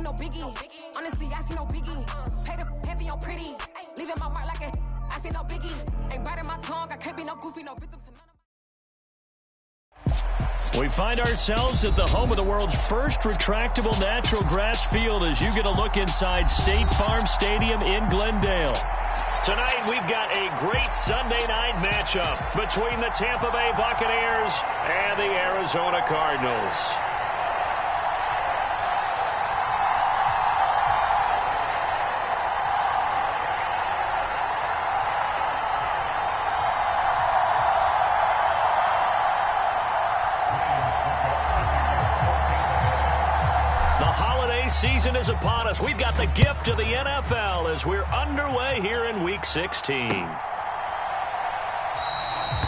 no biggie. Honestly, I see no biggie. Pay the heavy on pretty. Leaving my mark like I see no biggie. Ain't biting my tongue, I can't be no goofy, no victim to none of. We find ourselves at the home of the world's first retractable natural grass field as you get a look inside State Farm Stadium in Glendale. Tonight we've got a great Sunday night matchup between the Tampa Bay Buccaneers and the Arizona Cardinals. Season is upon us. We've got the gift of the NFL as we're underway here in Week 16.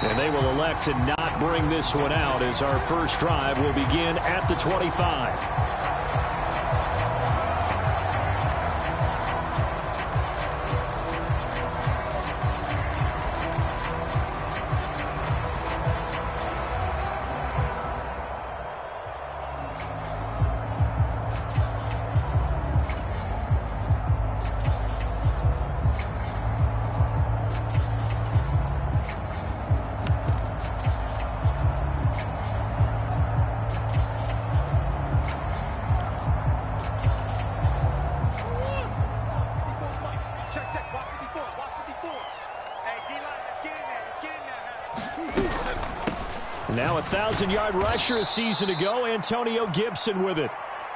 And they will elect to not bring this one out as our first drive will begin at the 25. Now a 1,000-yard rusher a season ago, Antonio Gibson with it.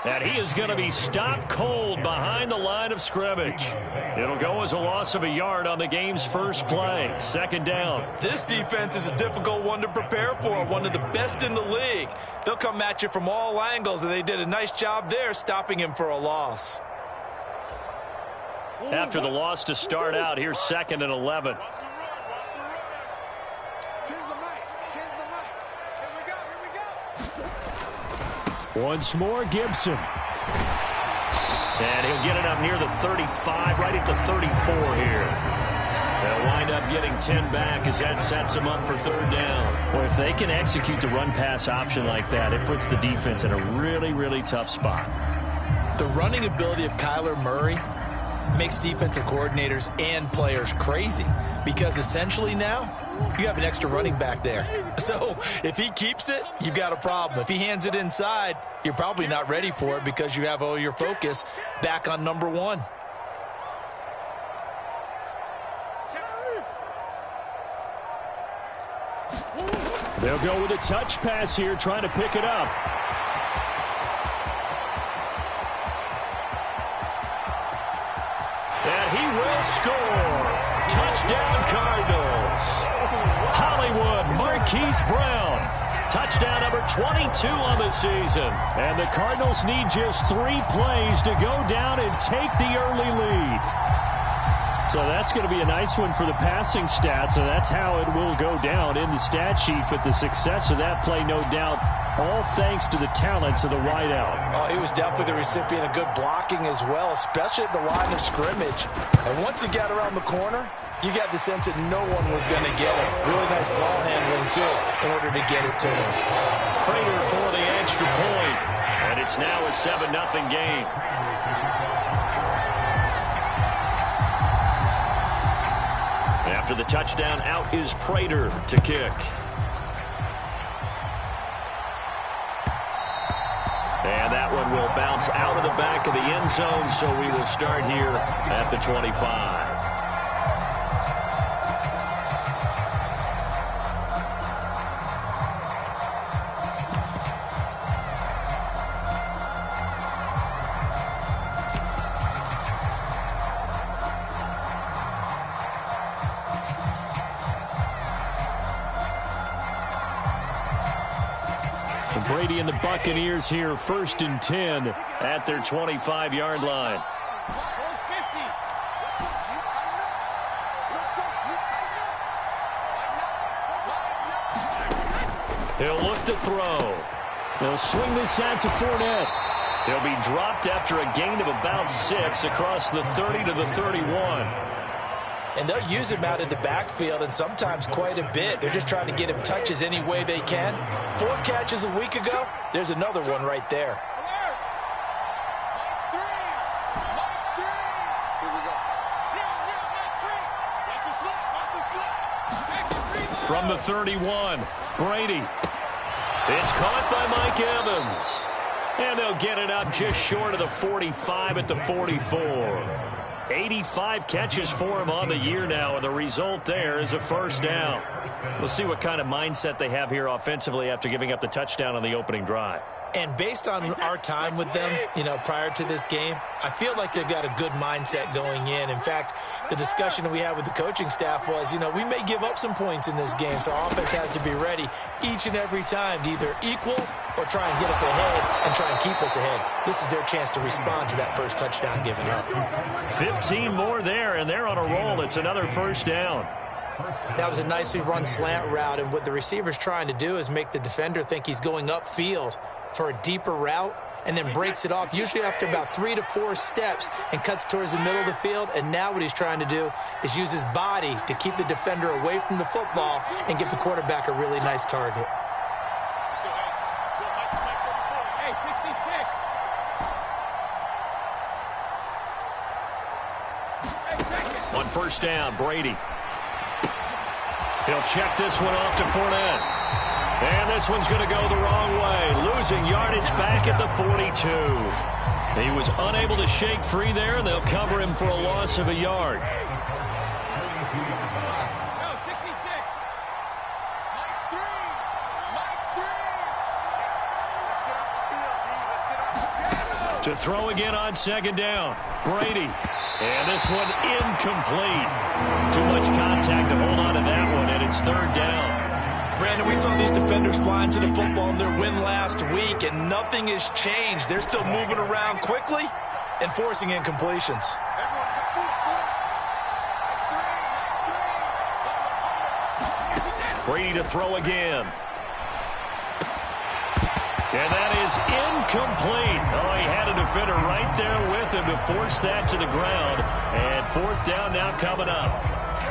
And he is going to be stopped cold behind the line of scrimmage. It'll go as a loss of a yard on the game's first play. Second down. This defense is a difficult one to prepare for, one of the best in the league. They'll come at you from all angles, and they did a nice job there stopping him for a loss. After the loss to start out, here's 2nd and 11. Once more, Gibson. And he'll get it up near the 35, right at the 34 here. They'll wind up getting 10 back as that sets them up for third down. Well, if they can execute the run-pass option like that, it puts the defense in a really, really tough spot. The running ability of Kyler Murray makes defensive coordinators and players crazy because essentially now you have an extra running back there. So if he keeps it, you've got a problem. If he hands it inside, you're probably not ready for it because you have all your focus back on number one. They'll go with a touch pass here, trying to pick it up. And he will score. Touchdown, Cardinals. Hollywood Marquise Brown. Touchdown number 22 on the season. And the Cardinals need just 3 plays to go down and take the early lead. So that's going to be a nice one for the passing stats, and that's how it will go down in the stat sheet. But the success of that play, no doubt, all thanks to the talents of the wideout. Oh, he was definitely the recipient of good blocking as well, especially at the line of scrimmage. And once he got around the corner, you got the sense that no one was going to get it. Really nice ball handling, too, in order to get it to him. Prater for the extra point, and it's now a 7-0 game. After the touchdown, out is Prater to kick. And that one will bounce out of the back of the end zone, so we will start here at the 25. Brady and the Buccaneers here, 1st and 10 at their 25-yard line. He'll look to throw. They'll swing this out to Fournette. He'll be dropped after a gain of about 6 across the 30 to the 31. And they'll use him out in the backfield, and sometimes quite a bit. They're just trying to get him touches any way they can. 4 catches a week ago. There's another one right there. From the 31, Brady. It's caught by Mike Evans. And they'll get it up just short of the 45 at the 44. 85 catches for him on the year now, and the result there is a first down. We'll see what kind of mindset they have here offensively after giving up the touchdown on the opening drive. And based on our time with them, prior to this game, I feel like they've got a good mindset going in. In fact, the discussion that we had with the coaching staff was, we may give up some points in this game, so our offense has to be ready each and every time to either equal or try and get us ahead and try and keep us ahead. This is their chance to respond to that first touchdown given up. 15 more there, and they're on a roll. It's another first down. That was a nicely run slant route, and what the receiver's trying to do is make the defender think he's going upfield for a deeper route, and then breaks it off, usually after about 3 to 4 steps, and cuts towards the middle of the field. And now what he's trying to do is use his body to keep the defender away from the football and give the quarterback a really nice target. On first down, Brady. He'll check this one off to Fournette. And this one's going to go the wrong way, losing yardage back at the 42. He was unable to shake free there, and they'll cover him for a loss of a yard. To throw again on second down, Brady. And this one incomplete. Too much contact to hold on to that one, and it's third down. Brandon, we saw these defenders flying to the football in their win last week, and nothing has changed. They're still moving around quickly and forcing incompletions. Brady to throw again. And that is incomplete. Oh, he had a defender right there with him to force that to the ground. And fourth down now coming up.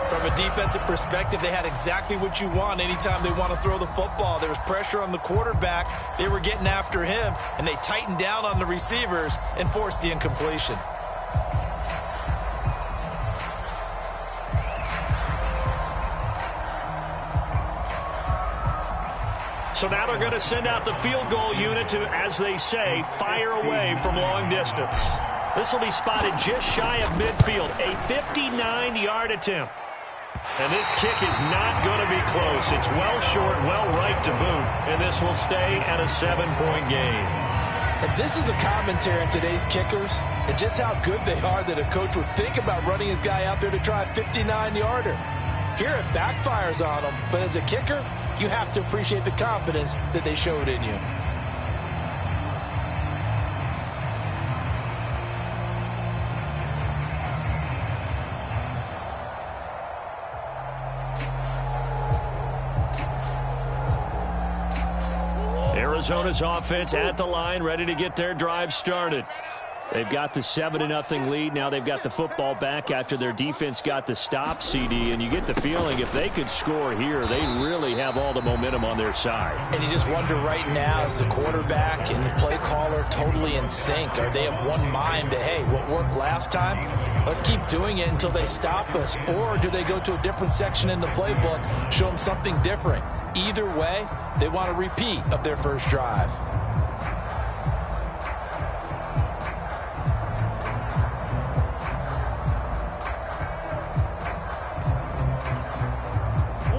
From a defensive perspective, they had exactly what you want anytime they want to throw the football. There was pressure on the quarterback. They were getting after him, and they tightened down on the receivers and forced the incompletion. So now they're going to send out the field goal unit to, as they say, fire away from long distance. This will be spotted just shy of midfield, a 59-yard attempt. And this kick is not going to be close. It's well short, well right to boot, and this will stay at a 7-point game. And this is a commentary on today's kickers and just how good they are that a coach would think about running his guy out there to try a 59-yarder. Here it backfires on him, but as a kicker, you have to appreciate the confidence that they showed in you. Arizona's offense at the line, ready to get their drive started. They've got the 7-0 lead. Now they've got the football back after their defense got the stop, CD. And you get the feeling if they could score here, they really have all the momentum on their side. And you just wonder right now, is the quarterback and the play caller totally in sync? Are they of one mind that, hey, what worked last time, let's keep doing it until they stop us? Or do they go to a different section in the playbook, show them something different? Either way, they want a repeat of their first drive.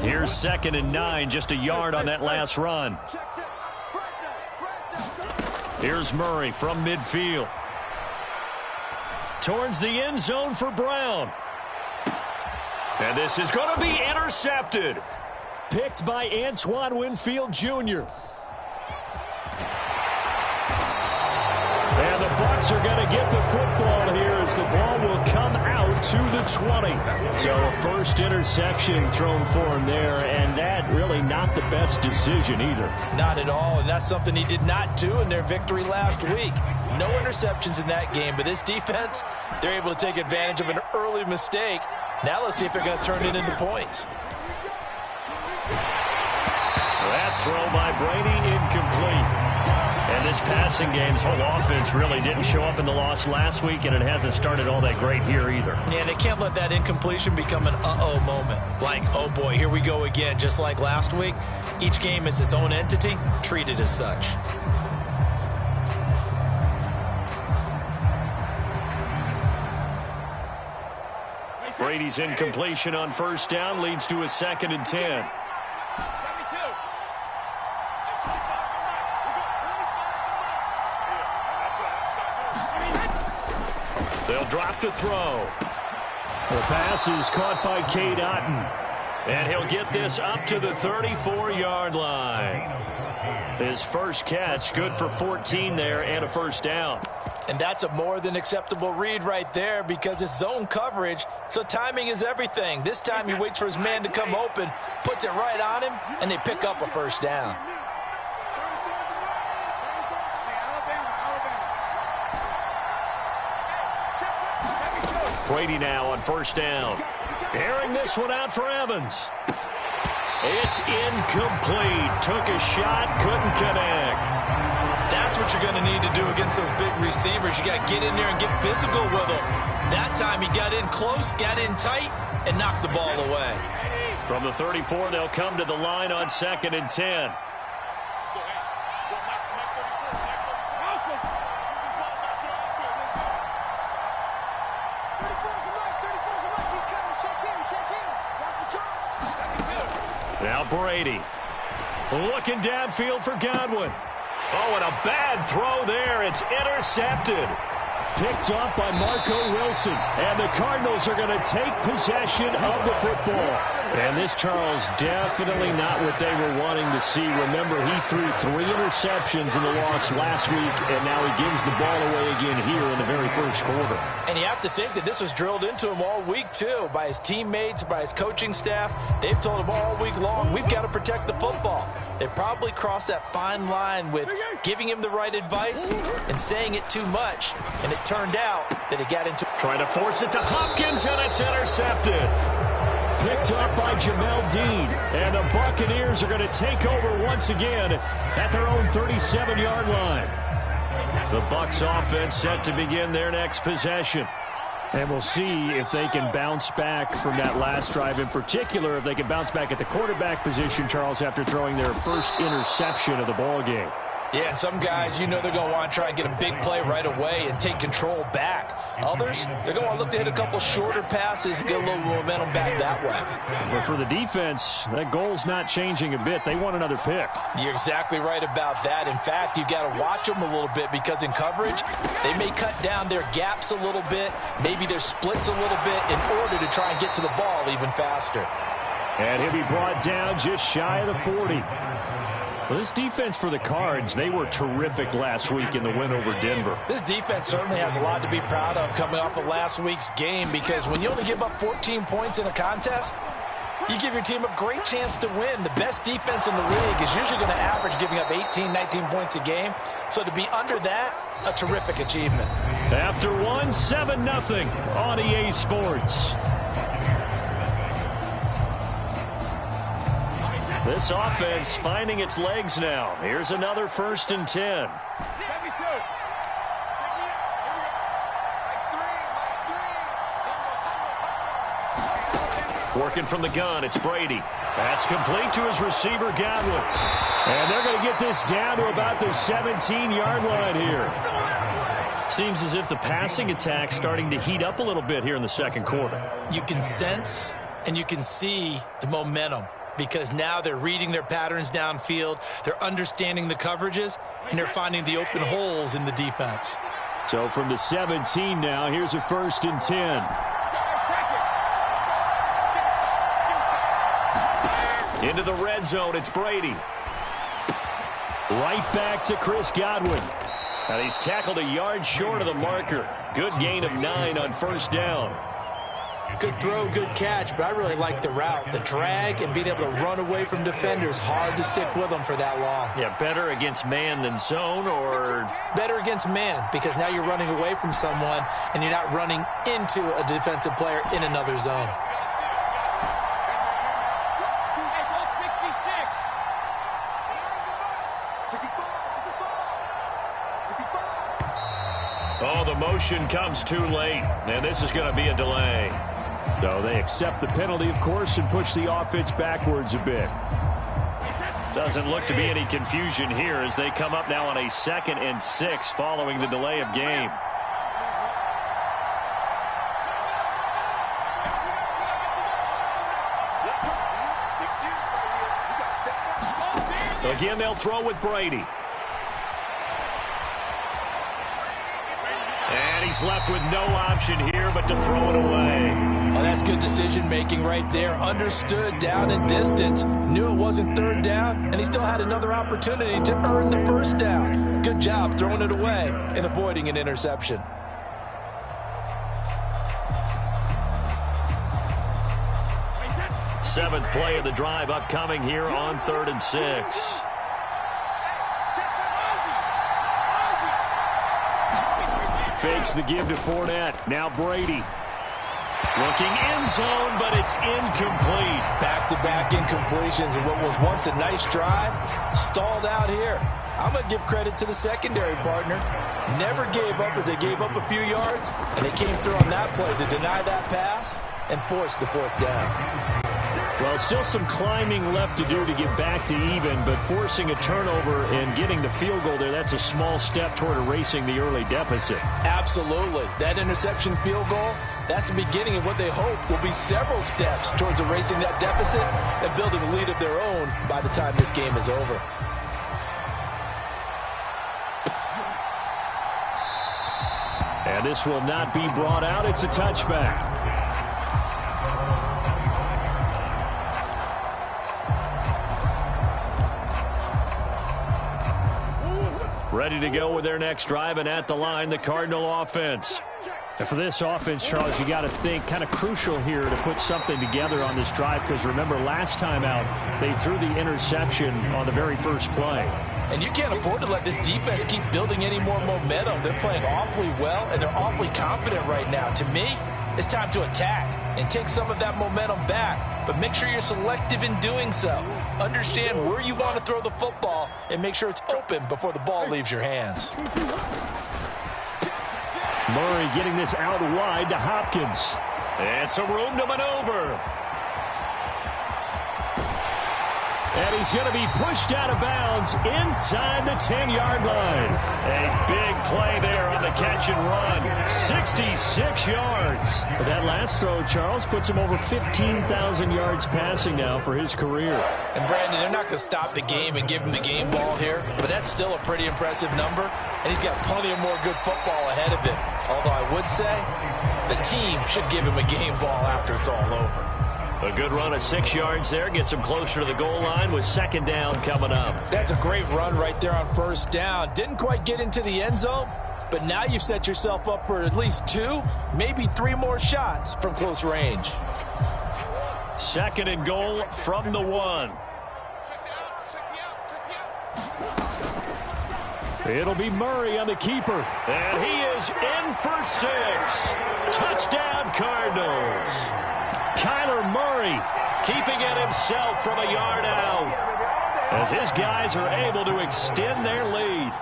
Here's 2nd and 9, just a yard on that last run. Here's Murray from midfield. Towards the end zone for Brown. And this is going to be intercepted. Picked by Antoine Winfield Jr. And the Bucs are going to get the football here as the ball will come out to the 20. So a first interception thrown for him there, and that really not the best decision either. Not at all, and that's something he did not do in their victory last week. No interceptions in that game, but this defense, they're able to take advantage of an early mistake. Now let's see if they're going to turn it into points. That throw by Brady incomplete. And this passing game's whole offense really didn't show up in the loss last week, and it hasn't started all that great here either. Yeah, and they can't let that incompletion become an uh-oh moment. Like, oh boy, here we go again, just like last week. Each game is its own entity, treated as such. Brady's incompletion on first down leads to a 2nd and 10. They'll drop to throw. The pass is caught by Cade Otton. And he'll get this up to the 34-yard line. His first catch, good for 14 there and a first down. And that's a more than acceptable read right there because it's zone coverage, so timing is everything. This time he waits for his man to come open, puts it right on him, and they pick up a first down. Brady now on first down. Airing this one out for Evans. It's incomplete. Took a shot, couldn't connect. That's what you're going to need to do against those big receivers. You got to get in there and get physical with them. That time he got in close, got in tight, and knocked the ball away. From the 34, they'll come to the line on 2nd and 10. Now Brady looking downfield for Godwin. Oh, and a bad throw there. It's intercepted. Picked off by Marco Wilson. And the Cardinals are going to take possession of the football. And this, Charles, definitely not what they were wanting to see. Remember, he threw 3 interceptions in the loss last week, and now he gives the ball away again here in the very first quarter. And you have to think that this was drilled into him all week, too, by his teammates, by his coaching staff. They've told him all week long, we've got to protect the football. They probably crossed that fine line with giving him the right advice and saying it too much. And it turned out that he got into... Trying to force it to Hopkins, and it's intercepted. Picked up by Jamel Dean. And the Buccaneers are going to take over once again at their own 37-yard line. The Bucs offense set to begin their next possession. And we'll see if they can bounce back from that last drive, in particular, if they can bounce back at the quarterback position, Charles, after throwing their first interception of the ballgame. Yeah, and some guys, you know they're going to want to try and get a big play right away and take control back. Others, they're going to look to hit a couple shorter passes and get a little momentum back that way. But for the defense, that goal's not changing a bit. They want another pick. You're exactly right about that. In fact, you've got to watch them a little bit because in coverage, they may cut down their gaps a little bit, maybe their splits a little bit in order to try and get to the ball even faster. And he'll be brought down just shy of the 40. Well, this defense for the Cards, they were terrific last week in the win over Denver. This defense certainly has a lot to be proud of coming off of last week's game because when you only give up 14 points in a contest, you give your team a great chance to win. The best defense in the league is usually going to average giving up 18, 19 points a game. So to be under that, a terrific achievement. After one, 7-0 on EA Sports. This offense finding its legs now. Here's another 1st and 10. Working from the gun, it's Brady. That's complete to his receiver, Godwin. And they're going to get this down to about the 17-yard line here. Seems as if the passing attack's starting to heat up a little bit here in the second quarter. You can sense and you can see the momentum, because now they're reading their patterns downfield, they're understanding the coverages, and they're finding the open holes in the defense. So from the 17 now, here's a 1st and 10. Into the red zone, it's Brady. Right back to Chris Godwin. And he's tackled a yard short of the marker. Good gain of 9 on first down. Good throw, good catch, but I really like the route. The drag and being able to run away from defenders, hard to stick with them for that long. Yeah, better against man than zone, or? Better against man, because now you're running away from someone and you're not running into a defensive player in another zone. motion comes too late, and this is going to be a delay. So they accept the penalty, of course, and push the offense backwards a bit. Doesn't look to be any confusion here as they come up now on a 2nd and 6 following the delay of game. Again, they'll throw with Brady. And he's left with no option here but to throw it away. Oh, that's good decision-making right there. Understood down and distance. Knew it wasn't 3rd down, and he still had another opportunity to earn the 1st down. Good job throwing it away and avoiding an interception. Seventh play of the drive upcoming here on 3rd and 6. Fakes the give to Fournette. Now Brady. Looking end zone, but it's incomplete. Back-to-back incompletions and what was once a nice drive stalled out here. I'm going to give credit to the secondary partner. Never gave up as they gave up a few yards, and they came through on that play to deny that pass and force the 4th down. Well, still some climbing left to do to get back to even, but forcing a turnover and getting the field goal there, that's a small step toward erasing the early deficit. Absolutely. That interception field goal, that's the beginning of what they hope will be several steps towards erasing that deficit and building a lead of their own by the time this game is over. And this will not be brought out. It's a touchback. Ready to go with their next drive, and at the line, the Cardinal offense. And for this offense, Charles, you got to think kind of crucial here to put something together on this drive, because remember, last time out, they threw the interception on the very first play. And you can't afford to let this defense keep building any more momentum. They're playing awfully well, and they're awfully confident right now. To me, it's time to attack and take some of that momentum back, but make sure you're selective in doing so. Understand where you want to throw the football and make sure it's open before the ball leaves your hands. Murray getting this out wide to Hopkins. And some room to maneuver. And he's going to be pushed out of bounds inside the 10-yard line. A big play there on the catch and run. 66 yards. But that last throw, Charles, puts him over 15,000 yards passing now for his career. And, Brandon, they're not going to stop the game and give him the game ball here, but that's still a pretty impressive number, and he's got plenty of more good football ahead of him. Although I would say the team should give him a game ball after it's all over. A good run of 6 yards there. Gets him closer to the goal line with 2nd down coming up. That's a great run right there on 1st down. Didn't quite get into the end zone, but now you've set yourself up for at least 2, maybe 3 more shots from close range. 2nd and goal from the 1. It'll be Murray on the keeper. And he is in for 6. Touchdown, Cardinals. Kyler Murray keeping it himself from a yard out as his guys are able to extend their lead.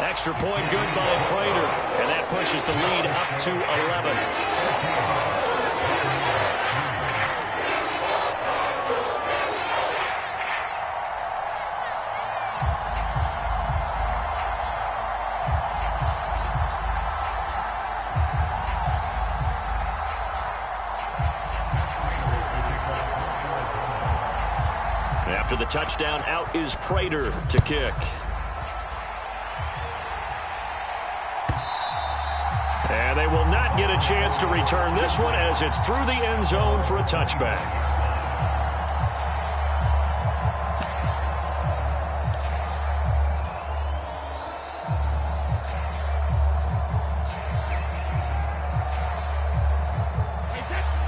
Extra point good by Prater, and that pushes the lead up to 11. After the touchdown, out is Prater to kick. And they will not get a chance to return this one as it's through the end zone for a touchback.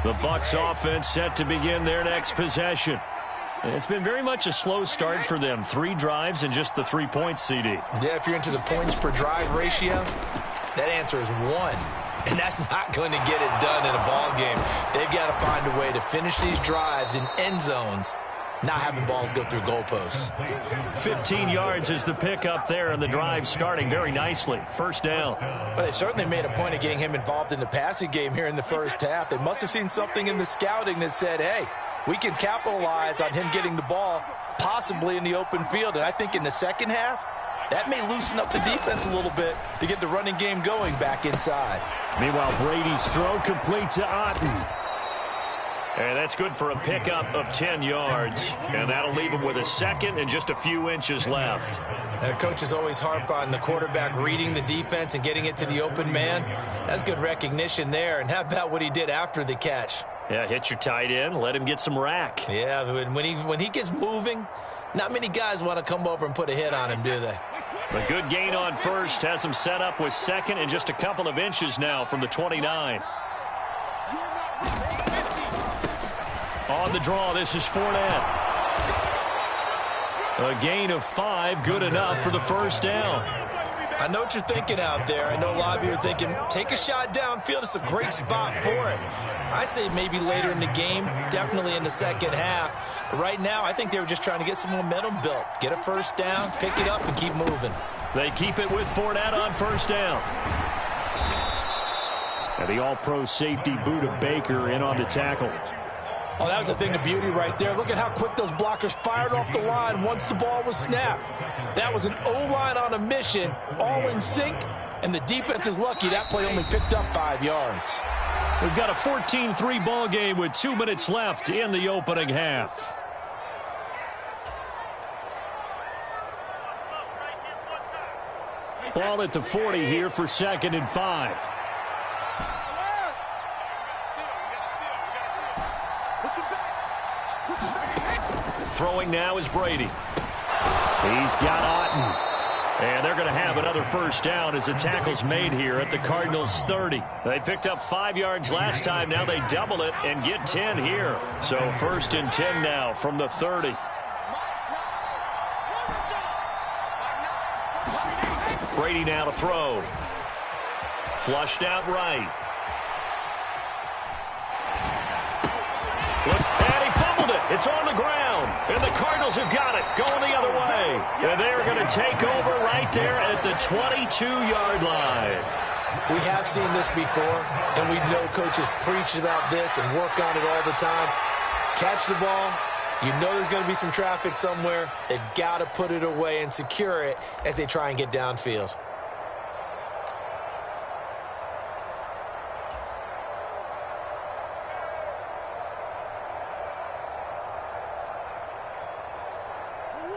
The Bucs offense set to begin their next possession. It's been very much a slow start for them. 3 drives and just the 3 points, CD. Yeah, if you're into the points per drive ratio, that answer is 1. And that's not going to get it done in a ball game. They've got to find a way to finish these drives in end zones, not having balls go through goalposts. 15 yards is the pickup there, and the drive starting very nicely. First down. Well, they certainly made a point of getting him involved in the passing game here in the first half. They must have seen something in the scouting that said, hey, we can capitalize on him getting the ball possibly in the open field. And I think in the second half, that may loosen up the defense a little bit to get the running game going back inside. Meanwhile, Brady's throw complete to Otten. And that's good for a pickup of 10 yards. And that'll leave him with a second and just a few inches left. Coaches always harp on the quarterback reading the defense and getting it to the open man. That's good recognition there. And how about what he did after the catch? Yeah, hit your tight end, let him get some rack. Yeah, when he gets moving, not many guys want to come over and put a hit on him, do they? A good gain on first has him set up with second and just a couple of inches now from the 29. On the draw, this is Fournette. A gain of 5, good enough for the first down. I know what you're thinking out there. I know a lot of you are thinking, take a shot downfield. It's a great spot for it. I'd say maybe later in the game, definitely in the second half. But right now, I think they were just trying to get some momentum built. Get a first down, pick it up, and keep moving. They keep it with Fournette on first down. And the all-pro safety Buda Baker in on the tackle. Oh, that was a thing of beauty right there. Look at how quick those blockers fired off the line once the ball was snapped. That was an O-line on a mission, all in sync, and the defense is lucky that play only picked up 5 yards. We've got a 14-3 ball game with 2 minutes left in the opening half. Ball at the 40 here for 2nd and 5. Throwing now is Brady. He's got Otten. And they're going to have another first down as the tackle's made here at the Cardinals' 30. They picked up 5 yards last time. Now they double it and get 10 here. So 1st and 10 now from the 30. Brady now to throw. Flushed out right. Look, and he fumbled it. It's on the ground. And the Cardinals have got it, going the other way. And they're going to take over right there at the 22-yard line. We have seen this before, and we know coaches preach about this and work on it all the time. Catch the ball. You know there's going to be some traffic somewhere. They've got to put it away and secure it as they try and get downfield.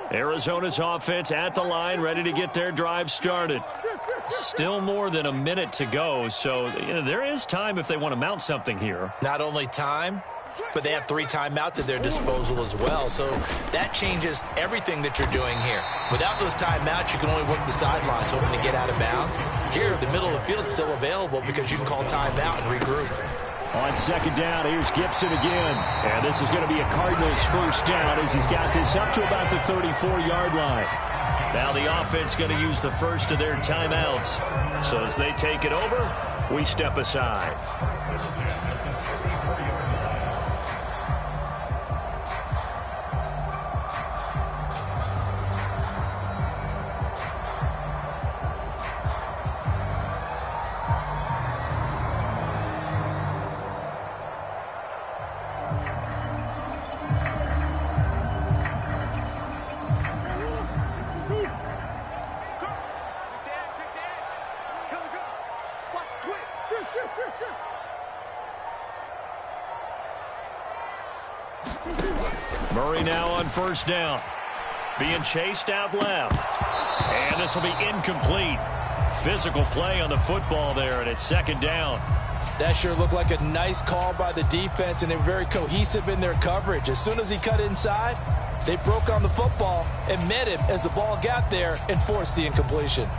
Arizona's offense at the line, ready to get their drive started. Still more than a minute to go, so there is time if they want to mount something here. Not only time, but they have 3 timeouts at their disposal as well, so that changes everything that you're doing here. Without those timeouts, you can only work the sidelines, hoping to get out of bounds. Here, the middle of the field is still available because you can call timeout and regroup. On 2nd down, here's Gibson again. And this is going to be a Cardinals first down as he's got this up to about the 34-yard line. Now the offense going to use the first of their timeouts. So as they take it over, we step aside. Murray now on first down. Being chased out left. And this will be incomplete. Physical play on the football there, and it's 2nd down. That sure looked like a nice call by the defense, and they're very cohesive in their coverage. As soon as he cut inside, they broke on the football and met him as the ball got there and forced the incompletion.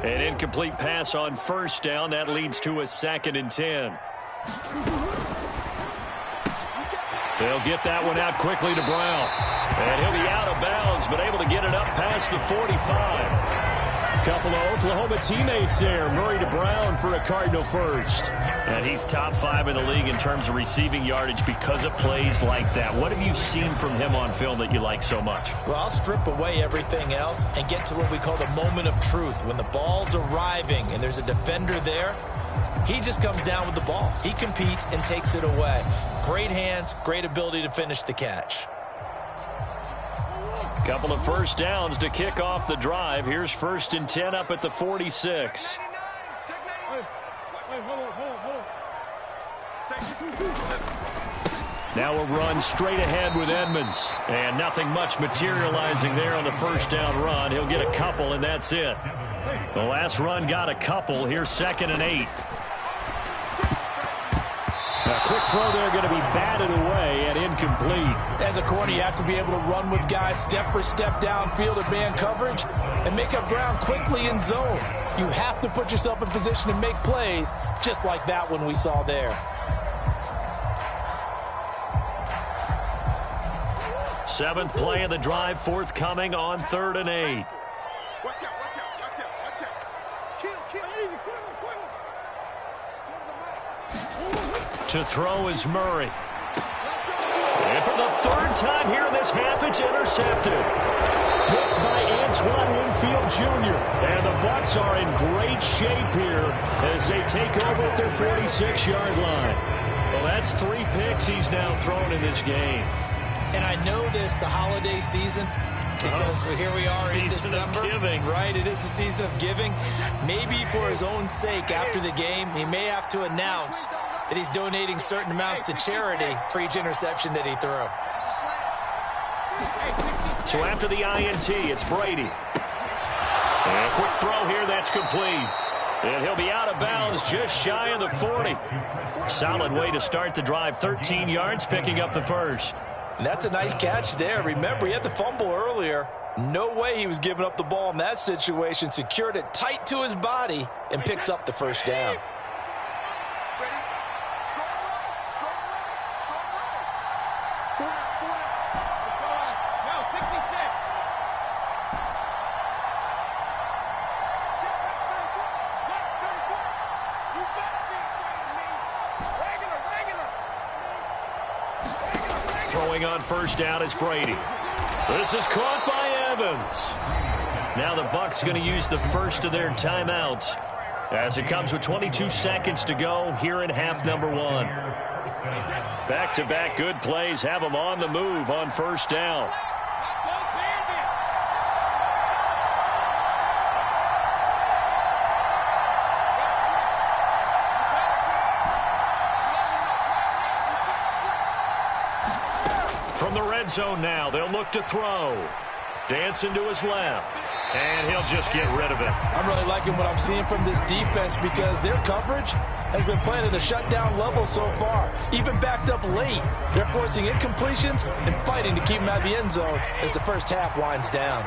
An incomplete pass on first down. That leads to a 2nd and 10. They'll get that one out quickly to Brown. And he'll be out of bounds, but able to get it up past the 45. A couple of Oklahoma teammates there. Murray to Brown for a Cardinal first. And he's top 5 in the league in terms of receiving yardage because of plays like that. What have you seen from him on film that you like so much? Well, I'll strip away everything else and get to what we call the moment of truth. When the ball's arriving and there's a defender there, he just comes down with the ball. He competes and takes it away. Great hands, great ability to finish the catch. Couple of first downs to kick off the drive. Here's 1st and 10 up at the 46. Now a run straight ahead with Edmonds. And nothing much materializing there on the first down run. He'll get a couple, and that's it. The last run got a couple. Here's 2nd and 8. A quick throw there going to be batted away and incomplete. As a corner, you have to be able to run with guys step for step downfield at man coverage and make up ground quickly in zone. You have to put yourself in position to make plays just like that one we saw there. Seventh play of the drive forthcoming on 3rd and 8. Watch out, watch out, watch out, watch out. Kill. Easy, quick. To throw is Murray. And for the 3rd time here in this half, it's intercepted. Picked by Antoine Winfield Jr. And the Bucs are in great shape here as they take over at their 46-yard line. Well, that's 3 picks he's now thrown in this game. And I know this, the holiday season, because here we are in December. Right, it is the season of giving. Maybe for his own sake after the game, he may have to announce that he's donating certain amounts to charity for each interception that he threw. So after the INT, it's Brady. And a quick throw here, that's complete. And he'll be out of bounds just shy of the 40. Solid way to start the drive, 13 yards, picking up the first. And that's a nice catch there. Remember, he had the fumble earlier. No way he was giving up the ball in that situation. Secured it tight to his body and picks up the first down. Throwing on first down is Brady. This is caught by Evans. Now the Bucs going to use the first of their timeouts as it comes with 22 seconds to go here in half number 1. Back-to-back good plays have them on the move on first down. From the red zone now, they'll look to throw. Dancing to his left. And he'll just get rid of it. I'm really liking what I'm seeing from this defense because their coverage has been playing at a shutdown level so far. Even backed up late. They're forcing incompletions and fighting to keep them out of the end zone as the first half winds down.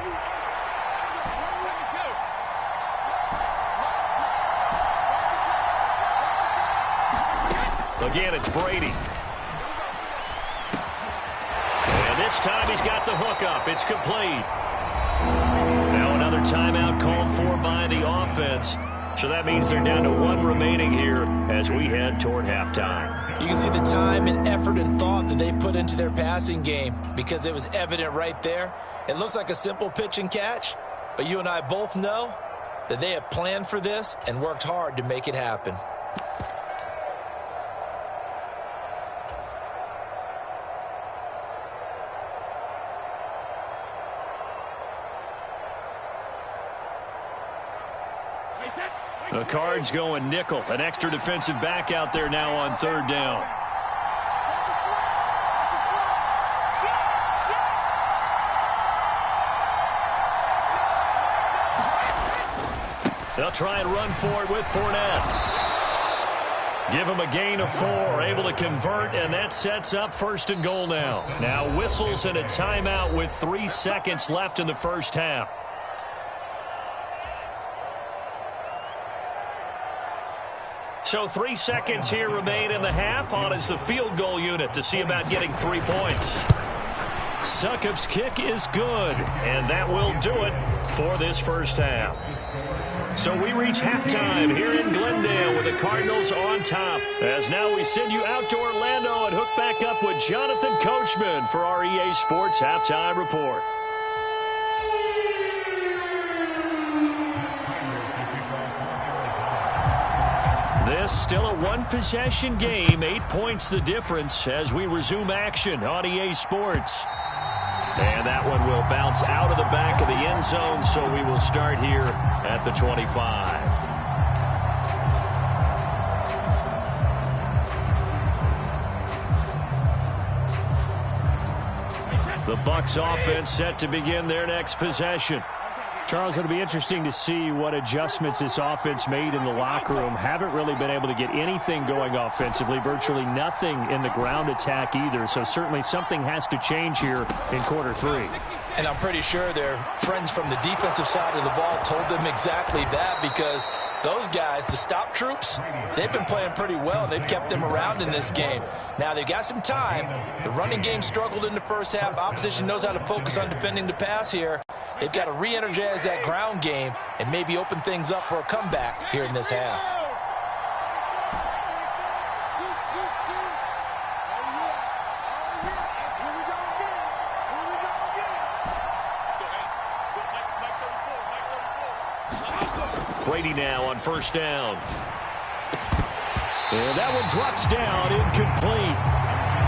Again, it's Brady. And this time he's got the hook up. It's complete. Now another timeout called for by the offense. So that means they're down to 1 remaining here as we head toward halftime. You can see the time and effort and thought that they put into their passing game because it was evident right there. It looks like a simple pitch and catch, but you and I both know that they have planned for this and worked hard to make it happen. The Cards going nickel. An extra defensive back out there now on third down. They'll try and run for it with Fournette. Give him a gain of 4, able to convert, and that sets up first and goal now. Now whistles and a timeout with 3 seconds left in the first half. So 3 seconds here remain in the half. On is the field goal unit to see about getting 3 points. Succop's kick is good, and that will do it for this first half. So we reach halftime here in Glendale with the Cardinals on top. As now we send you out to Orlando and hook back up with Jonathan Coachman for our EA Sports Halftime Report. This still a one-possession game, 8 points the difference as we resume action on EA Sports. And that one will bounce out of the back of the end zone, so we will start here at the 25. The Bucs offense set to begin their next possession. Charles, it'll be interesting to see what adjustments this offense made in the locker room. Haven't really been able to get anything going offensively, virtually nothing in the ground attack either. So certainly something has to change here in quarter 3. And I'm pretty sure their friends from the defensive side of the ball told them exactly that, because those guys, the stop troops, they've been playing pretty well. They've kept them around in this game. Now they've got some time. The running game struggled in the first half. Opposition knows how to focus on defending the pass here. They've got to re-energize that ground game and maybe open things up for a comeback here in this half. Brady now on first down. And that one drops down, incomplete.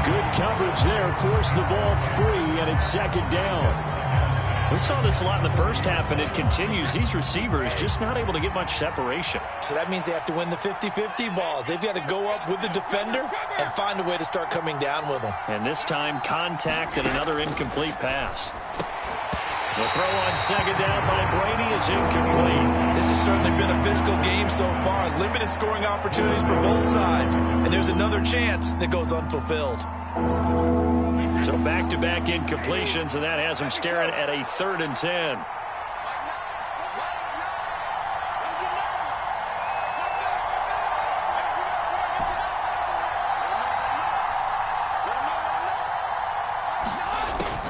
Good coverage there, forced the ball free, and it's second down. We saw this a lot in the first half, and it continues. These receivers just not able to get much separation. So that means they have to win the 50-50 balls. They've got to go up with the defender and find a way to start coming down with them. And this time, contact and another incomplete pass. The throw on second down by Brady is incomplete. This has certainly been a physical game so far. Limited scoring opportunities for both sides. And there's another chance that goes unfulfilled. So back-to-back incompletions, and that has them staring at a 3rd and 10.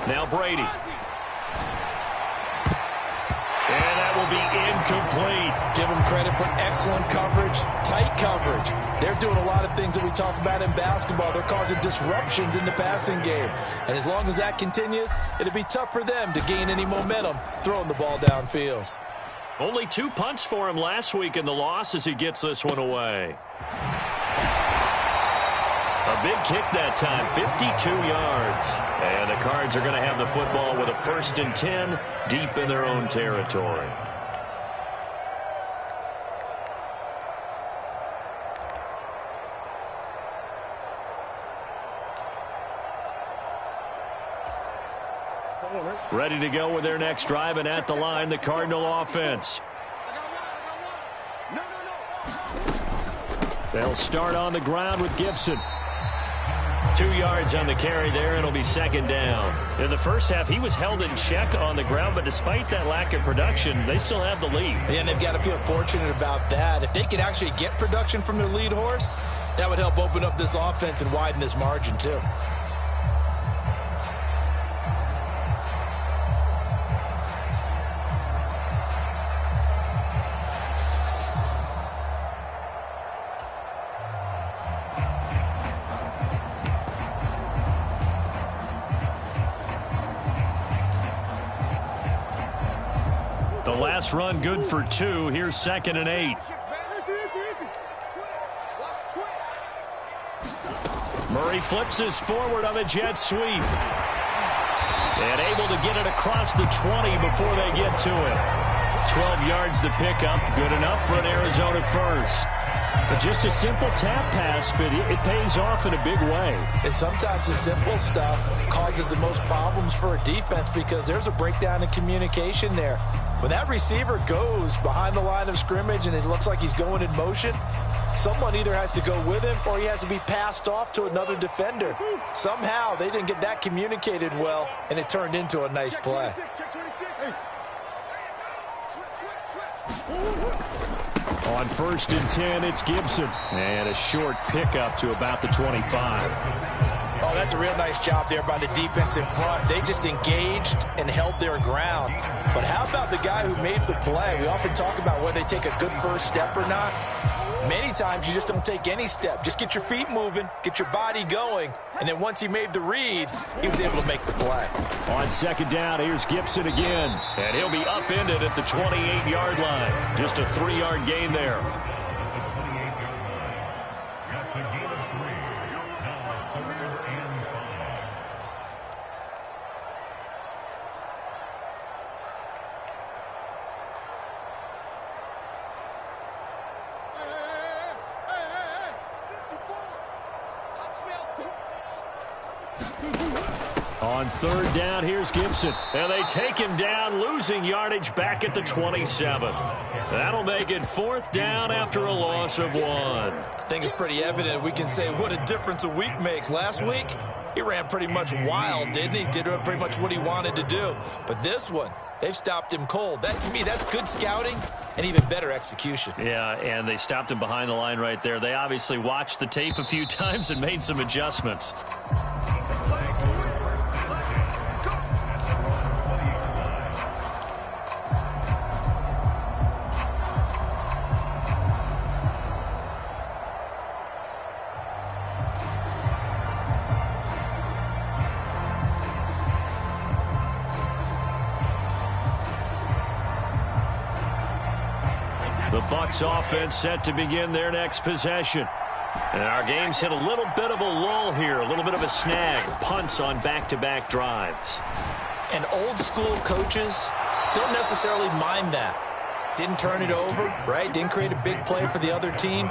Now Brady. And that will be incomplete. Give them credit for excellent coverage, tight coverage. They're doing a lot of things that we talk about in basketball. They're causing disruptions in the passing game. And as long as that continues, it'll be tough for them to gain any momentum throwing the ball downfield. Only 2 punts for him last week in the loss as he gets this one away. A big kick that time, 52 yards. And the Cards are going to have the football with a 1st and 10 deep in their own territory. Ready to go with their next drive, and at the line, the Cardinal offense. They'll start on the ground with Gibson. 2 yards on the carry there. It'll be second down. In the first half, he was held in check on the ground, but despite that lack of production, they still have the lead. And they've got to feel fortunate about that. If they can actually get production from their lead horse, that would help open up this offense and widen this margin too. Last run good for 2. Here's 2nd and 8. Murray flips his forward on a jet sweep. And able to get it across the 20 before they get to it. 12 yards the pickup. Good enough for an Arizona first. But just a simple tap pass, but it pays off in a big way. And sometimes the simple stuff causes the most problems for a defense because there's a breakdown in communication there. When that receiver goes behind the line of scrimmage and it looks like he's going in motion, someone either has to go with him or he has to be passed off to another defender. Somehow they didn't get that communicated well, and it turned into a nice play. On 1st and 10, it's Gibson. And a short pickup to about the 25. Oh, that's a real nice job there by the defense in front. They just engaged and held their ground. But how about the guy who made the play? We often talk about whether they take a good first step or not. Many times you just don't take any step. Just get your feet moving, get your body going, and then once he made the read, he was able to make the play. On 2nd down, here's Gibson again. And he'll be upended at the 28-yard line. Just a 3-yard gain there. On 3rd down, here's Gibson. And they take him down, losing yardage back at the 27. That'll make it 4th down after a loss of 1. I think it's pretty evident. We can say what a difference a week makes. Last week, he ran pretty much wild, didn't he? Did pretty much what he wanted to do. But this one, they've stopped him cold. That, to me, that's good scouting and even better execution. Yeah, and they stopped him behind the line right there. They obviously watched the tape a few times and made some adjustments. The Bucs offense set to begin their next possession. And our game's hit a little bit of a lull here, a little bit of a snag. Punts on back-to-back drives. And old school coaches don't necessarily mind that. Didn't turn it over, right? Didn't create a big play for the other team.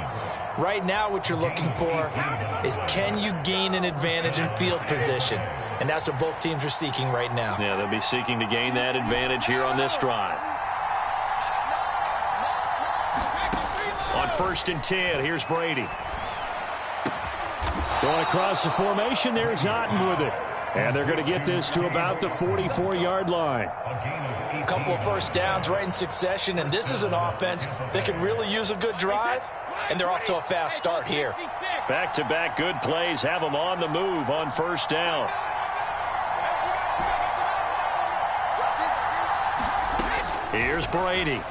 Right now what you're looking for is, can you gain an advantage in field position? And that's what both teams are seeking right now. Yeah, they'll be seeking to gain that advantage here on this drive. On 1st and 10, here's Brady. Going across the formation, there's Otten with it. And they're going to get this to about the 44-yard line. A couple of first downs right in succession, and this is an offense that could really use a good drive, and they're off to a fast start here. Back-to-back good plays have them on the move on 1st down. Here's Brady.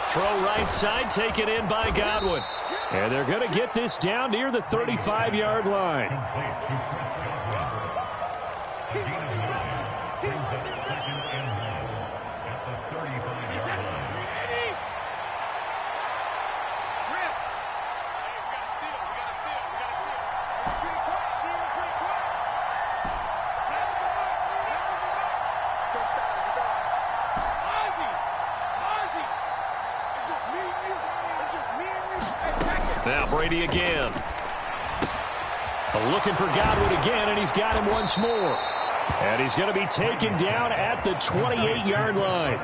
Throw right side, taken in by Godwin. And they're going to get this down near the 35-yard line. Now Brady again. Looking for Godwin again, and he's got him once more. And he's going to be taken down at the 28-yard line.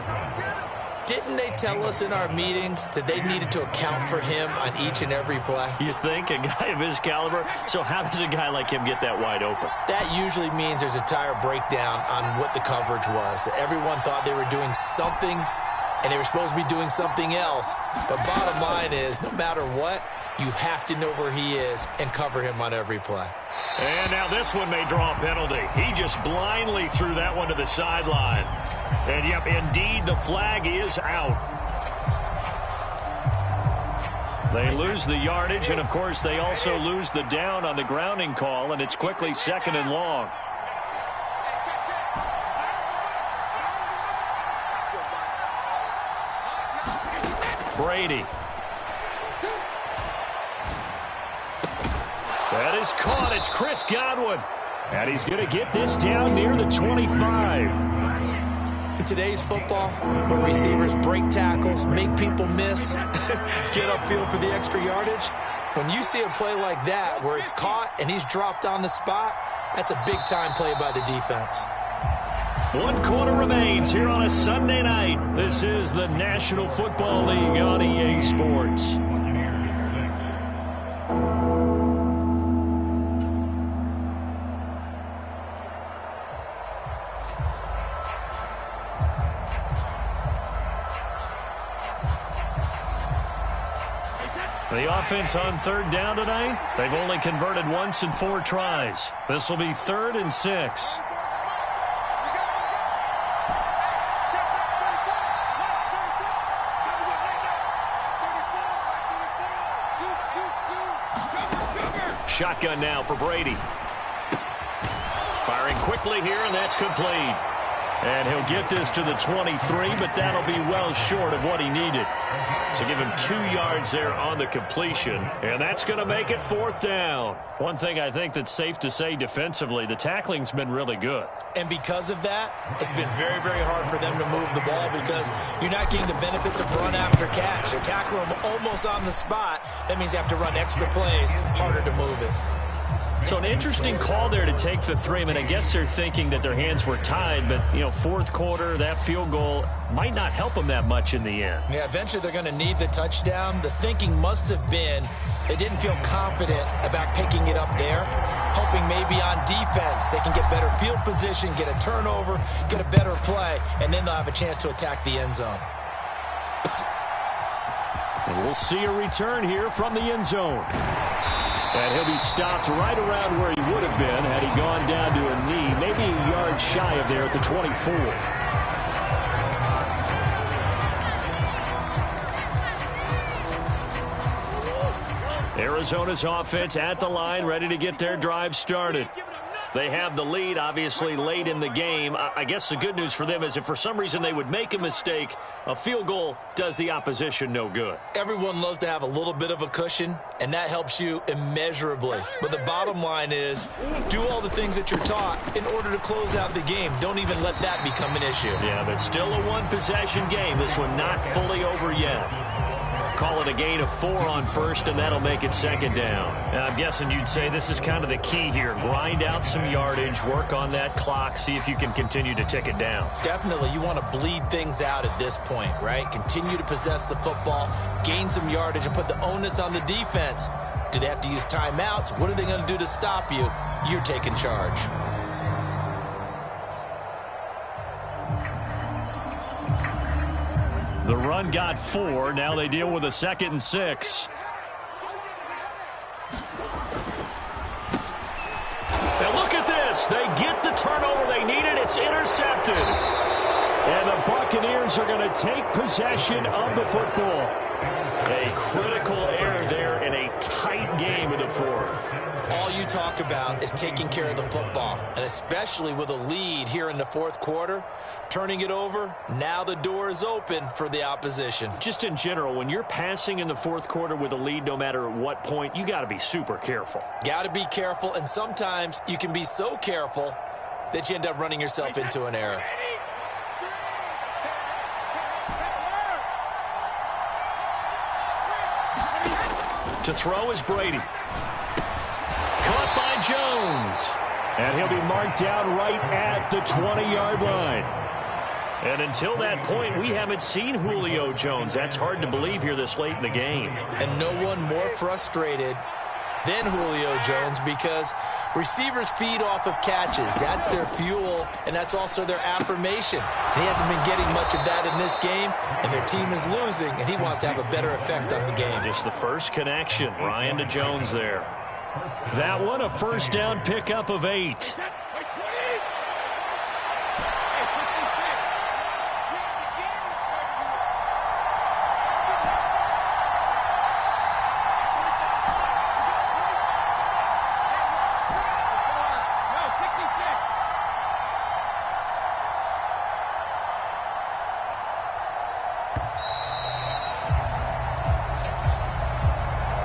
Didn't they tell us in our meetings that they needed to account for him on each and every play? You think? A guy of his caliber? So how does a guy like him get that wide open? That usually means there's a tire breakdown on what the coverage was. That everyone thought they were doing something, and they were supposed to be doing something else. But bottom line is, no matter what, you have to know where he is and cover him on every play. And now this one may draw a penalty. He just blindly threw that one to the sideline. And, yep, indeed, the flag is out. They lose the yardage, and, of course, they also lose the down on the grounding call, and it's quickly 2nd and long. Brady. That is caught. It's Chris Godwin. And he's going to get this down near the 25. In today's football, where receivers break tackles, make people miss, get upfield for the extra yardage, when you see a play like that where it's caught and he's dropped on the spot, that's a big-time play by the defense. 1 quarter remains here on a Sunday night. This is the National Football League on EA Sports. The offense on third down tonight, they've only converted once in 4 tries. This will be 3rd and 6. Shotgun now for Brady. Firing quickly here, and that's complete. And he'll get this to the 23, but that'll be well short of what he needed. So give him 2 yards there on the completion, and that's going to make it 4th down. One thing I think that's safe to say defensively, the tackling's been really good. And because of that, it's been very, very hard for them to move the ball because you're not getting the benefits of run after catch. They tackle them almost on the spot. That means you have to run extra plays, harder to move it. So an interesting call there to take the 3. I mean, I guess they're thinking that their hands were tied, but, you know, 4th quarter, that field goal might not help them that much in the end. Yeah, eventually they're going to need the touchdown. The thinking must have been they didn't feel confident about picking it up there, hoping maybe on defense they can get better field position, get a turnover, get a better play, and then they'll have a chance to attack the end zone. And we'll see a return here from the end zone. And he'll be stopped right around where he would have been had he gone down to a knee, maybe a yard shy of there at the 24. Arizona's offense at the line, ready to get their drive started. They have the lead, obviously, late in the game. I guess the good news for them is if for some reason they would make a mistake, a field goal does the opposition no good. Everyone loves to have a little bit of a cushion, and that helps you immeasurably. But the bottom line is do all the things that you're taught in order to close out the game. Don't even let that become an issue. Yeah, but still a one-possession game. This one not fully over yet. Call it a gain of 4 on first, and that'll make it 2nd down. And I'm guessing you'd say this is kind of the key here. Grind out some yardage, work on that clock, see if you can continue to tick it down. Definitely. You want to bleed things out at this point, right? Continue to possess the football, gain some yardage, and put the onus on the defense. Do they have to use timeouts? What are they going to do to stop you? You're taking charge. The run got 4. Now they deal with a 2nd and 6. And look at this. They get the turnover they needed. It's intercepted. And the Buccaneers are going to take possession of the football. A critical error there in a tight game in the 4th. All you talk about is taking care of the football, and especially with a lead here in the 4th quarter, turning it over, now the door is open for the opposition. Just in general, when you're passing in the 4th quarter with a lead, no matter what point, you got to be super careful. Got to be careful, and sometimes you can be so careful that you end up running yourself into an error. To throw is Brady. Caught by Jones. And he'll be marked down right at the 20-yard line. And until that point, we haven't seen Julio Jones. That's hard to believe here this late in the game. And no one more frustrated than Julio Jones because receivers feed off of catches. That's their fuel, and that's also their affirmation. He hasn't been getting much of that in this game, and their team is losing, and he wants to have a better effect on the game. Just the first connection, Ryan to Jones there. That one, a 1st down pickup of 8.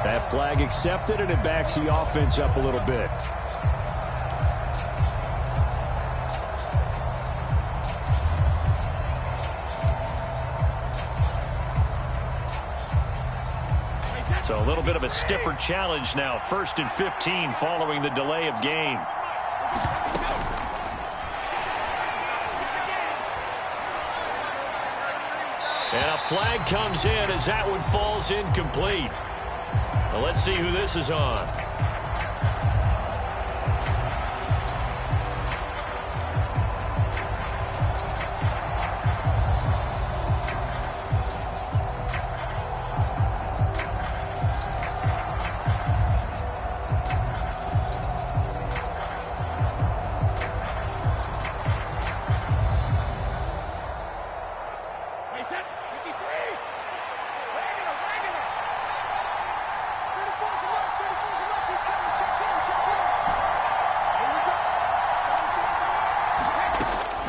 That flag accepted, and it backs the offense up a little bit. So a little bit of a stiffer challenge now. 1st and 15 following the delay of game. And a flag comes in as that one falls incomplete. Well, let's see who this is on.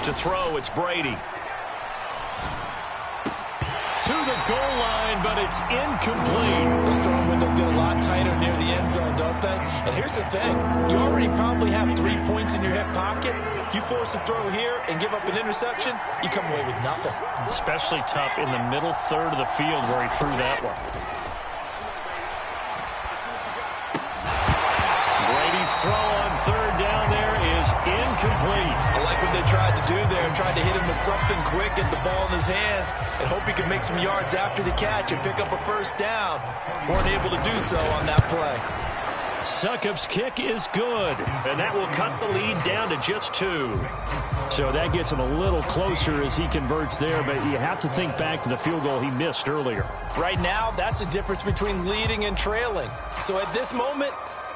To throw, it's Brady. To the goal line, but it's incomplete. Those throwing windows get a lot tighter near the end zone, don't they? And here's the thing. You already probably have 3 points in your hip pocket. You force a throw here and give up an interception, you come away with nothing. Especially tough in the middle third of the field where he threw that one. Brady's throw on third down there is incomplete. I like what they tried to do there. Tried to hit him with something quick, get the ball in his hands, and hope he could make some yards after the catch and pick up a first down. Weren't able to do so on that play. Succop's kick is good, and that will cut the lead down to just 2. So that gets him a little closer as he converts there, but you have to think back to the field goal he missed earlier. Right now, that's the difference between leading and trailing. So at this moment,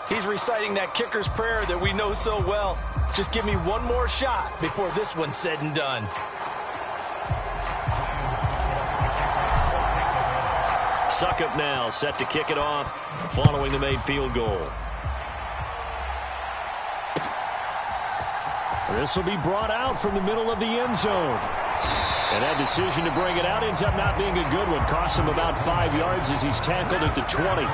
he's reciting that kicker's prayer that we know so well. Just give me one more shot before this one's said and done. Succop now set to kick it off following the made field goal. This will be brought out from the middle of the end zone. And that decision to bring it out ends up not being a good one. Costs him about 5 yards as he's tackled at the 20.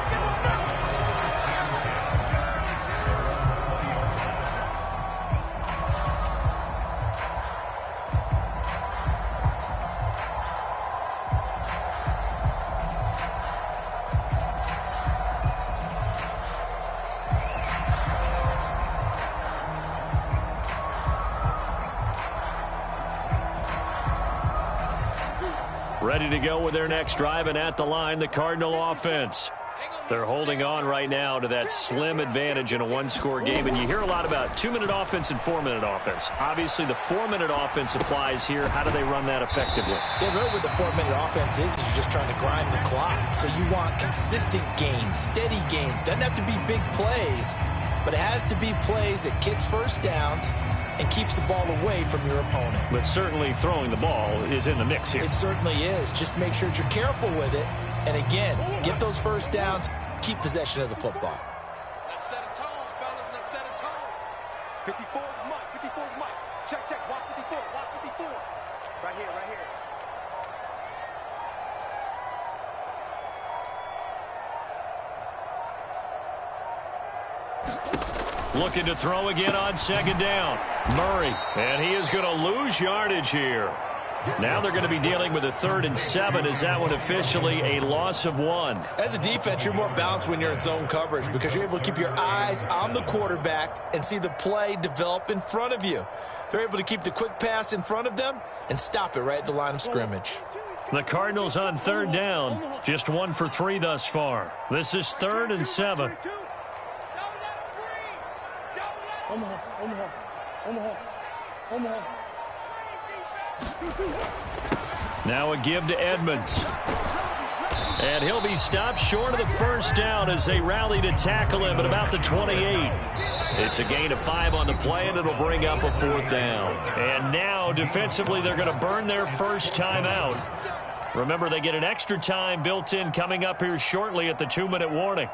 Ready to go with their next drive, and at the line, the Cardinal offense. They're holding on right now to that slim advantage in a one-score game, and you hear a lot about 2-minute offense and 4-minute offense. Obviously, the 4-minute offense applies here. How do they run that effectively? Yeah, really what the 4-minute offense is you're just trying to grind the clock. So you want consistent gains, steady gains. Doesn't have to be big plays, but it has to be plays that gets first downs and keeps the ball away from your opponent. But certainly throwing the ball is in the mix here. It certainly is. Just make sure that you're careful with it. And again, get those first downs, keep possession of the football. Let's set a tone, fellas. Let's set a tone. 54 is Mike. 54 is Mike. Check, check. Watch 54. Watch 54. Right here, right here. Looking to throw again on second down. Murray, and he is going to lose yardage here. Now they're going to be dealing with a 3rd and 7. Is that one officially a loss of 1? As a defense, you're more balanced when you're in zone coverage because you're able to keep your eyes on the quarterback and see the play develop in front of you. They're able to keep the quick pass in front of them and stop it right at the line of scrimmage. The Cardinals on 3rd down, just 1 for 3 thus far. This is 3rd and 7. Now a give to Edmonds. And he'll be stopped short of the first down as they rally to tackle him at about the 28. It's a gain of 5 on the play, and it'll bring up a 4th down. And now, defensively, they're going to burn their first time out. Remember, they get an extra time built in coming up here shortly at the 2-minute warning.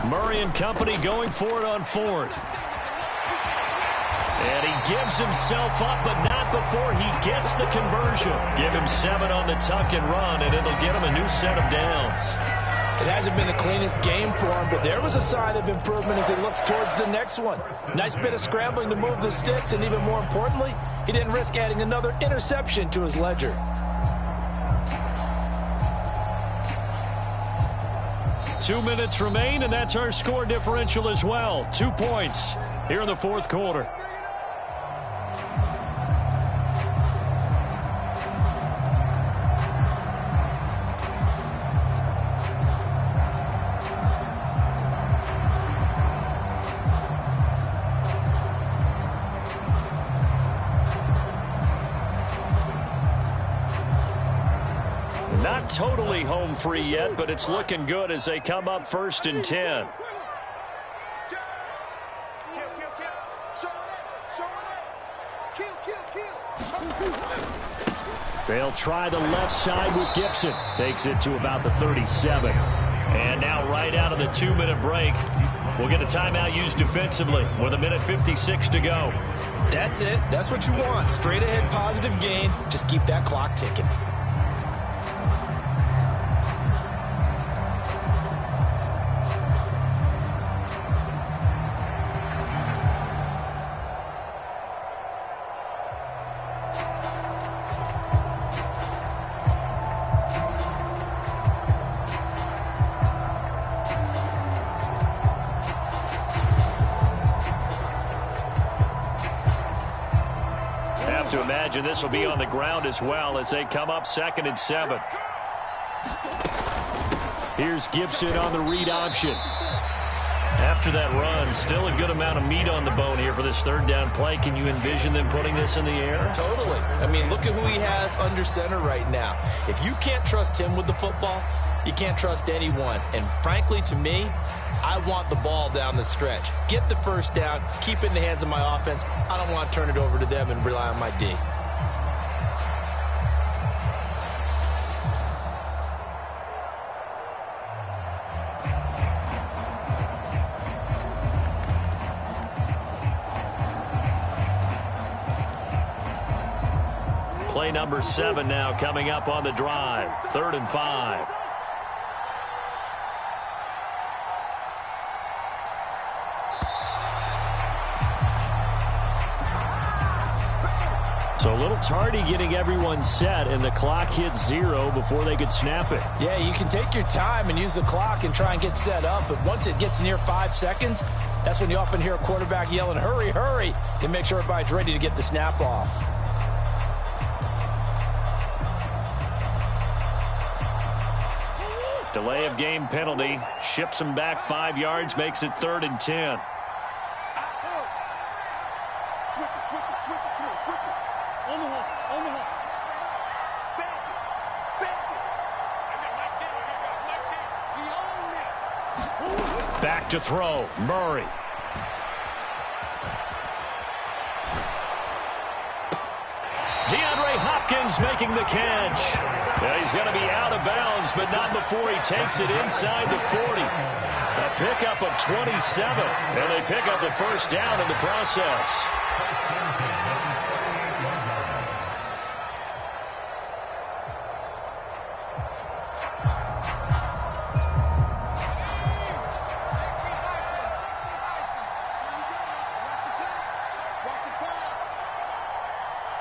Murray and company going for it on 4th. And he gives himself up, but not before he gets the conversion. Give him 7 on the tuck and run, and it'll get him a new set of downs. It hasn't been the cleanest game for him, but there was a sign of improvement as he looks towards the next one. Nice bit of scrambling to move the sticks, and even more importantly, he didn't risk adding another interception to his ledger. 2 minutes remain, and that's our score differential as well. 2 points here in the 4th quarter. Not totally home free yet, but it's looking good as they come up 1st and 10. They'll try the left side with Gibson. Takes it to about the 37. And now right out of the 2-minute break, we'll get a timeout used defensively with 1:56 to go. That's it. That's what you want. Straight ahead positive gain. Just keep that clock ticking. To imagine this will be on the ground as well as they come up 2nd and 7. Here's Gibson on the read option. After that run, still a good amount of meat on the bone here for this 3rd down play. Can you envision them putting this in the air? Totally. I mean, look at who he has under center right now. If you can't trust him with the football, you can't trust anyone. And frankly, to me, I want the ball down the stretch. Get the 1st down, keep it in the hands of my offense. I don't want to turn it over to them and rely on my D. Play number 7 now coming up on the drive. 3rd and 5. So a little tardy getting everyone set, and the clock hits 0 before they could snap it. Yeah, you can take your time and use the clock and try and get set up, but once it gets near 5 seconds, that's when you often hear a quarterback yelling, hurry, hurry, to make sure everybody's ready to get the snap off. Delay of game penalty. Ships them back 5 yards, makes it 3rd and 10. Switch it. Come on, switch it. On the horn. Back it. I got my team right here, guys. My team. We own it. Back to throw. Murray. DeAndre Hopkins making the catch. Yeah, he's going to be out of bounds, but not before he takes it inside the 40. A pickup of 27, and they pick up the 1st down in the process.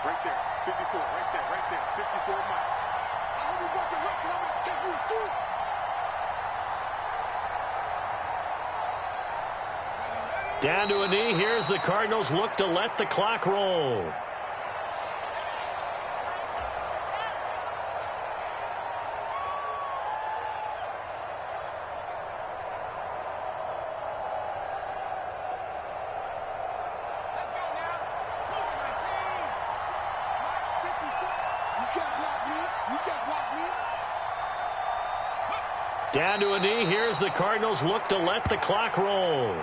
Right there, 54, right there, 54 Mike. I hope you watch your reps, I'm about to take you to school. Down to a knee. Here's the Cardinals look to let the clock roll. Down to a knee. Here's the Cardinals look to let the clock roll.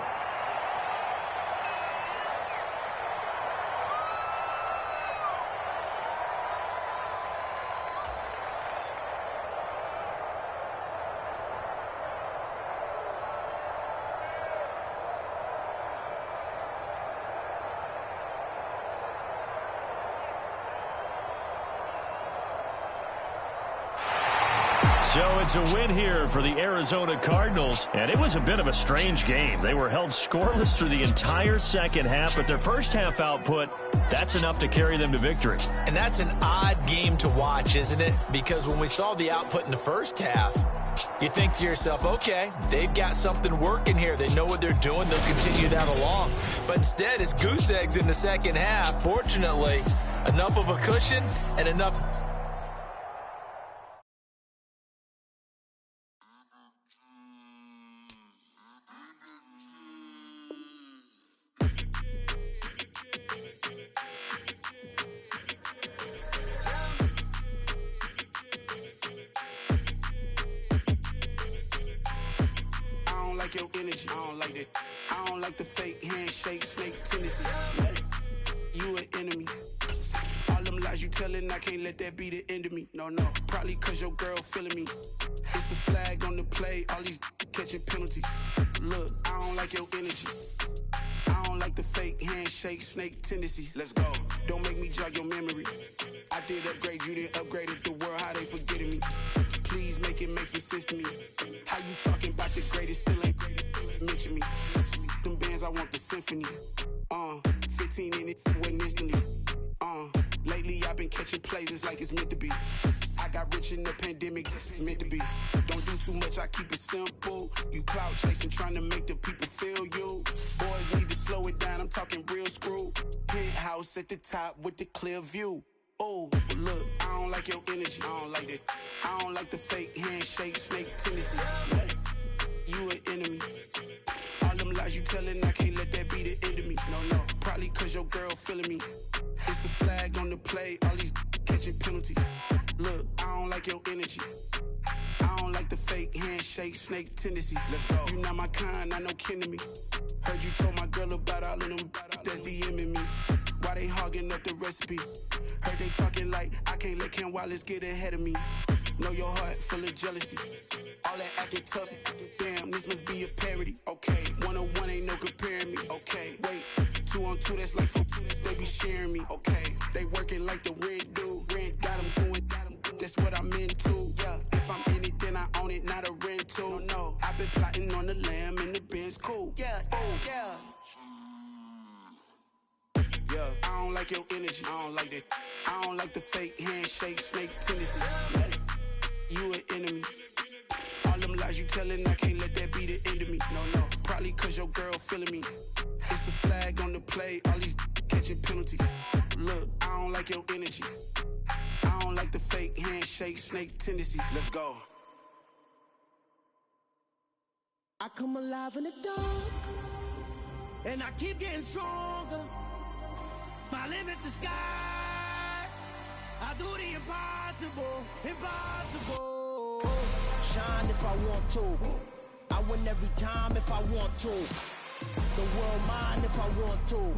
So it's a win here for the Arizona Cardinals, and it was a bit of a strange game. They were held scoreless through the entire second half, but their first half output, that's enough to carry them to victory. And that's an odd game to watch, isn't it? Because when we saw the output in the first half, you think to yourself, okay, they've got something working here. They know what they're doing. They'll continue that along. But instead, it's goose eggs in the second half. Fortunately, enough of a cushion and enough energy. I don't like that. I don't like the fake handshake, snake tendency. You an enemy. All them lies you telling, I can't let that be the end of me. No, probably cause your girl feeling me. It's a flag on the play, all these catching penalties. Look, I don't like your energy. I don't like the fake handshake, snake tendency. Let's go. Don't make me jog your memory. I did upgrade, you didn't upgrade it. The world, how they forgetting me. Please make it make some sense to me. How you talking about the greatest, still ain't greatest, mention me. Them bands, I want the symphony. 15 in it, went instantly. Lately I've been catching plays, it's like it's meant to be. I got rich in the pandemic, meant to be. Don't do too much, I keep it simple. You clout chasing, trying to make the people feel you. Boys need to slow it down, I'm talking real screw. Penthouse at the top with the clear view. Oh, look, I don't like your energy. I don't like that. I don't like the fake handshake, snake tendency. You an enemy. All them lies you telling, I can't let that be the end of me. No, probably cause your girl feeling me. It's a flag on the play, all these catching penalties. Look, I don't like your energy. I don't like the fake handshake, snake tendency. Let's go. You not my kind, I know kin to me. Heard you told my girl about all of them that's DMing me. Why they hogging up the recipe? Heard they talking like I can't let Ken Wallace get ahead of me. Know your heart full of jealousy. All that acting tough, damn, this must be a parody. Okay, 1-on-1 ain't no comparing me. Okay, wait, 2-on-2, that's like 4, they be sharing me. Okay, they working like the rent do. Rent got them going, that's what I'm into. Yeah, if I'm in it, then I own it, not a rental. No, I've been plotting on the lamb and the Benz cool. Yeah, yeah. Yeah, I don't like your energy. I don't like that. I don't like the fake handshake, snake tendency. You an enemy. All them lies you telling, I can't let that be the end of me. No, probably cause your girl feeling me. It's a flag on the play, all these catching penalties. Look, I don't like your energy. I don't like the fake handshake, snake tendency. Let's go. I come alive in the dark, and I keep getting stronger. My limit's the sky. I do the impossible, impossible. Shine if I want to. I win every time if I want to. The world mine if I want to.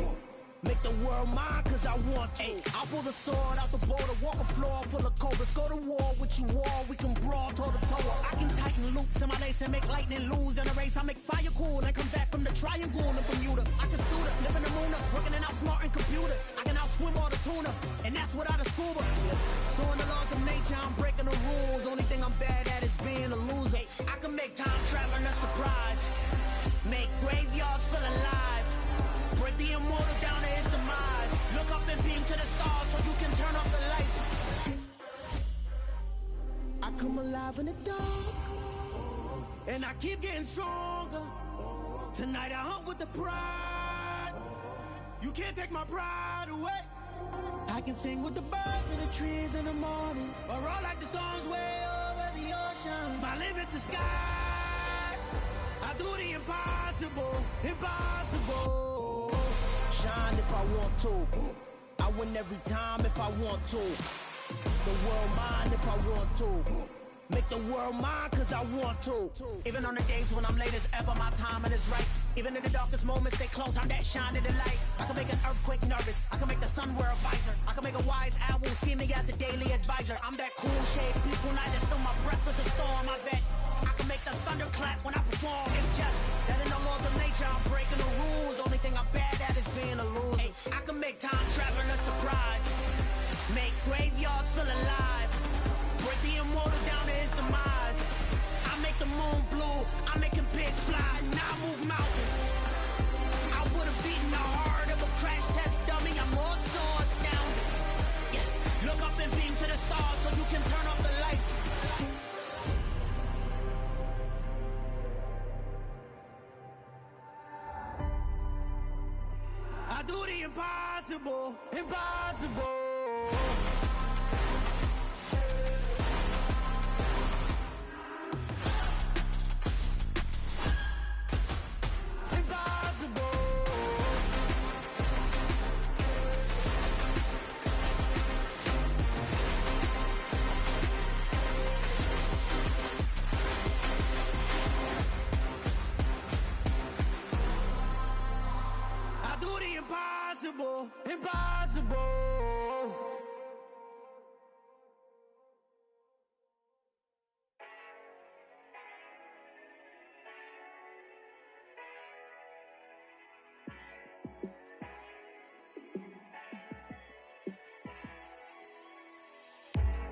Make the world mine cause I want to. I pull the sword out the border, walk a floor full of cobras. Go to war with you all, we can brawl toe to toe. I can tighten loops in my lace and make lightning lose in a race. I make fire cool and come back from the triangle in Bermuda. I can suit up, live in the moon, working and outsmarting computers. I can outswim all the tuna, and that's without a scuba. So in the laws of nature, I'm breaking the rules. Only thing I'm bad at is being a loser. I can make time traveling a surprise. Make graveyards feel alive. Break the immortal down to his demise. Look up and beam to the stars so you can turn off the lights. I come alive in the dark, and I keep getting stronger. Tonight I hunt with the pride. You can't take my pride away. I can sing with the birds and the trees in the morning, or roll like the storms way over the ocean. My limit's the sky. I do the impossible, impossible. Shine if I want to. I win every time if I want to. The world mine if I want to. Make the world mine cause I want to. Even on the days when I'm late as ever, my timing is right. Even in the darkest moments, stay close, I'm that shine in the light. I can make an earthquake nervous, I can make the sun wear a visor. I can make a wise owl see me as a daily advisor. I'm that cool shade, peaceful night, and still my breath is a storm, I bet. I can make the thunder clap when I perform. It's just that in the laws of nature, I'm breaking the rules. Only thing I'm bad at is being a loser. Hey, I can make time traveling a surprise. Make graveyards feel alive. Break the immortal down to his demise. I make the moon blue, I'm making pigs fly. Now I move mountains. I would've beaten the heart of a crash test dummy. I'm more so astounded. Yeah. Look up and beam to the stars so you can turn off the lights. I do the impossible, impossible. impossible, impossible.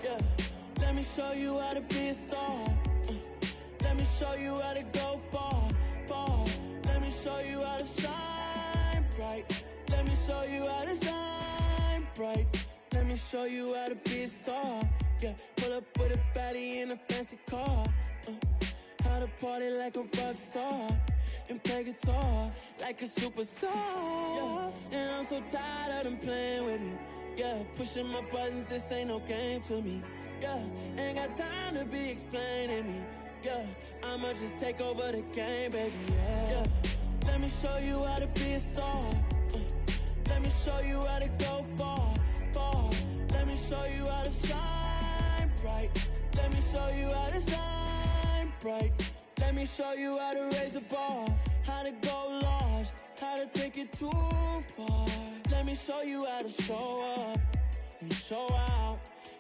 Yeah, let me show you how to be a star. Let me show you how to go far, far. Let me show you how to shine bright. Let me show you how to shine bright. Let me show you how to be a star. Yeah, pull up with a baddie in a fancy car. How to party like a rock star and play guitar like a superstar. Yeah, and I'm so tired of them playing with me. Yeah, pushing my buttons, this ain't no game to me. Yeah, ain't got time to be explaining me. Yeah, I'ma just take over the game, baby. Yeah, let me show you how to be a star. Let me show you how to go far, far. Let me show you how to shine bright. Let me show you how to shine bright. Let me show you how to raise the bar, how to go large, how to take it too far. Let me show you how to show up and show out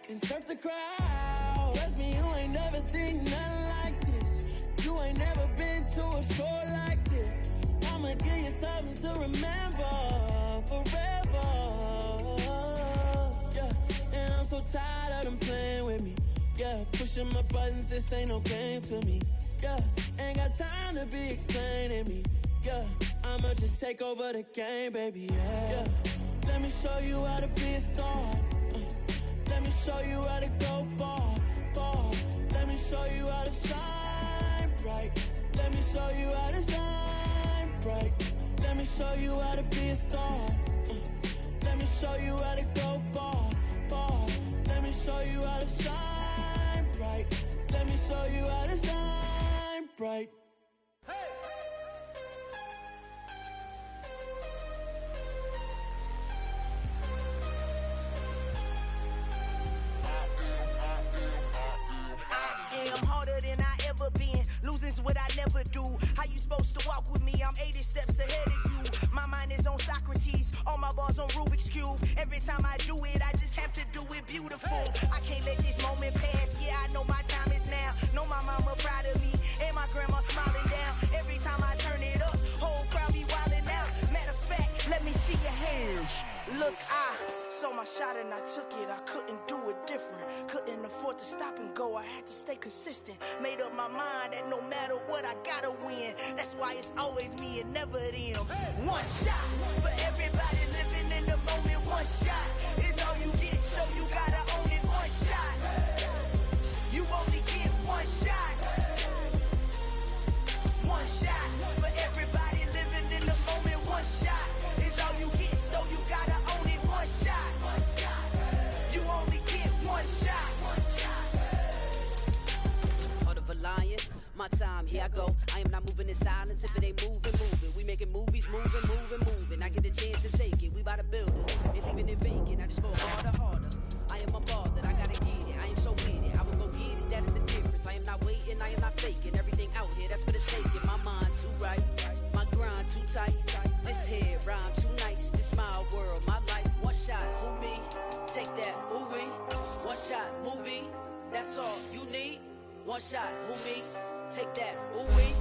and surf the crowd. Trust me, you ain't never seen nothing like this. You ain't never been to a show like this. I'ma give you something to remember forever. Yeah, and I'm so tired of them playing with me. Yeah, pushing my buttons, this ain't no game to me. Yeah, ain't got time to be explaining me. Yeah, I'ma just take over the game, baby. Yeah, let me show you how to be a star. Let me show you how to go far, far. Let me show you how to shine bright. Let me show you how to shine bright. Let me show you how to be a star. Let me show you how to go far, far. Let me show you how to shine bright. Let me show you how to shine bright. I'm harder than I ever been. Losing's what I never do. How you supposed to walk with me? I'm 80 steps ahead of you. My mind is on Socrates, all my bars on Rubik's Cube. Every time I do it, I just have to do it beautiful. I can't let this moment pass. Yeah, I know my time is now. Know my mama proud of me, and my grandma smiling down. Every time I turn it up, whole crowd be wildin' out. Matter of fact, let me see your hands. Look, I saw my shot and I took it. I couldn't do it different. Couldn't afford to stop and go. I had to stay consistent. Made up my mind that no matter what, I gotta win. That's why it's always me and never them. One shot for everybody living in the moment. One shot is all you get, so you gotta own it. One shot. You only get one shot. One shot for everybody living in the moment. One shot is all you get, so you gotta own it. One shot. You only get one shot. Heart of a lion, my time, here I go. I am not moving in silence. If it ain't moving, moving. We making movies, moving, moving, moving. I get a chance to take it. We bout to build it. Ain't leaving it vacant. I just go harder, harder. I am a ball that I gotta get it. I am so with it. I will go get it. That is the difference. I am not waiting. I am not faking. Everything out here, that's for the taking. My mind too right. My grind too tight. This head rhyme too nice. This my world, my life. One shot, who me? Take that, who we? One shot, movie. That's all you need. One shot, who me? Take that, who we?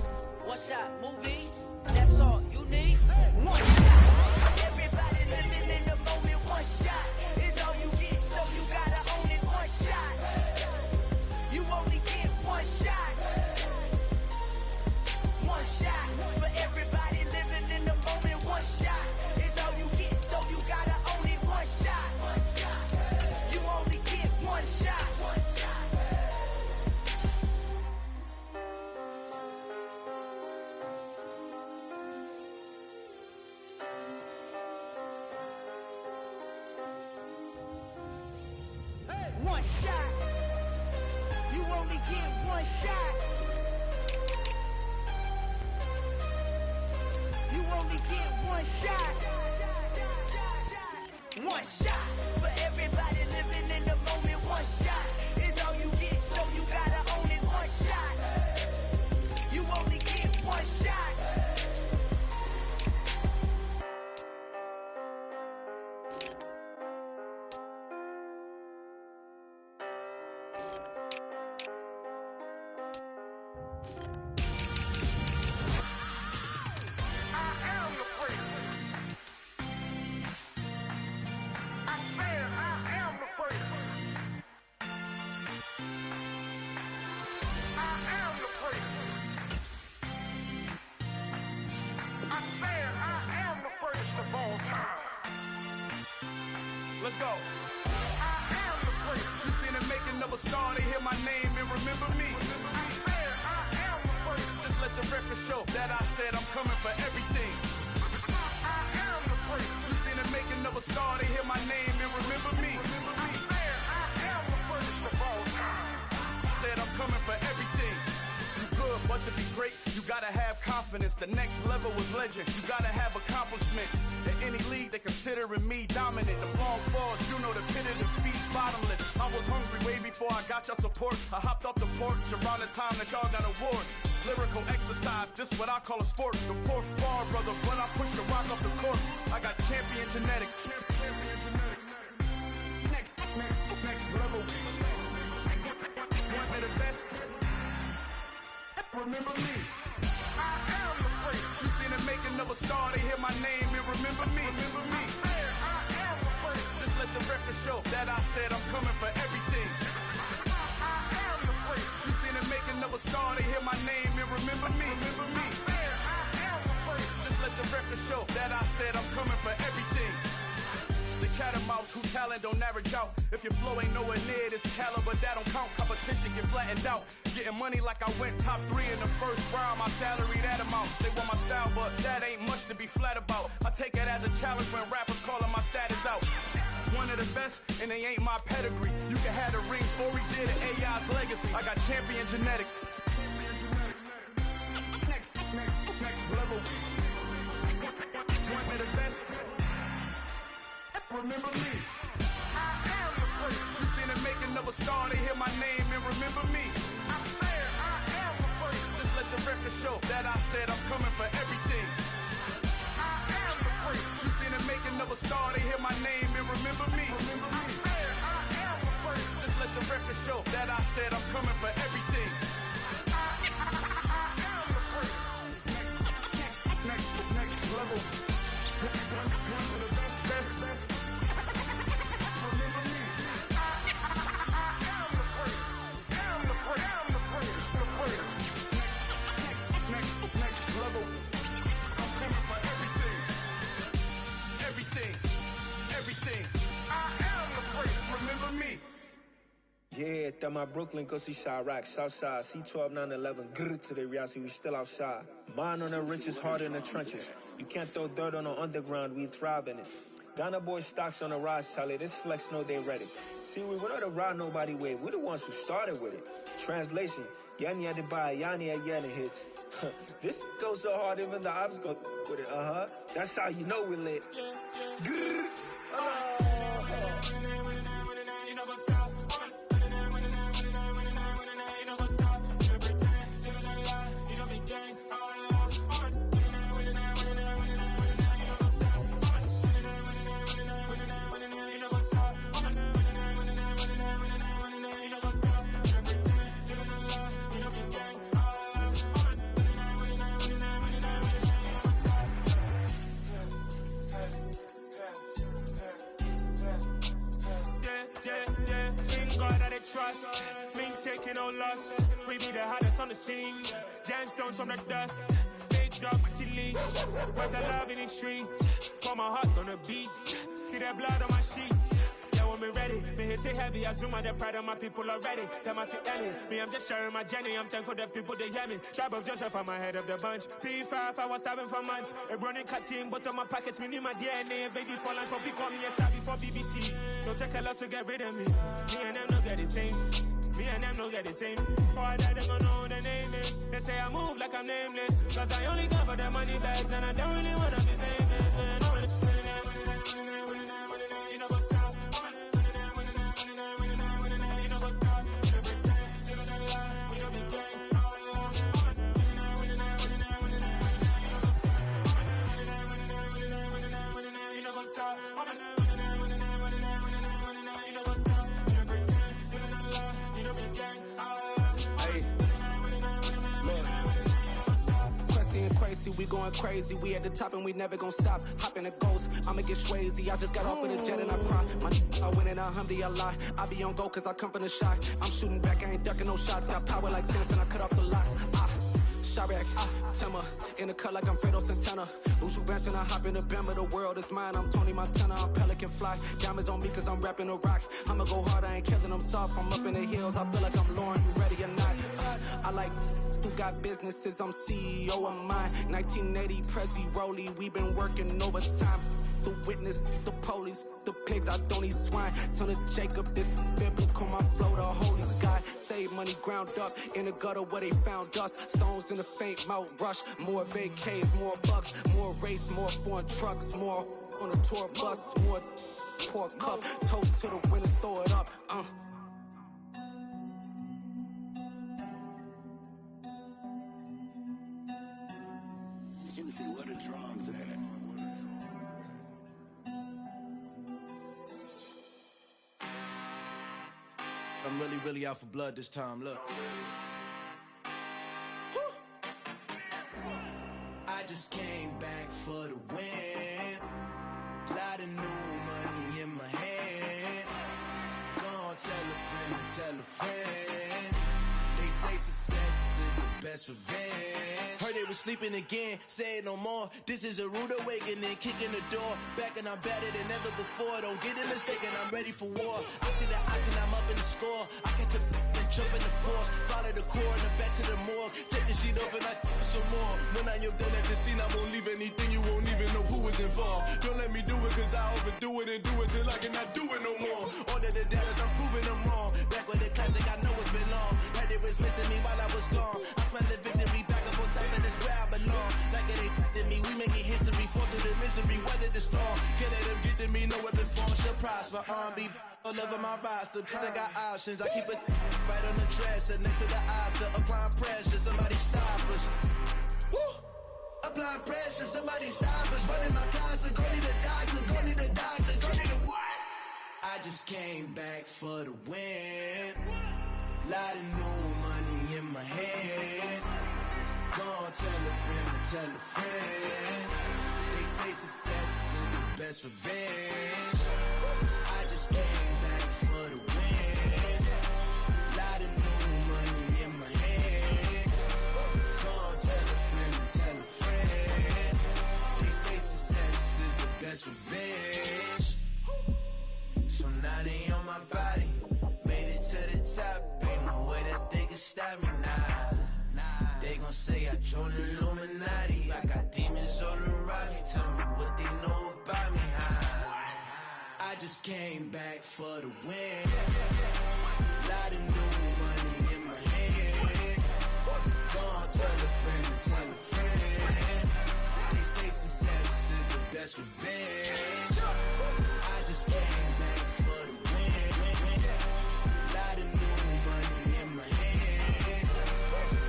One shot, movie. That's all you need. One shot. Everybody living in the moment. One shot is all you get, so you gotta own it. One shot. You only get one shot. One shot for everybody living in the moment. One shot is all you get, so you gotta own it. One shot. You only get one shot. One shot. You only get one shot. You only get one shot. One shot for everybody living in the moment. One shot is all you get, so you gotta own it. One shot. You only get one shot. Let's go. I am the great. You seen the making of a star, they hear my name and remember me. I am the great. Just let the record show that I said I'm coming for everything. I am the great. You seen the making of a star, they hear my name and remember me. I am the greatest of all time. Said I'm coming for everything. You good, but to be great, you gotta have confidence. The next level was legend. You gotta have accomplishments. In any league, they considering me dominant. The long falls, you know the pit of defeat, bottomless. I was hungry way before I got your support. I hopped off the porch around the time that y'all got awards. Lyrical exercise, this what I call a sport. The fourth bar, brother, when I push the rock off the court. I got champion genetics. Champion genetics. Next level. One of the best. Remember me. I am the great. You seen the making of a star, they hear my name and remember me. Remember me. I am the great. Just let the record show that I said I'm coming for everything. I am the great. You seen the making of a star, they hear my name and remember me. Remember me. I am the great. Just let the record show that I said I'm coming for everything. The catamounts who talent don't average out. If your flow ain't nowhere near this caliber, that don't count. Competition get flattened out. Getting money like I went top 3 in the first round. My salary that amount. They want my style, but that ain't much to be flat about. I take it as a challenge when rappers calling my status out. One of the best, and they ain't my pedigree. You can have the rings, or we did it, AI's legacy. I got champion genetics. Next level. One of the best. Remember me. I am the great. You seen the making of a star, they hear my name and remember me. I am the great. Just let the record show that I said I'm coming for everything. I am the great. You seen the making of a star, they hear my name and remember me. Remember me. I am the great. Just let the record show that I said I'm coming for everything. I am the great. Next level. One of the best. Everything. I am the great. Remember me. Yeah, that my Brooklyn, go see Chirac, Southside, C12, 911, grrr to the reality, we still outside. Mine on the riches, hard in the trenches. You can't throw dirt on the underground, we thrive in it. Ghana boys stocks on the rise, Charlie, this flex know they ready. See, we went on the ride nobody wave, we the ones who started with it. Translation, Yani had to buy, Yani had Yana hits. This goes so hard, even the ops go with it, That's how you know we lit. Grrr. Trust, me taking no loss. We be the hottest on the scene. Gemstones from the dust. Big dog, pretty leash. Where's the love in the streets? Pour my heart on the beat. See that blood on my sheets. Yeah, when me ready, me hit it heavy. I zoom out the pride of my people already. Them I see Ellie. Me, I'm just sharing my journey. I'm thankful the people they hear me. Tribe of Joseph, I'm ahead of the bunch. P5, I was starving for months. A running cut in, but on my pockets, me need my DNA. Baby for lunch, but call me a star before BBC. Don't take a lot to get rid of me. Me and them no get the same. Me and them no get the same. Boy, that they gonna know the name is. They say I move like I'm nameless. Cause I only come for the money bags and I don't really wanna be famous. Man, you know what's up. You know what's up. You know pretend. You know the lie. We don't be gang. You know what's up. Crazy, we going crazy. We at the top and we never gonna stop. Hop in a ghost, I'ma get swayzy. I just got off with a jet and I cry. I win in a Humvee, I lie. I be on go cause I come from the shot. I'm shooting back, I ain't ducking no shots. Got power like Samson, I cut off the locks. Chirac, Timmer, in the cut like I'm Fredo Santana. Ushu Banton, I hop in the Bama, the world is mine. I'm Tony Montana, I'm Pelican Fly. Diamonds on me cause I'm rapping a rock. I'ma go hard, I ain't killing them soft. I'm up in the hills, I feel like I'm Lauren, you ready or not? I like who got businesses, I'm CEO of mine. 1980 Prezi Rolly, we been working overtime. The witness, the police, the pigs, I don't eat swine. Son of Jacob, this biblical, my flow, the holy God. Save money ground up in the gutter where they found us. Stones in the faint mouth rush. More vacays, more bucks, more race, more foreign trucks, more on a tour bus, more pork cup. Toast to the winners, throw it up. Juicy, where the drums at? I'm really out for blood this time, look. I just came back for the win. Lot of new money in my hand. Gonna tell a friend to tell a friend. They say success is the best revenge. Heard they was sleeping again, say it no more. This is a rude awakening, kicking the door. Back and I'm better than ever before. Don't get it mistaken, I'm ready for war. I see the option, I'm up in the score. I catch a and jump in the Porsche. Follow the core and the back to the morgue. Take the sheet off and I some more. When I am done at the scene, I won't leave anything. You won't even know who was involved. Don't let me do it cause I overdo it and do it till I cannot do it no more. All of the doubters, I'm proving them wrong. Back with the classic, I know it's been long. Had they was missing me while I was gone. I smell the victory back up on top and it's where I belong. Like it ain't to me, we making history. Fall through the misery, weather the storm. Can't let them get to me, no weapon form shall prosper. R&B all over my roster. I got options, I keep it right on the dresser. Next to the Oscar, applying pressure, somebody stop us. Woo! Applying pressure, somebody stop us. Running my closet, go need a doctor, go need a doctor, go need a what? I just came back for the win. Lot of new money in my hand. Gonna tell a friend to tell a friend. They say success is the best revenge. I just came back for the win. Lot of new money in my hand. Gonna tell a friend to tell a friend. They say success is the best revenge. So now they on my body. Made it to the top, ain't no way that they can stop me now. They gon' say I joined the Illuminati. I got demons all around me. Tell me what they know about me, I just came back for the win. Lot of new money in my hand. Gonna tell a friend to tell a friend. They say success is the best revenge. I just came back for the win. Lot of new money in my hand.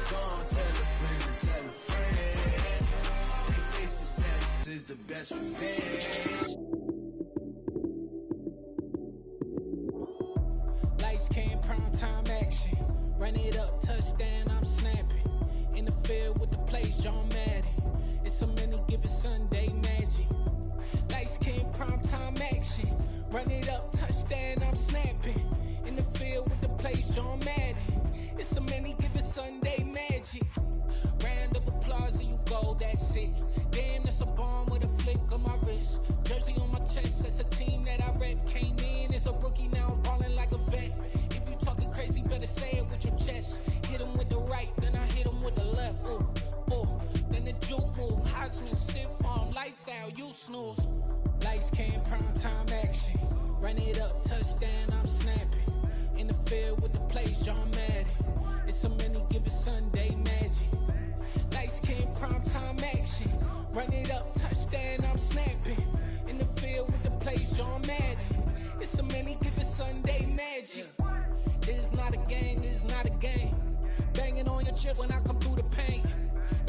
Gonna tell a friend to tell a friend. They say success is the best revenge. Lights came, prime time action. Run it up, touchdown, I'm snapping. In the field with the plays, John Madden. It's so many given Sunday magic. Lights came, prime time action. Run it up, touchdown, I'm snapping. In the field with the plays, John Madden. It's so many given Sunday magic. Round of applause and you go, that's it. Damn, that's a bomb with a flick on my wrist. Jersey on my chest, that's a team that I rep. Came in as a rookie, now I'm ballin' like a vet. If you talking crazy, better say it with your chest. Hit him with the right, then I hit him with the left. Ooh, ooh, then the juke move. Heisman stiff arm, lights out, you snooze. Lights came, prime time action. Run it up, touchdown, I'm snapping. In the field with the plays, John Madden. It's so many given Sunday magic. Lights came, prime time action. Run it up, touchdown, I'm snapping. In the field with the plays, John Madden. It's so many given Sunday magic. This is not a game, this is not a game. Banging on your chest when I come through the pain.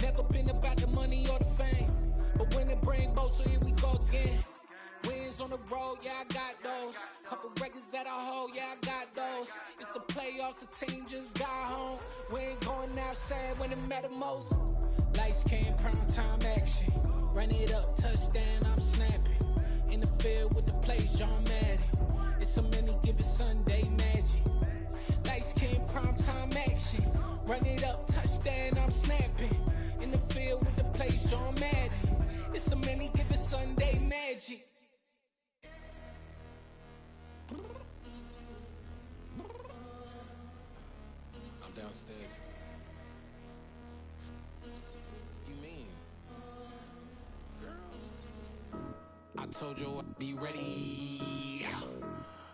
Never been about the money or the fame. But when it bring both, so here we go again. Wins on the road, yeah, I got those. Couple records that I hold, yeah, I got those. It's the playoffs, the team just got home. We ain't going outside when it matter most. Lights came, prime time action. Run it up, touchdown, I'm snapping. In the field with the plays, John Madden. It's so many given Sunday magic. Lights came, prime time action. Run it up, touchdown. touchdown, I'm snapping. In the field with the place, John Madden. It's a many given Sunday magic. I'm downstairs. You mean? Girl. I told you I'd be ready.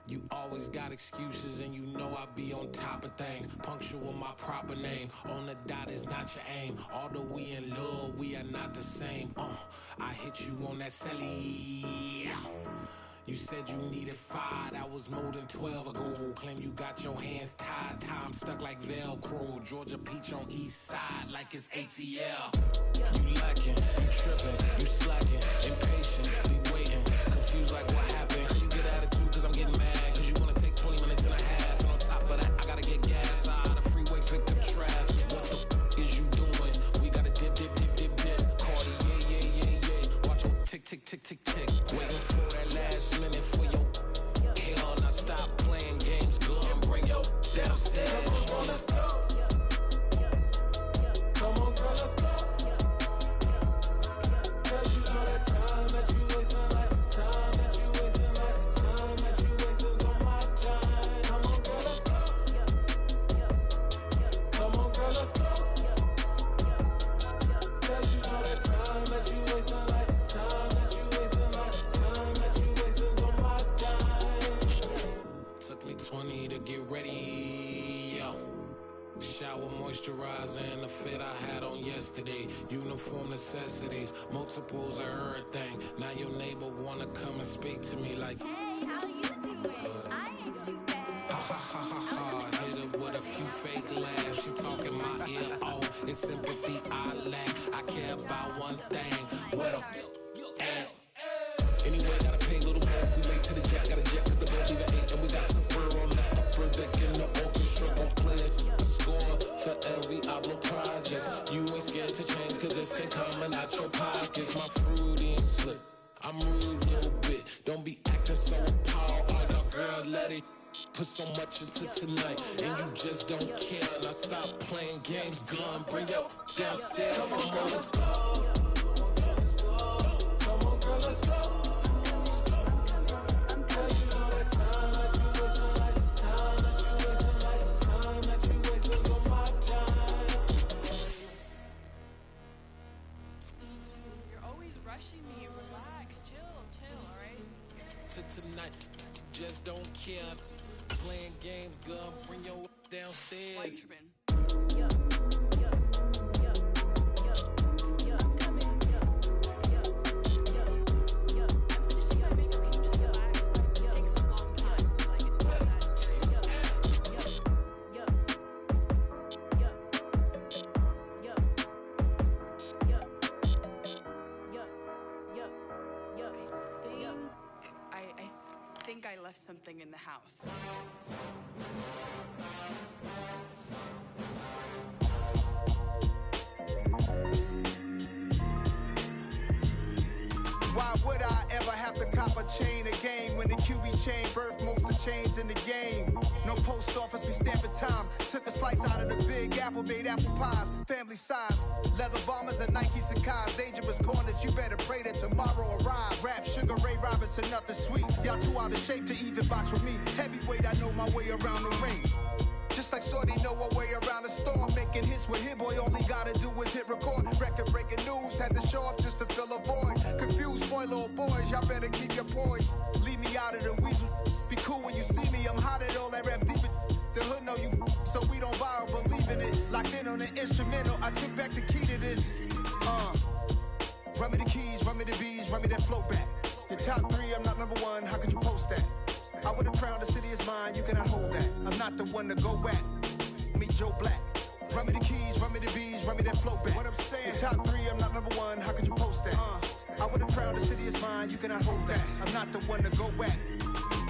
You always got excuses and you know I be on top of things. Punctual with my proper name. On the dot is not your aim. Although we in love, we are not the same. I hit you on that celly. You said you needed 5, that was more than 12 ago. Claim you got your hands tied, time stuck like Velcro. Georgia Peach on east side like it's ATL. You lacking, you tripping, you slacking, impatient, we waiting, confused like what happened. How you get attitude cause I'm getting mad, cause you wanna take 20 minutes and a half. And on top of that, I gotta get gas out of the freeway, picked up traffic. What the f is you doing? We gotta dip, dip, dip, dip, dip. Cardi, yeah. Watch your tick, tick, tick, tick, tick. Waiting for that last minute for your hell. Now stop playing games, go and bring your downstairs. Come on, let's go. Come on, girl, let's go. Cause you know that time that you wasting, like time that you wasting, like time that you wasting on my time. Come on, girl, let's go. Come on, girl, let's go. Cause you know that time that you wasting, like time that you wasting, like time that you wasting on my time. Took me 20 to get ready, yo. Shower moisturizer and the fit I had on yesterday. Uniform necessities, multiples of everything. Now your neighbor wanna come and speak to me like, hey, how you doing? I ain't too bad. Ha. Hit her with a few fake laughs. She talking my ear off. It's sympathy I lack. I care about one thing. What up? Anyway, gotta pay a little more. If we late to the jack, gotta jet cause the boat even ate. And we got some fur on that upper deck in the orchestra. Gon' play a score for every album project. You ain't scared to change cause it's ain't coming out your pockets. My fruity and slick. I'm rude a little bit. Don't be acting so appalled. Oh, your girl, let it put so much into tonight. And you just don't care. Now stop playing games, gun. Bring your downstairs. Come on, let's go. Come on, girl, let's go. Tonight, just don't care. Playing games, girl, bring your downstairs. I left something in the house. Why would I ever have to cop a chain again when the QB chain birthed most of the chains in the game? No post office, we stamping time. Took a slice out of the big apple, made apple pies, family size. Leather bombers and Nike Sacai's. Dangerous corners, you better pray that tomorrow arrives. Rap, Sugar Ray Robinson, nothing sweet. Y'all too out of shape to even box with me. Heavyweight, I know my way around the ring. Just like Shorty know her way around the storm. Making hits with Hit Boy, all he gotta do is hit record. Record breaking news, had to show up just to fill a void. Confused boy, little boys, y'all better keep your poise. Leave me out of the weasel. Be cool when you see me, I'm hot at all that rap deep. The hood know you, so we don't borrow, believe in it. Locked in on the instrumental, I took back the key to this. Run me the keys, run me the bees, run me that flow back. Your top 3, I'm not number 1, how could you post that? I would've crowned the city is mine, you cannot hold that. I'm not the one to go at. Meet Joe Black. Run me the keys, run me the bees, run me that flow back. What I'm saying, your top 3, I'm not number 1, how could you post that? I would've crowned the city is mine, you cannot hold that. I'm not the one to go at.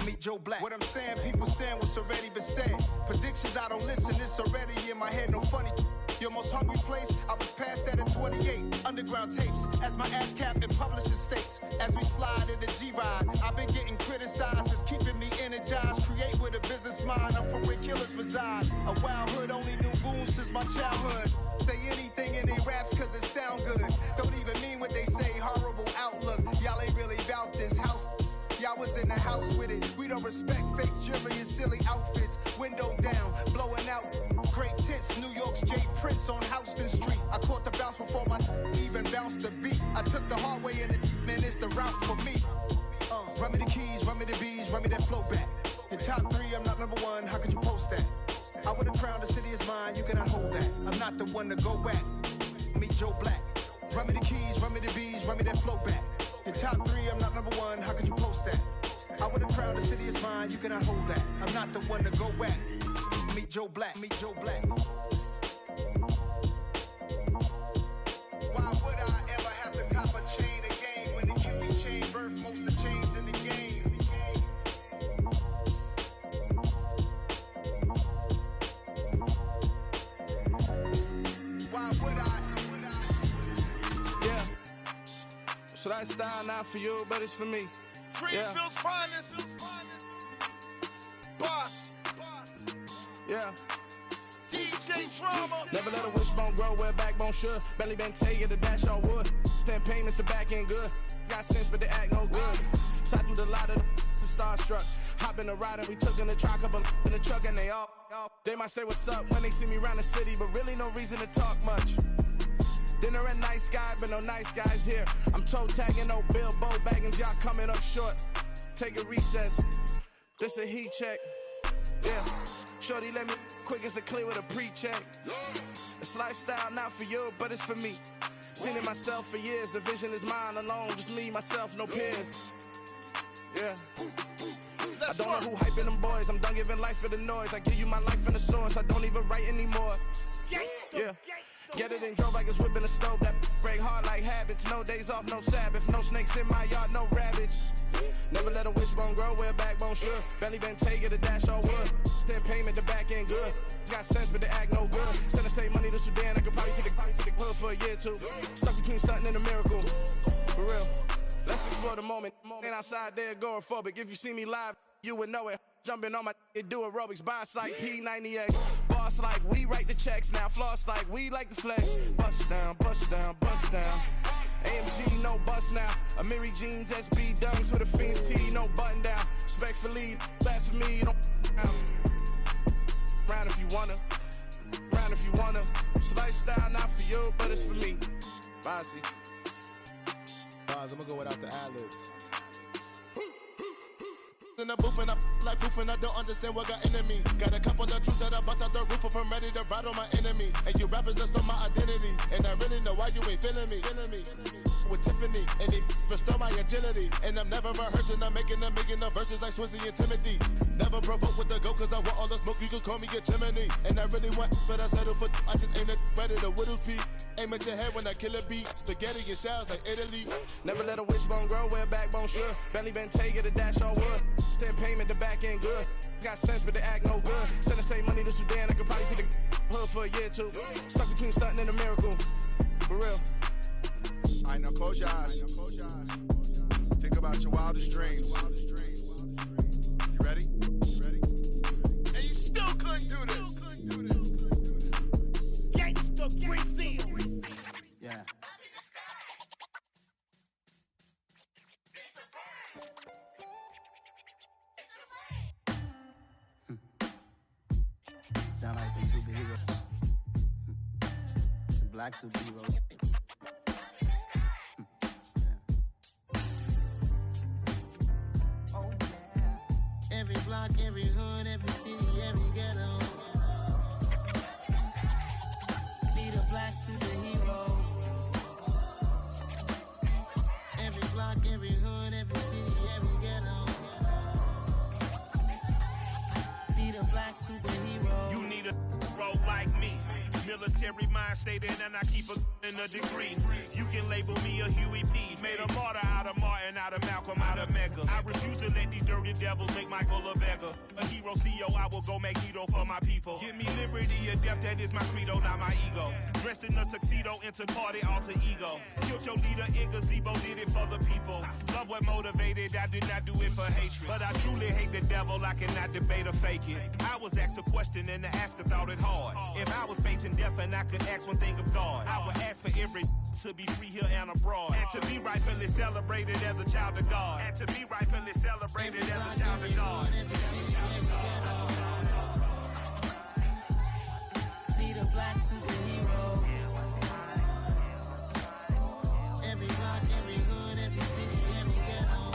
Meet Joe Black. What I'm saying, people saying what's already been said. Predictions, I don't listen, it's already in my head, no funny. Your most hungry place, I was past that at 28. Underground tapes, as my ass cap in publishing states. As we slide in the G-Ride, I've been getting criticized, it's keeping me energized. Create with a business mind, I'm from where killers reside. A wild hood, only knew goons since my childhood. say anything in their raps cause it sound good. Don't even mean what they say, horrible outlook. Y'all ain't really about this house. Y'all was in the house with it. We don't respect fake jewelry and silly outfits. Window down, blowing out great tits. New York's J. Prince on Houston Street. I caught the bounce before my even bounced the beat. I took the hard way in it, man, it's the route for me. Run me the keys, run me the bees, run me that flow back. Your top 3, I'm not number 1, how could you post that? I would've crowned the city is mine, you cannot hold that. I'm not the one to go back. Meet Joe Black. Run me the keys, run me the bees, run me that flow back. Your top 3, I'm not number 1, how could you post that? I would've crowned the city is mine, you cannot hold that. I'm not the one to go back. Meet Joe Black, meet Joe Black. Why would I ever have to cop a chain again when the QB chain birthed most of the chains in the game? Why would I? Yeah. So that style not for you, but it's for me. Greenfield's finest. Boss. Yeah. DJ Drama. Never let a wishbone grow where backbone should. Belly been taking the dash all wood. 10 payments, the back end good. Got sense, but they act no good. Shot through the lot of the starstruck. Hop in the ride and we took in the truck, couple in the truck and they all. They might say what's up when they see me around the city, but really no reason to talk much. Dinner a nice guy, but no nice guys here. I'm toe tagging, no Bilbo Baggins, y'all coming up short. Take a recess. This a heat check. Yeah. Shorty let me quick as a clear with a pre-check. It's lifestyle not for you, but it's for me. Seen it myself for years. The vision is mine alone. Just me, myself, no peers. Yeah. I don't know who hyping them boys. I'm done giving life for the noise. I give you my life in the source. I don't even write anymore. Yeah. Get it and drove like it's whipping a stove. That break hard like habits. No days off, no Sabbath. No snakes in my yard, no rabbits. Never let a wishbone grow where backbone should. Belly been taking the dash all wood. 10 payment, the back end good. Got sense, but they act no good. Send the same money to Sudan. I could probably take the hood for a year or two. Stuck between stunting and a miracle. For real. Let's explore the moment. Ain't outside there agoraphobic. If you see me live, you would know it. Jumping on my do aerobics, boss like P90X. Boss like we write the checks now. Floss like we like the flex. Bust down, bust down, bust down. AMG, no bust now. Amiri jeans, SB dunks with a Fiends T, no button down. Respectfully, that's for me, you don't round if you wanna. Round if you wanna. It's lifestyle not for you, but it's for me. Bossy. Bars, I'm gonna go without the ad-libs. In the booth and I like proof and I don't understand what got into me. Got a couple of truths that I bust out the roof if I'm ready to ride on my enemy. And you rappers just on my identity. And I really know why you ain't feeling me. With Tiffany and they restore my agility. And I'm never rehearsing, I'm making a million of verses like Swizzy and Timothy. Never provoke with the go cause I want all the smoke, you can call me a chimney. And I really want, but I settle for I just aim at ready to widow's peak. Aim at your head when I kill a beat. Spaghetti and shells like Italy. Never let a wishbone grow where backbone should. Belly been taking the dash all wood. 10 payment, the back end good. Got sense, but they act no good. Send the same money to Sudan, I could probably take the hood for a year or two. Stuck between stunting and a miracle. For real. I know, close your eyes. Think about your wildest dreams. You ready? And you still couldn't do this. Gangsta Brazil. Yeah. Sound like some superheroes. Some black superheroes. Oh, yeah. Every block, every hood, every city, every ghetto. Need a black superhero. Every block, every hood, every city, every ghetto. Need a black superhero. You need a role like me. Military mind stated and I keep in a degree. You can label me a Huey P. Made a martyr out of Martin, out of Malcolm, out of Mega. I refuse to let these dirty devils make Michael a beggar. A hero CEO, I will go Magneto for my people. Give me liberty or death, that is my credo, not my ego. Dressed in a tuxedo, enter party, alter ego. Killed your leader in gazebo, did it for the people. Love what it motivated, I did not do it for hatred. But I truly hate the devil, I cannot debate or fake it. I was asked a question and the asker thought it hard. If I was facing death and I could ask one thing of God, I would ask for every to be free here and abroad. And to be rightfully celebrated as a child of God. And to be rightfully celebrated as a child of God. Need a black superhero. Every block, every hood, every city, every ghetto.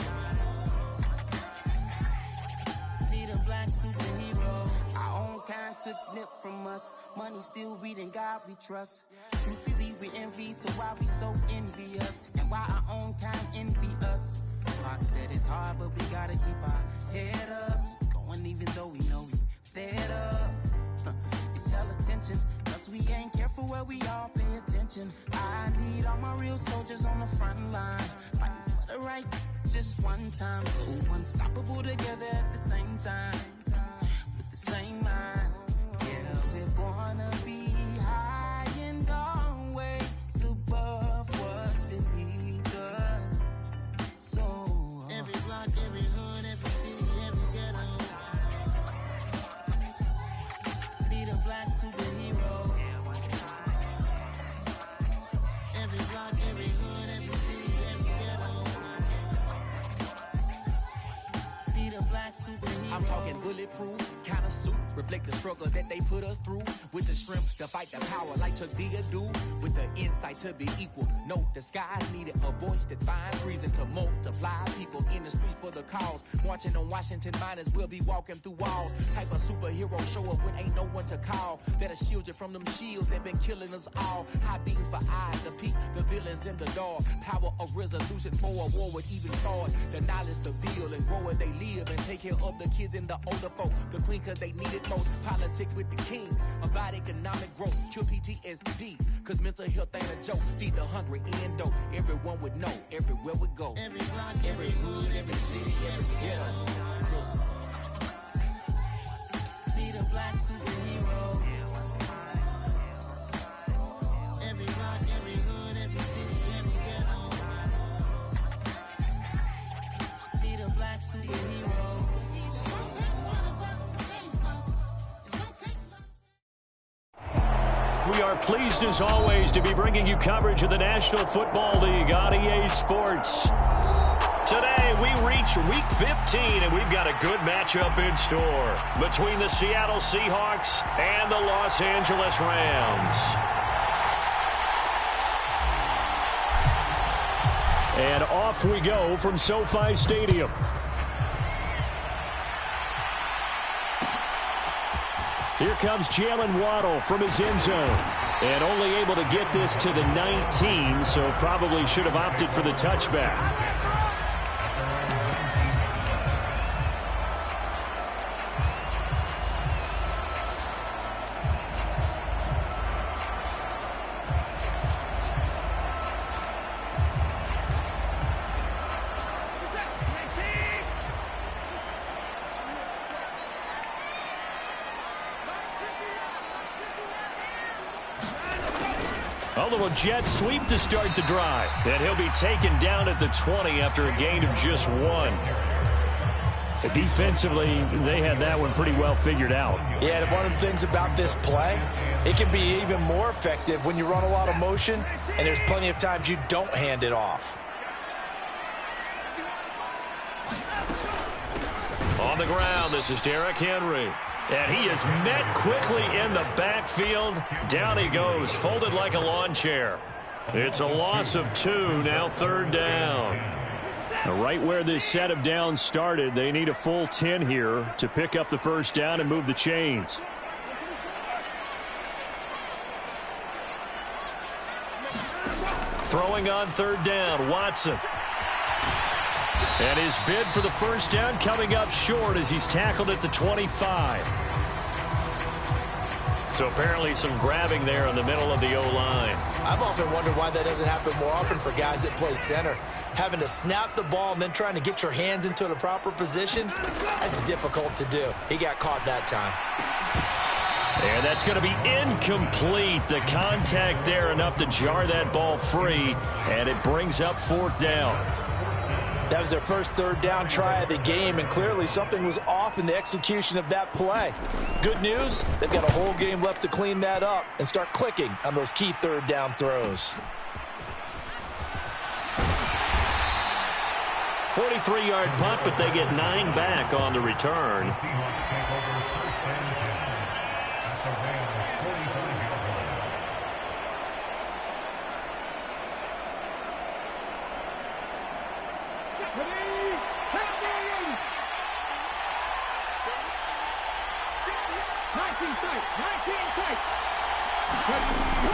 Need a black superhero. Our own kind took nip from us. Money still reading God we trust. Truthfully we envy, so why we so envious? And why our own kind envy us? Pac said it's hard, but we gotta keep our head up. Going even though we know we fed up. It's hell attention, cause we ain't careful where we all pay attention. I need all my real soldiers on the front line, fighting for the right just one time. So unstoppable together at the same time, with the same mind. Yeah, we're born to be high and always above what's beneath us. So every block, every hood, every city, every ghetto. Need a black superhero. Every block, every hood, every city, every ghetto. Need a black superhero. I'm talking bulletproof kind of suit, reflect the struggle that they put us through. With the strength to fight the power like Chuck D do. With the insight to be equal. Note the skies needed a voice that finds reason to multiply. People in the streets for the cause. Marching on Washington, might as well be walking through walls. Type of superhero show up when ain't no one to call. That'll shield you from them shields that been killing us all. High beams for eyes to peek the villains in the dark. Power of resolution for a war would even start. The knowledge to build and grow where they live and take care of the kids and the older folk. The queen cause they need it most. Politics with the kings about economic growth. Cure PTSD cause mental health ain't a joke. Feed the hungry and dope. Everyone would know everywhere we go. Every block, every hood, every city, every ghetto. Need a black superhero. Every block, every hood, every city, every ghetto. Need a black superhero. It's gonna take one of us to save us. It's gonna take We are pleased as always to be bringing you coverage of the National Football League on EA Sports. Today we reach Week 15 and we've got a good matchup in store between the Seattle Seahawks and the Los Angeles Rams. And off we go from SoFi Stadium. Here comes Jalen Waddle from his end zone. And only able to get this to the 19, so probably should have opted for the touchback. A little jet sweep to start the drive. And he'll be taken down at the 20 after a gain of just 1. Defensively, they had that one pretty well figured out. Yeah, and one of the things about this play, it can be even more effective when you run a lot of motion, and there's plenty of times you don't hand it off. On the ground, this is Derrick Henry. And he is met quickly in the backfield. Down he goes, folded like a lawn chair. It's a loss of 2, now 3rd down. Now, right where this set of downs started, they need a full 10 here to pick up the first down and move the chains. Throwing on 3rd down, Watson. And his bid for the first down coming up short as he's tackled at the 25. So apparently some grabbing there in the middle of the O-line. I've often wondered why that doesn't happen more often for guys that play center. Having to snap the ball and then trying to get your hands into the proper position, that's difficult to do. He got caught that time. And that's going to be incomplete. The contact there enough to jar that ball free, and it brings up 4th down. That was their first third down try of the game, and clearly something was off in the execution of that play. Good news, they've got a whole game left to clean that up and start clicking on those key third down throws. 43-yard punt, but they get 9 back on the return.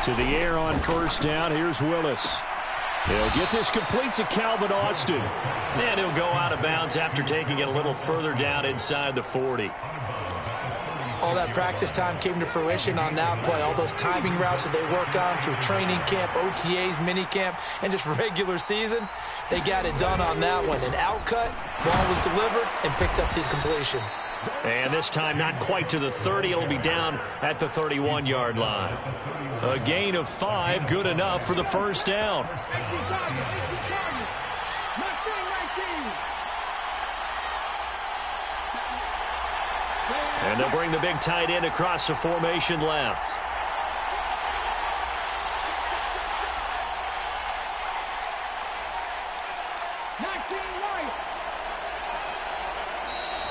To the air on first down. Here's Willis. He'll get this complete to Calvin Austin. And he'll go out of bounds after taking it a little further down inside the 40. All that practice time came to fruition on that play. All those timing routes that they work on through training camp, OTAs, minicamp, and just regular season, they got it done on that one. An outcut, ball was delivered, and picked up the completion. And this time not quite to the 30. It'll be down at the 31-yard line. A gain of 5, good enough for the first down. And they'll bring the big tight end across the formation left.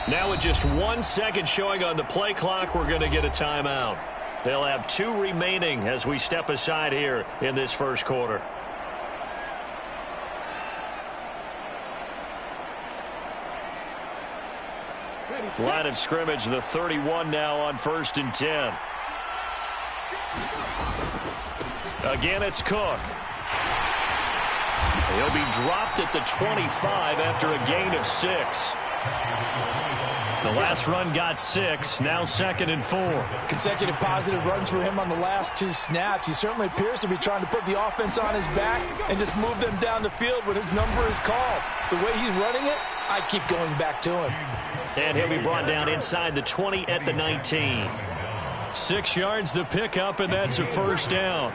Now with just 1 second showing on the play clock, we're going to get a timeout. They'll have 2 remaining as we step aside here in this first quarter. Line of scrimmage, the 31 now on 1st and 10. Again, it's Cook. He'll be dropped at the 25 after a gain of 6. The last run got 6, now 2nd and 4. Consecutive positive runs for him on the last 2 snaps. He certainly appears to be trying to put the offense on his back and just move them down the field when his number is called. The way he's running it, I keep going back to him. And he'll be brought down inside the 20 at the 19. 6 yards the pickup, and that's a first down.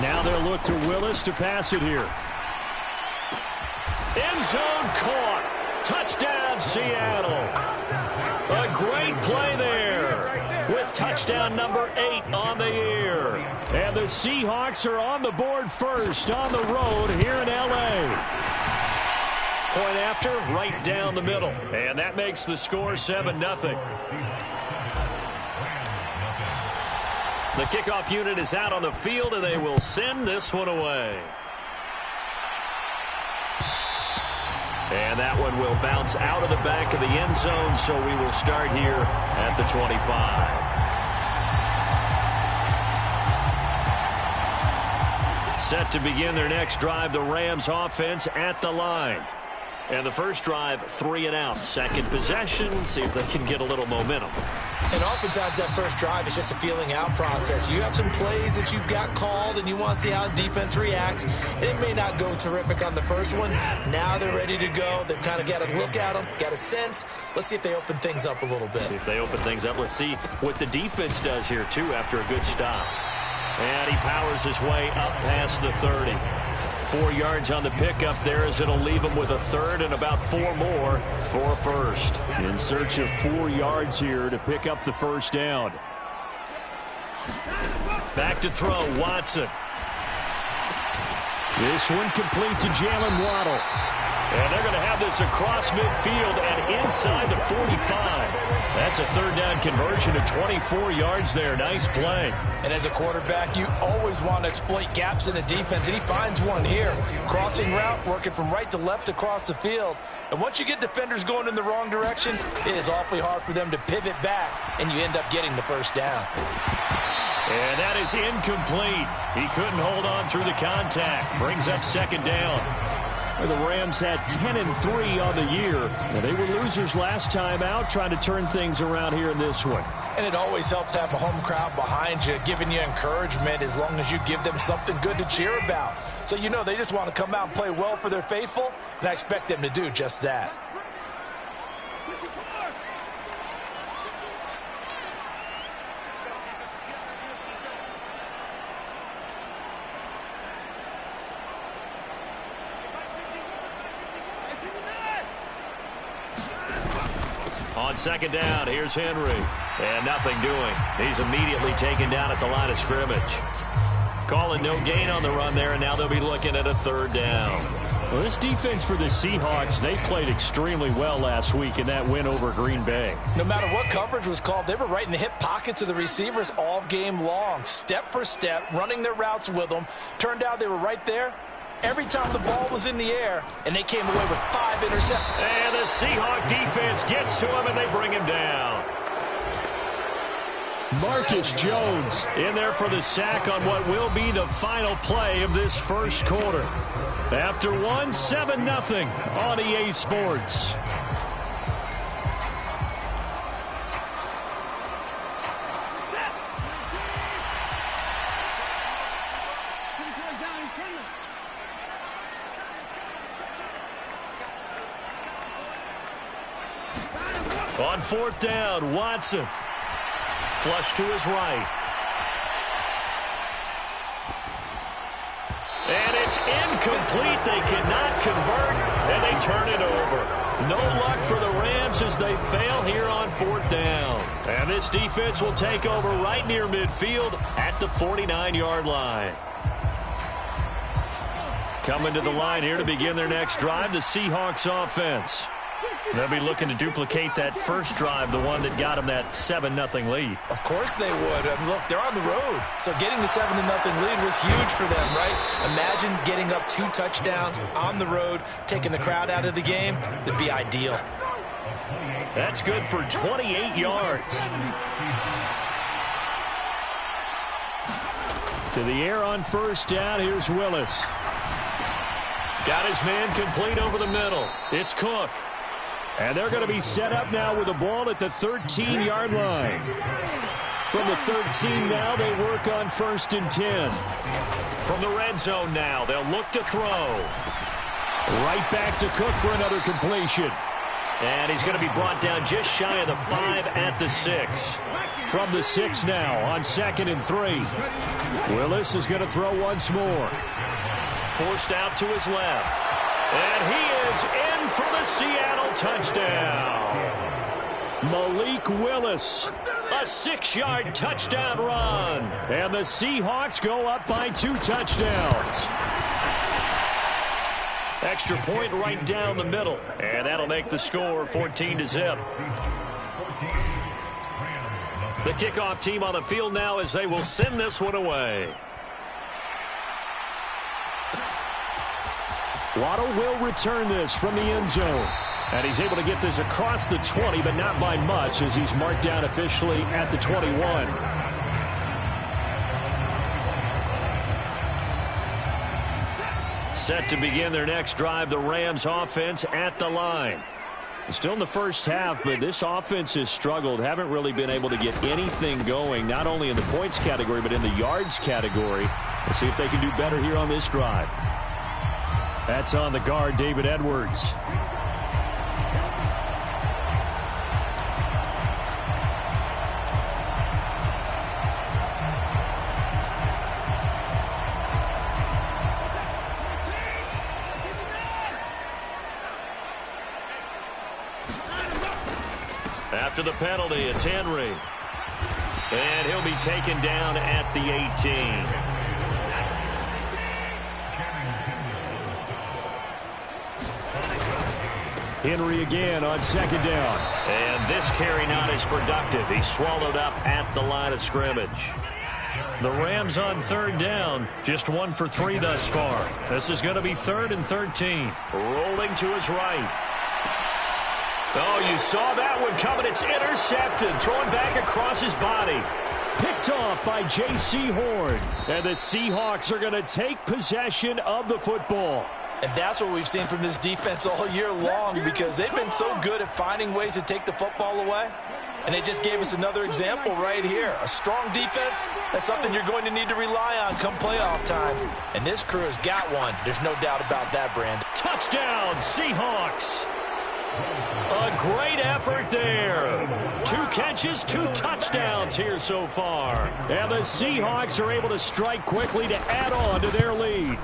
Now they'll look to Willis to pass it here. End zone caught. Touchdown, Seattle. A great play there with touchdown number 8 on the year. And the Seahawks are on the board first on the road here in L.A. Point after, right down the middle. And that makes the score 7-0. The kickoff unit is out on the field, and they will send this one away. And that one will bounce out of the back of the end zone, so we will start here at the 25. Set to begin their next drive, the Rams offense at the line. And the first drive, 3 and out. Second possession, see if they can get a little momentum. And oftentimes that first drive is just a feeling out process. You have some plays that you've got called and you want to see how the defense reacts. It may not go terrific on the first one. Now they're ready to go. They've kind of got to look at them, got a sense. Let's see if they open things up a little bit. See if they open things up. Let's see what the defense does here, too, after a good stop. And he powers his way up past the 30. 4 yards on the pickup there as it'll leave him with a third and about 4 more for a first. In search of 4 yards here to pick up the first down. Back to throw, Watson. This one complete to Jalen Waddle. And they're going to have this across midfield and inside the 45. That's a third down conversion of 24 yards there. Nice play. And as a quarterback, you always want to exploit gaps in a defense, and he finds one here. Crossing route, working from right to left across the field. And once you get defenders going in the wrong direction, it is awfully hard for them to pivot back, and you end up getting the first down. And that is incomplete. He couldn't hold on through the contact. Brings up second down. The Rams had 10-3 on the year. And they were losers last time out, trying to turn things around here in this one. And it always helps to have a home crowd behind you, giving you encouragement as long as you give them something good to cheer about. So you know they just want to come out and play well for their faithful, and I expect them to do just that. On second down, here's Henry. And nothing doing. He's immediately taken down at the line of scrimmage. Calling no gain on the run there, and now they'll be looking at a third down. Well, this defense for the Seahawks, they played extremely well last week in that win over Green Bay. No matter what coverage was called, they were right in the hip pockets of the receivers all game long, step for step, running their routes with them. Turned out they were right there every time the ball was in the air, and they came away with 5 interceptions. And the Seahawk defense gets to him, and they bring him down. Marcus Jones in there for the sack on what will be the final play of this first quarter. After 7-0 on EA Sports. On fourth down, Watson. Flush to his right. And it's incomplete. They cannot convert, and they turn it over. No luck for the Rams as they fail here on fourth down. And this defense will take over right near midfield at the 49-yard line. Coming to the line here to begin their next drive, the Seahawks offense. They'll be looking to duplicate that first drive, the one that got them that 7-0 lead. Of course they would. Look, they're on the road. So getting the 7-0 lead was huge for them, right? Imagine getting up 2 touchdowns on the road, taking the crowd out of the game. That'd be ideal. That's good for 28 yards. To the air on first down. Here's Willis. Got his man complete over the middle. It's Cook. And they're going to be set up now with the ball at the 13-yard line. From the 13 now, they work on 1st and 10. From the red zone now, they'll look to throw. Right back to Cook for another completion. And he's going to be brought down just shy of the 5 at the 6. From the 6 now on 2nd and 3. Willis is going to throw once more. Forced out to his left. And he is in for the Seattle touchdown. Malik Willis, a 6-yard touchdown run. And the Seahawks go up by 2 touchdowns. Extra point right down the middle. And that'll make the score 14-0. The kickoff team on the field now as they will send this one away. Waddle will return this from the end zone. And he's able to get this across the 20, but not by much as he's marked down officially at the 21. Set to begin their next drive, the Rams offense at the line. Still in the first half, but this offense has struggled. Haven't really been able to get anything going, not only in the points category, but in the yards category. Let's see if they can do better here on this drive. That's on the guard, David Edwards. After the penalty, it's Henry. And he'll be taken down at the 18. Henry again on 2nd down. And this carry not as productive. He's swallowed up at the line of scrimmage. The Rams on 3rd down, just 1 for 3 thus far. This is going to be 3rd and 13. Rolling to his right. Oh, you saw that one coming. It's intercepted. Throwing back across his body. Picked off by J.C. Horn. And the Seahawks are going to take possession of the football. And that's what we've seen from this defense all year long because they've been so good at finding ways to take the football away. And they just gave us another example right here. A strong defense, that's something you're going to need to rely on come playoff time. And this crew has got one. There's no doubt about that, Brandon. Touchdown, Seahawks. A great effort there. 2 catches, 2 touchdowns here so far. And the Seahawks are able to strike quickly to add on to their lead.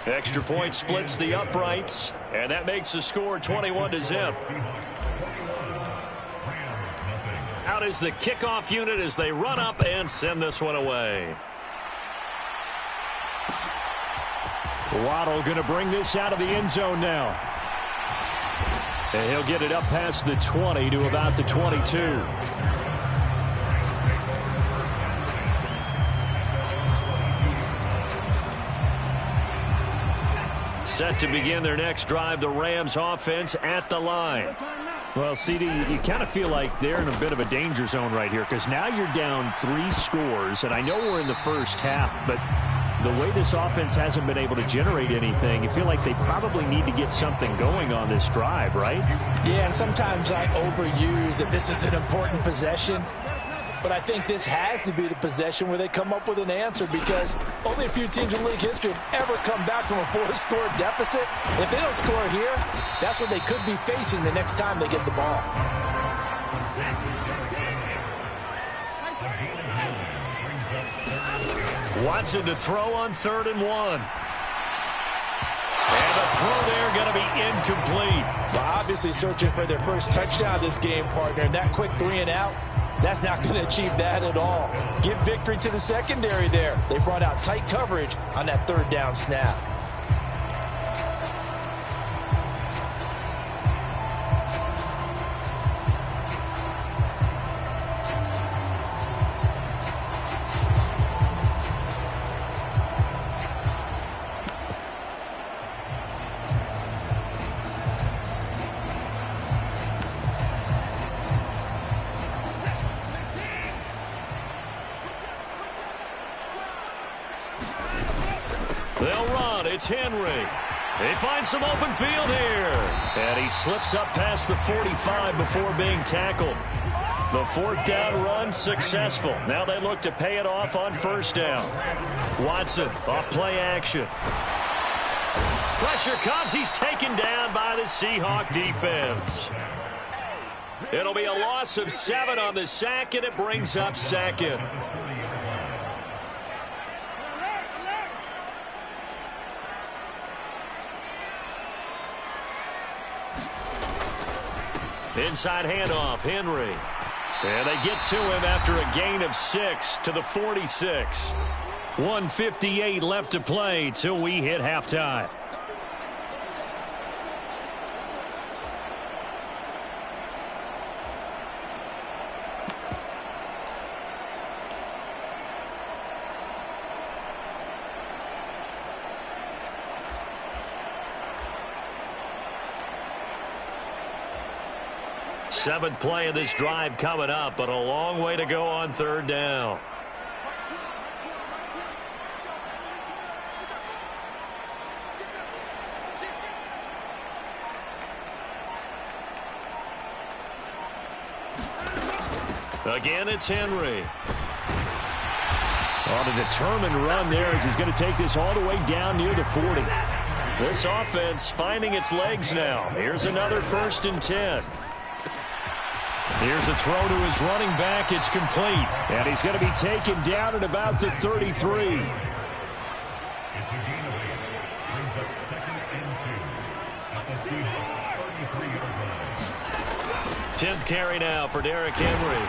Extra point splits the uprights, and that makes the score 21-0. Out is the kickoff unit as they run up and send this one away. Waddle going to bring this out of the end zone now. And he'll get it up past the 20 to about the 22. Set to begin their next drive, the Rams offense at the line. Well, CD, you kind of feel like they're in a bit of a danger zone right here because now you're down 3 scores, and I know we're in the first half, but the way this offense hasn't been able to generate anything, you feel like they probably need to get something going on this drive, right? Yeah, and sometimes I overuse that this is an important possession. But I think this has to be the possession where they come up with an answer because only a few teams in league history have ever come back from a 4-score deficit. If they don't score here, that's what they could be facing the next time they get the ball. Watson to throw on 3rd and 1. And the throw there going to be incomplete. Well, obviously searching for their first touchdown this game, partner. And that quick 3 and out, that's not going to achieve that at all. Give victory to the secondary there. They brought out tight coverage on that 3rd down snap. They'll run. It's Henry. They find some open field here. And he slips up past the 45 before being tackled. The 4th down run successful. Now they look to pay it off on 1st down. Watson off play action. Pressure comes. He's taken down by the Seahawk defense. It'll be a loss of 7 on the sack, and it brings up 2nd. Inside handoff, Henry. And they get to him after a gain of 6 to the 46. 1:58 left to play till we hit halftime. Seventh play of this drive coming up, but a long way to go on 3rd down. Again, it's Henry. On a determined run there as he's going to take this all the way down near the 40. This offense finding its legs now. Here's another 1st and 10. Here's a throw to his running back. It's complete. And he's going to be taken down at about the 33. 10th carry now for Derrick Henry.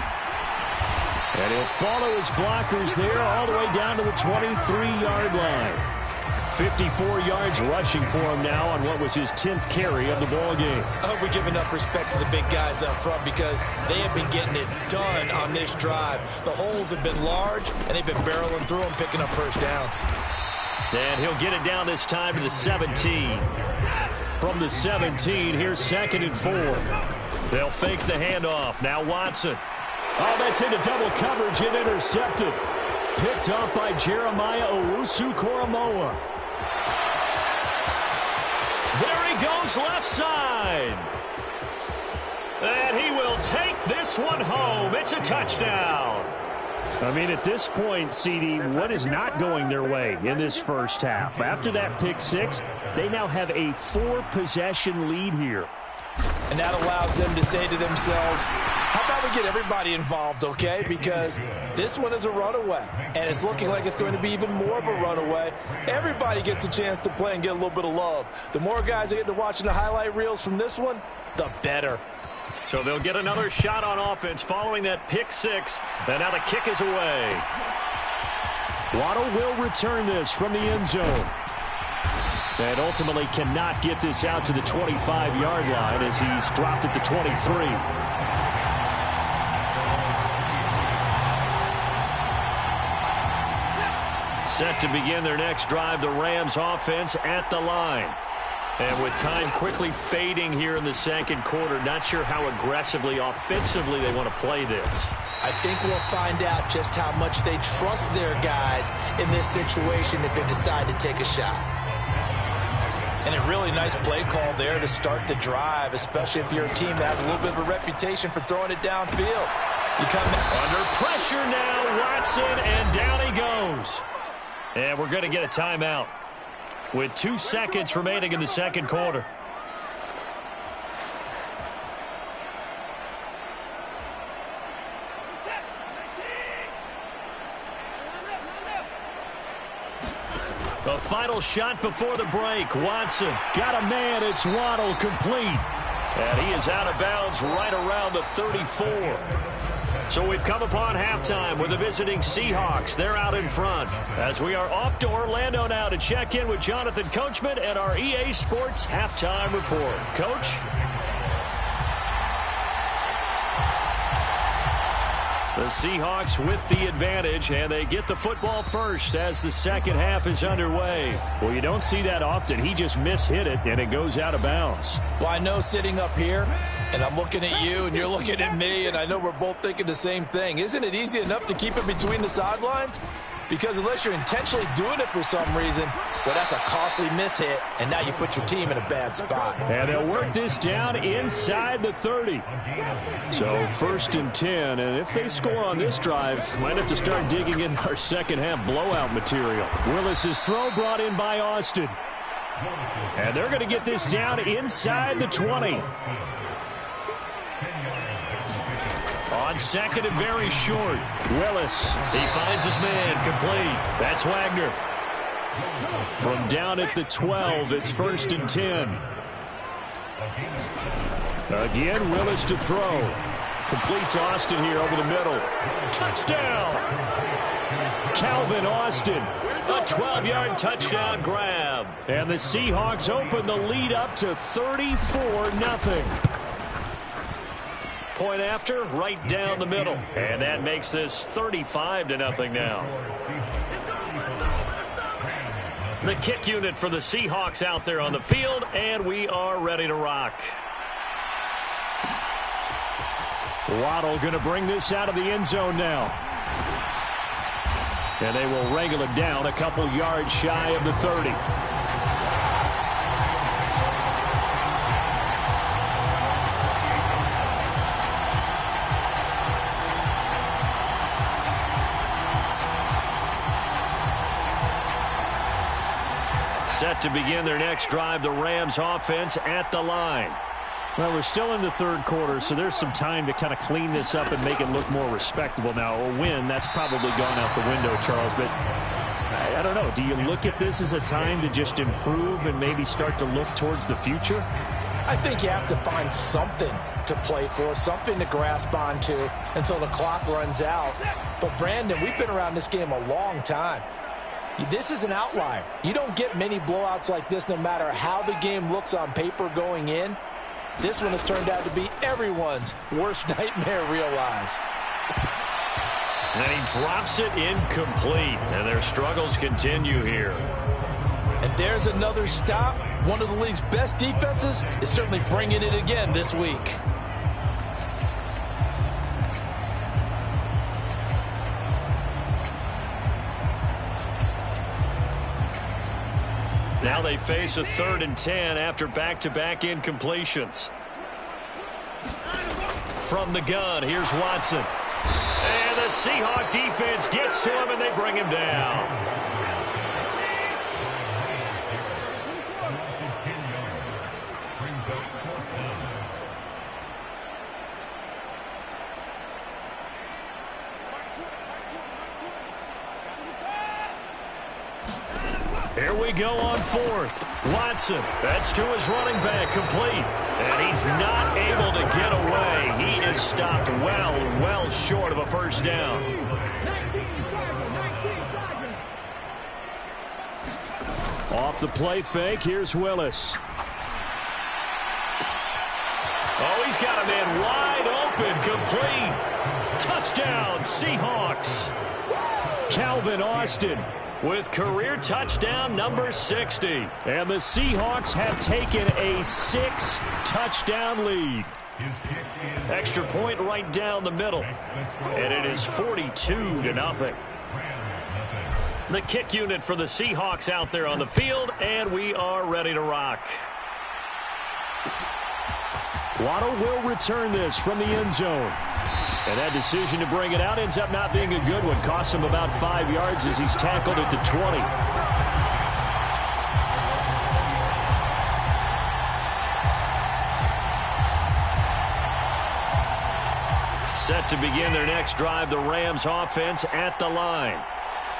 And he'll follow his blockers there all the way down to the 23-yard line. 54 yards rushing for him now on what was his 10th carry of the ball game. I hope we give enough respect to the big guys up front because they have been getting it done on this drive. The holes have been large, and they've been barreling through them, picking up 1st downs. And he'll get it down this time to the 17. From the 17, here's 2nd and 4. They'll fake the handoff. Now Watson. Oh, that's into double coverage and intercepted. Picked up by Jeremiah Owusu-Koramoah. There he goes left side. And he will take this one home. It's a touchdown. I mean, at this point, CD, what is not going their way in this first half? After that pick 6, they now have a 4-possession lead here. And that allows them to say to themselves, how about we get everybody involved, okay? Because this one is a runaway, and it's looking like it's going to be even more of a runaway. Everybody gets a chance to play and get a little bit of love. The more guys that get to watching the highlight reels from this one, the better. So they'll get another shot on offense following that pick six. And now the kick is away. Waddle will return this from the end zone. And ultimately cannot get this out to the 25-yard line as he's dropped at the 23. Set to begin their next drive, the Rams offense at the line. And with time quickly fading here in the second quarter, not sure how aggressively, offensively they want to play this. I think we'll find out just how much they trust their guys in this situation if they decide to take a shot. And a really nice play call there to start the drive, especially if you're a team that has a little bit of a reputation for throwing it downfield. You come under pressure now, Watson, and down he goes. And we're going to get a timeout with 2 seconds remaining in the second quarter. The final shot before the break. Watson got a man. It's Waddle, complete. And he is out of bounds right around the 34. So we've come upon halftime with the visiting Seahawks. They're out in front as we are off to Orlando now to check in with Jonathan Coachman and our EA Sports Halftime Report. Coach? The Seahawks with the advantage, and they get the football first as the second half is underway. Well, you don't see that often. He just mishit it, and it goes out of bounds. Well, I know sitting up here, and I'm looking at you, and you're looking at me, and I know we're both thinking the same thing. Isn't it easy enough to keep it between the sidelines? Because unless you're intentionally doing it for some reason, well, that's a costly mishit, and now you put your team in a bad spot. And they'll work this down inside the 30. So 1st and 10, and if they score on this drive, might have to start digging in our second half blowout material. Willis's throw brought in by Austin. And they're going to get this down inside the 20. On second and very short. Willis, he finds his man, complete. That's Wagner. From down at the 12, it's 1st and 10. Again, Willis to throw. Completes Austin here over the middle. Touchdown! Calvin Austin. A 12-yard touchdown grab. And the Seahawks open the lead up to 34-0. Point after, right down the middle. And that makes this 35-0 now. The kick unit for the Seahawks out there on the field, and we are ready to rock. Waddle going to bring this out of the end zone now. And they will wrangle it down a couple yards shy of the 30. Set to begin their next drive, the Rams offense at the line. Well, we're still in the third quarter, so there's some time to kind of clean this up and make it look more respectable now. A win, that's probably gone out the window, Charles, but I don't know. Do you look at this as a time to just improve and maybe start to look towards the future? I think you have to find something to play for, something to grasp onto until the clock runs out. But, Brandon, we've been around this game a long time. This is an outlier. You don't get many blowouts like this no matter how the game looks on paper going in. This one has turned out to be everyone's worst nightmare realized. And he drops it incomplete. And their struggles continue here. And there's another stop. One of the league's best defenses is certainly bringing it again this week. Now they face a 3rd and 10 after back-to-back incompletions. From the gun, here's Watson. And the Seahawk defense gets to him, and they bring him down. Here we go on fourth. Watson, that's to his running back, complete. And he's not able to get away. He is stopped well short of a first down. Off the play fake, here's Willis. Oh, he's got a man wide open, complete. Touchdown, Seahawks. Calvin Austin with career touchdown number 60. And the Seahawks have taken a 6-touchdown lead. Extra point right down the middle. And it is 42-0. The kick unit for the Seahawks out there on the field, and we are ready to rock. Waddle will return this from the end zone. And that decision to bring it out ends up not being a good one. Costs him about 5 yards as he's tackled at the 20. Set to begin their next drive, the Rams offense at the line.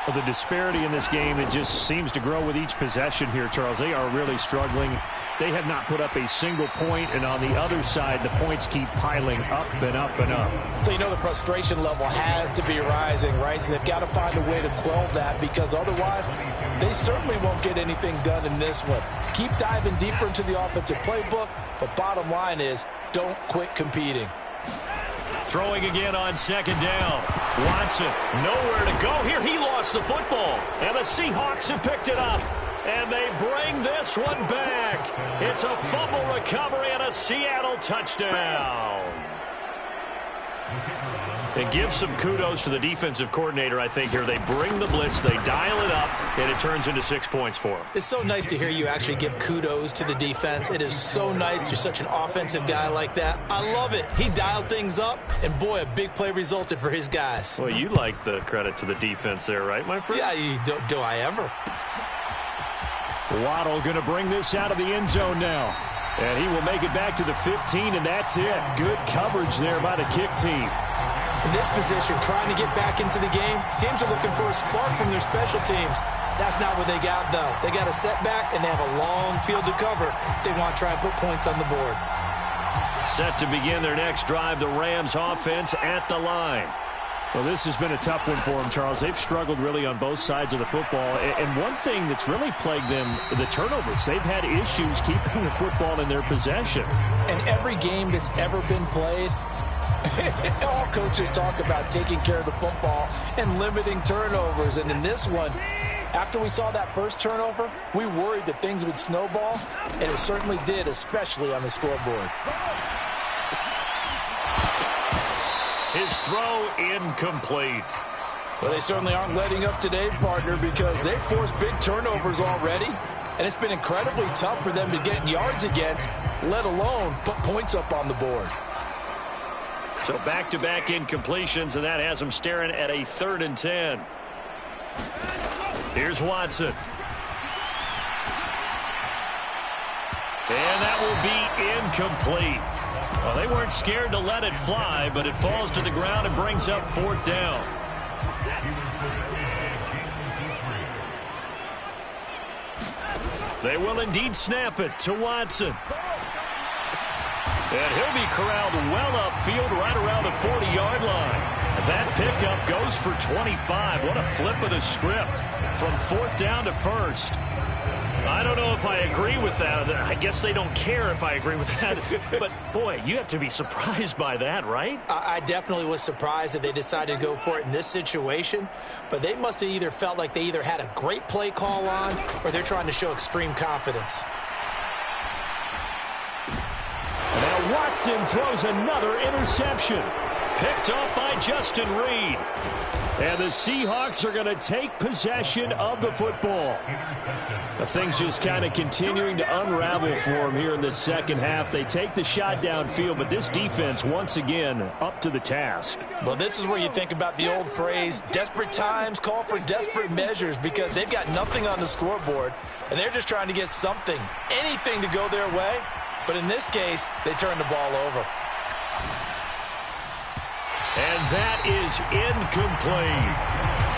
Well, the disparity in this game, it just seems to grow with each possession here, Charles. They are really struggling. They have not put up a single point, and on the other side, the points keep piling up and up and up. So you know the frustration level has to be rising, right? So they've got to find a way to quell that, because otherwise they certainly won't get anything done in this one. Keep diving deeper into the offensive playbook, but bottom line is don't quit competing. Throwing again on second down. Watson, nowhere to go here. He lost the football, and the Seahawks have picked it up. And they bring this one back. It's a fumble recovery and a Seattle touchdown. And give some kudos to the defensive coordinator, I think, here. They bring the blitz, they dial it up, and it turns into 6 points for them. It's so nice to hear you actually give kudos to the defense. It is so nice. You're such an offensive guy like that. I love it. He dialed things up, and boy, a big play resulted for his guys. Well, you like the credit to the defense there, right, my friend? Yeah, do I ever? Waddle going to bring this out of the end zone now. And he will make it back to the 15, and that's it. Good coverage there by the kick team. In this position, trying to get back into the game, teams are looking for a spark from their special teams. That's not what they got, though. They got a setback, and they have a long field to cover if they want to try and put points on the board. Set to begin their next drive, the Rams offense at the line. Well, this has been a tough one for them, Charles. They've struggled really on both sides of the football. And one thing that's really plagued them, the turnovers. They've had issues keeping the football in their possession. And every game that's ever been played, all coaches talk about taking care of the football and limiting turnovers. And in this one, after we saw that first turnover, we worried that things would snowball, and it certainly did, especially on the scoreboard. His throw incomplete. Well, they certainly aren't letting up today, partner, because they've forced big turnovers already, and it's been incredibly tough for them to get yards against, let alone put points up on the board. So back-to-back incompletions, and that has them staring at a 3rd and 10. Here's Watson. And that will be incomplete. Well, they weren't scared to let it fly, but it falls to the ground and brings up 4th down. They will indeed snap it to Watson. And he'll be corralled well upfield right around the 40-yard line. That pickup goes for 25. What a flip of the script from 4th down to 1st. I don't know if I agree with that. I guess they don't care if I agree with that. But, boy, you have to be surprised by that, right? I definitely was surprised that they decided to go for it in this situation. But they must have either felt like they either had a great play call on or they're trying to show extreme confidence. And now Watson throws another interception. Picked up by Justin Reed. And the Seahawks are going to take possession of the football. Things just kind of continuing to unravel for them here in the second half. They take the shot downfield, but this defense, once again, up to the task. Well, this is where you think about the old phrase, desperate times call for desperate measures, because they've got nothing on the scoreboard, and they're just trying to get something, anything to go their way. But in this case, they turn the ball over. And that is incomplete.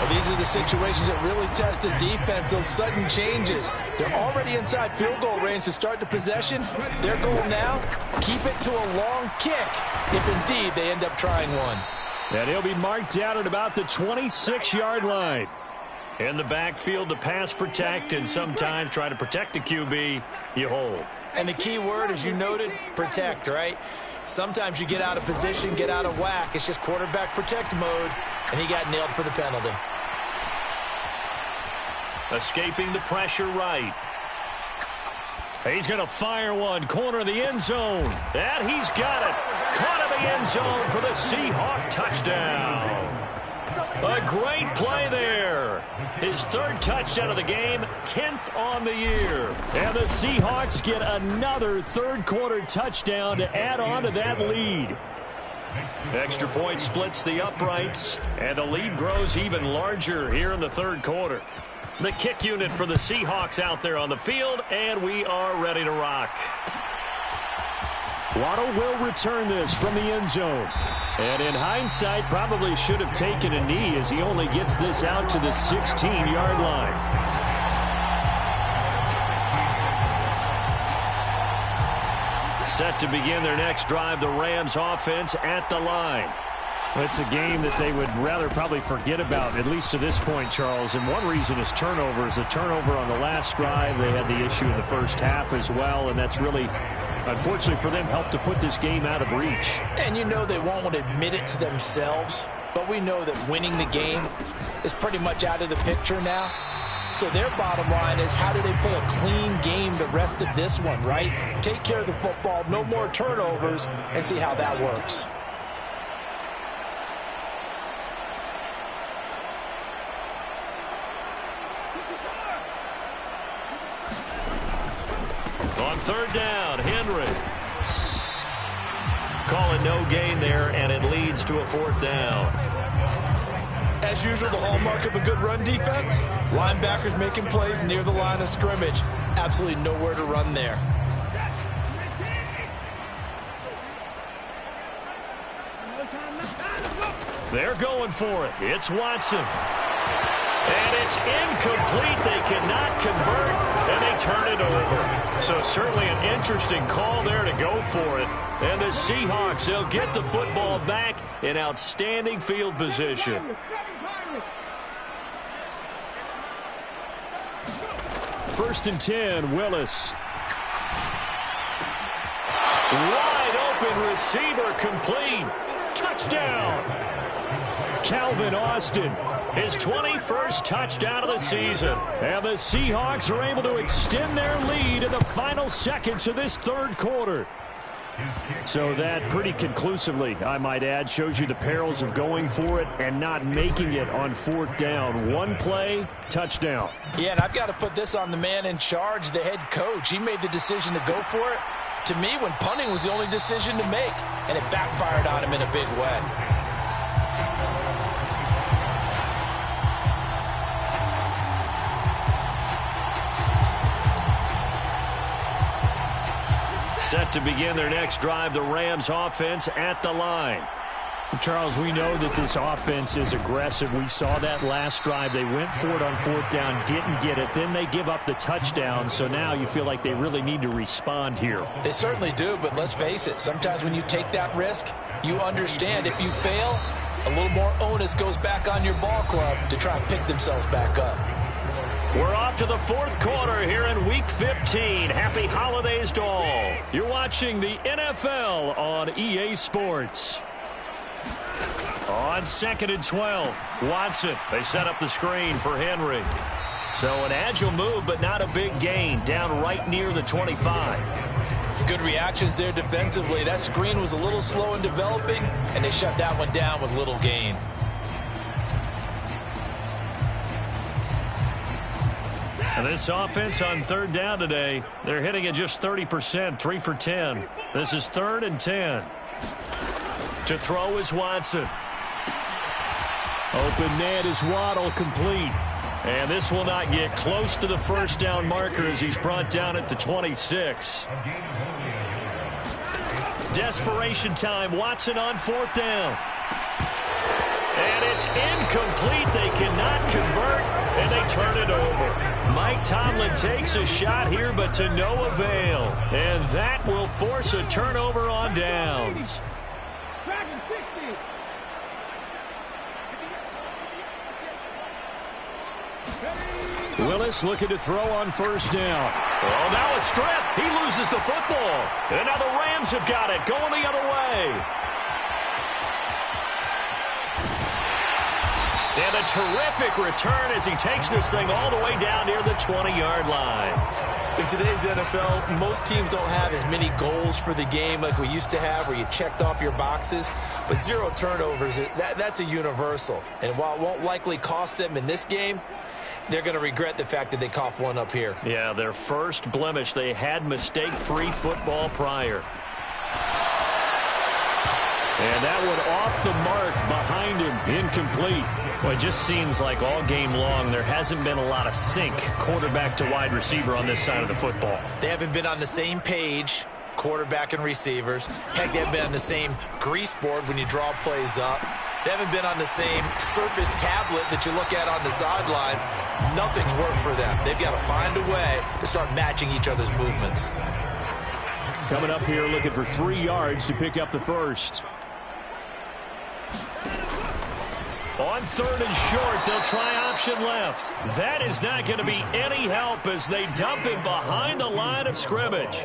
Well, these are the situations that really test the defense, those sudden changes. They're already inside field goal range to start the possession. Their goal now, keep it to a long kick, if indeed they end up trying one. And he'll be marked down at about the 26-yard line. In the backfield to pass protect, and sometimes try to protect the QB, you hold. And the key word, as you noted, protect, right? Sometimes you get out of position, get out of whack. It's just quarterback protect mode, and he got nailed for the penalty. Escaping the pressure right. He's going to fire one, corner of the end zone. And he's got it. Caught in the end zone for the Seahawk touchdown. A great play there. His third touchdown of the game, 10th on the year. And the Seahawks get another third-quarter touchdown to add on to that lead. Extra point splits the uprights, and the lead grows even larger here in the third quarter. The kick unit for the Seahawks out there on the field, and we are ready to rock. Waddle will return this from the end zone. And in hindsight, probably should have taken a knee as he only gets this out to the 16-yard line. Set to begin their next drive, the Rams offense at the line. It's a game that they would rather probably forget about, at least to this point, Charles. And one reason is turnovers. A turnover on the last drive. They had the issue in the first half as well, and that's really, unfortunately for them, helped to put this game out of reach. And you know they won't admit it to themselves, but we know that winning the game is pretty much out of the picture now. So their bottom line is, how do they play a clean game the rest of this one, right? Take care of the football, no more turnovers, and see how that works. On third down, Henry. Calling no gain there, and it leads to a fourth down. As usual, the hallmark of a good run defense, linebackers making plays near the line of scrimmage. Absolutely nowhere to run there. They're going for it. It's Watson. And it's incomplete. They cannot convert, and they turn it over. So certainly an interesting call there to go for it. And the Seahawks, they'll get the football back in outstanding field position. First and 10, Willis. Wide open receiver, complete. Touchdown. Calvin Austin, his 21st touchdown of the season. And the Seahawks are able to extend their lead in the final seconds of this third quarter. So that pretty conclusively, I might add, shows you the perils of going for it and not making it on fourth down. One play, touchdown. Yeah, and I've got to put this on the man in charge, the head coach. He made the decision to go for it. To me, when punting was the only decision to make, and it backfired on him in a big way. Set to begin their next drive, the Rams offense at the line. Charles, we know that this offense is aggressive. We saw that last drive. They went for it on fourth down, didn't get it. Then they give up the touchdown. So now you feel like they really need to respond here. They certainly do, but let's face it. Sometimes when you take that risk, you understand if you fail, a little more onus goes back on your ball club to try and pick themselves back up. We're off to the fourth quarter here in Week 15. Happy holidays to all. You're watching the NFL on EA Sports. On 2nd and 12, Watson. They set up the screen for Henry. So an agile move, but not a big gain. Down right near the 25. Good reactions there defensively. That screen was a little slow in developing, and they shut that one down with little gain. And this offense on third down today, they're hitting at just 30%, 3 for 10. This is 3rd and 10. To throw is Watson. Open man is Waddle, complete. And this will not get close to the first down marker as he's brought down at the 26. Desperation time. Watson on fourth down. And it's incomplete. They cannot convert, and they turn it over. Mike Tomlin takes a shot here, but to no avail. And that will force a turnover on downs. Willis looking to throw on first down. Oh, now a strip. He loses the football. And now the Rams have got it, going the other way. And a terrific return as he takes this thing all the way down near the 20-yard line. In today's NFL, most teams don't have as many goals for the game like we used to have where you checked off your boxes. But 0 turnovers, that's a universal. And while it won't likely cost them in this game, they're going to regret the fact that they coughed one up here. Yeah, their first blemish. They had mistake-free football prior. And that one off the mark behind him, incomplete. Well, it just seems like all game long there hasn't been a lot of sync quarterback to wide receiver on this side of the football. They haven't been on the same page, quarterback and receivers. Heck, they haven't been on the same grease board when you draw plays up. They haven't been on the same surface tablet that you look at on the sidelines. Nothing's worked for them. They've got to find a way to start matching each other's movements. Coming up here looking for 3 yards to pick up the first. On 3rd and short, they'll try option left. That is not going to be any help as they dump him behind the line of scrimmage.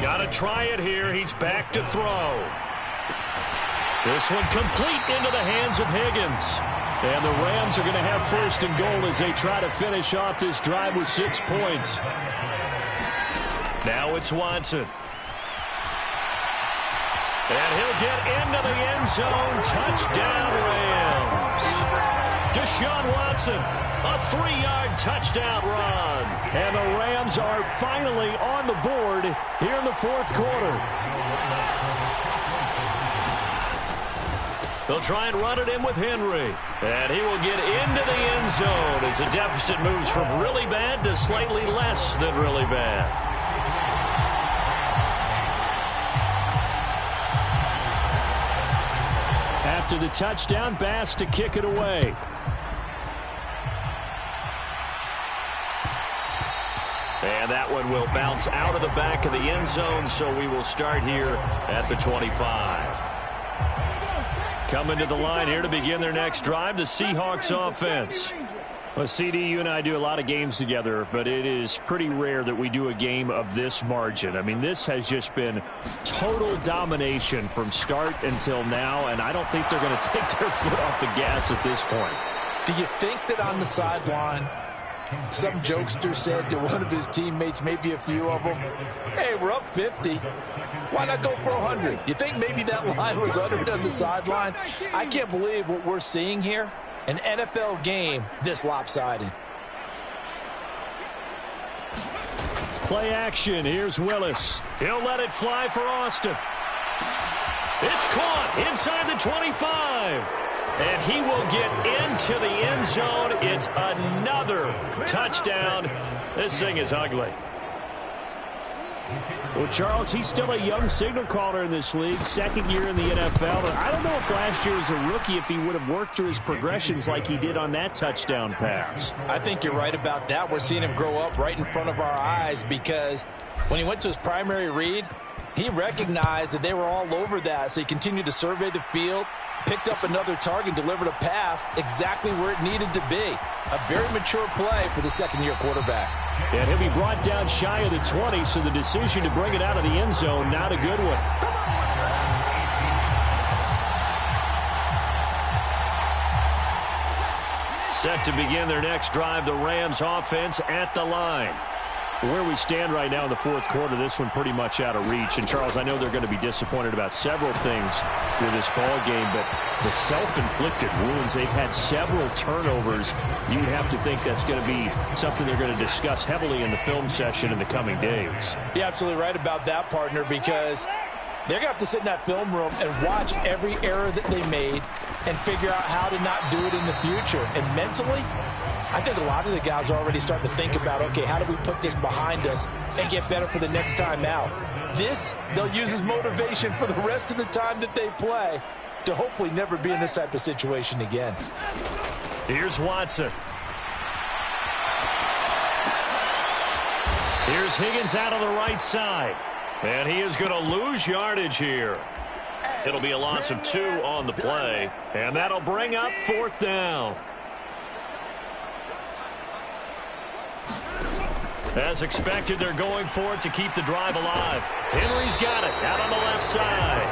Got to try it here. He's back to throw. This one complete into the hands of Higgins. And the Rams are going to have 1st and goal as they try to finish off this drive with 6 points. Now it's Watson. And he'll get into the end zone. Touchdown, Rams. Deshaun Watson, a 3-yard touchdown run. And the Rams are finally on the board here in the 4th quarter. They'll try and run it in with Henry. And he will get into the end zone as the deficit moves from really bad to slightly less than really bad. After the touchdown, Bass to kick it away. And that one will bounce out of the back of the end zone, so we will start here at the 25. Coming to the line here to begin their next drive, the Seahawks offense. Well, CD, you and I do a lot of games together, but it is pretty rare that we do a game of this margin. I mean, this has just been total domination from start until now, and I don't think they're going to take their foot off the gas at this point. Do you think that on the sideline, some jokester said to one of his teammates, maybe a few of them, hey, we're up 50. Why not go for 100? You think maybe that line was uttered on the sideline? I can't believe what we're seeing here. An NFL game this lopsided. Play action. Here's Willis. He'll let it fly for Austin. It's caught inside the 25. And he will get into the end zone. It's another touchdown. This thing is ugly. Well, Charles, he's still a young signal caller in this league, 2nd year in the NFL. And I don't know if last year as a rookie, if he would have worked through his progressions like he did on that touchdown pass. I think you're right about that. We're seeing him grow up right in front of our eyes because when he went to his primary read, he recognized that they were all over that. So he continued to survey the field, picked up another target, delivered a pass exactly where it needed to be. A very mature play for the 2nd-year quarterback. And he'll be brought down shy of the 20, so the decision to bring it out of the end zone, not a good one. Set to begin their next drive, the Rams offense at the line. Where we stand right now in the 4th quarter, this one pretty much out of reach. And, Charles, I know they're going to be disappointed about several things with this ball game, but the self-inflicted wounds, they've had several turnovers. You would have to think that's going to be something they're going to discuss heavily in the film session in the coming days. You're absolutely right about that, partner, because they're going to have to sit in that film room and watch every error that they made and figure out how to not do it in the future. And mentally, I think a lot of the guys are already starting to think about, okay, how do we put this behind us and get better for the next time out? This, they'll use as motivation for the rest of the time that they play. to hopefully never be in this type of situation again. Here's Watson. Here's Higgins out on the right side. And he is going to lose yardage here. It'll be a loss of 2 on the play. And that'll bring up 4th down. As expected, they're going for it to keep the drive alive. Henry's got it out on the left side.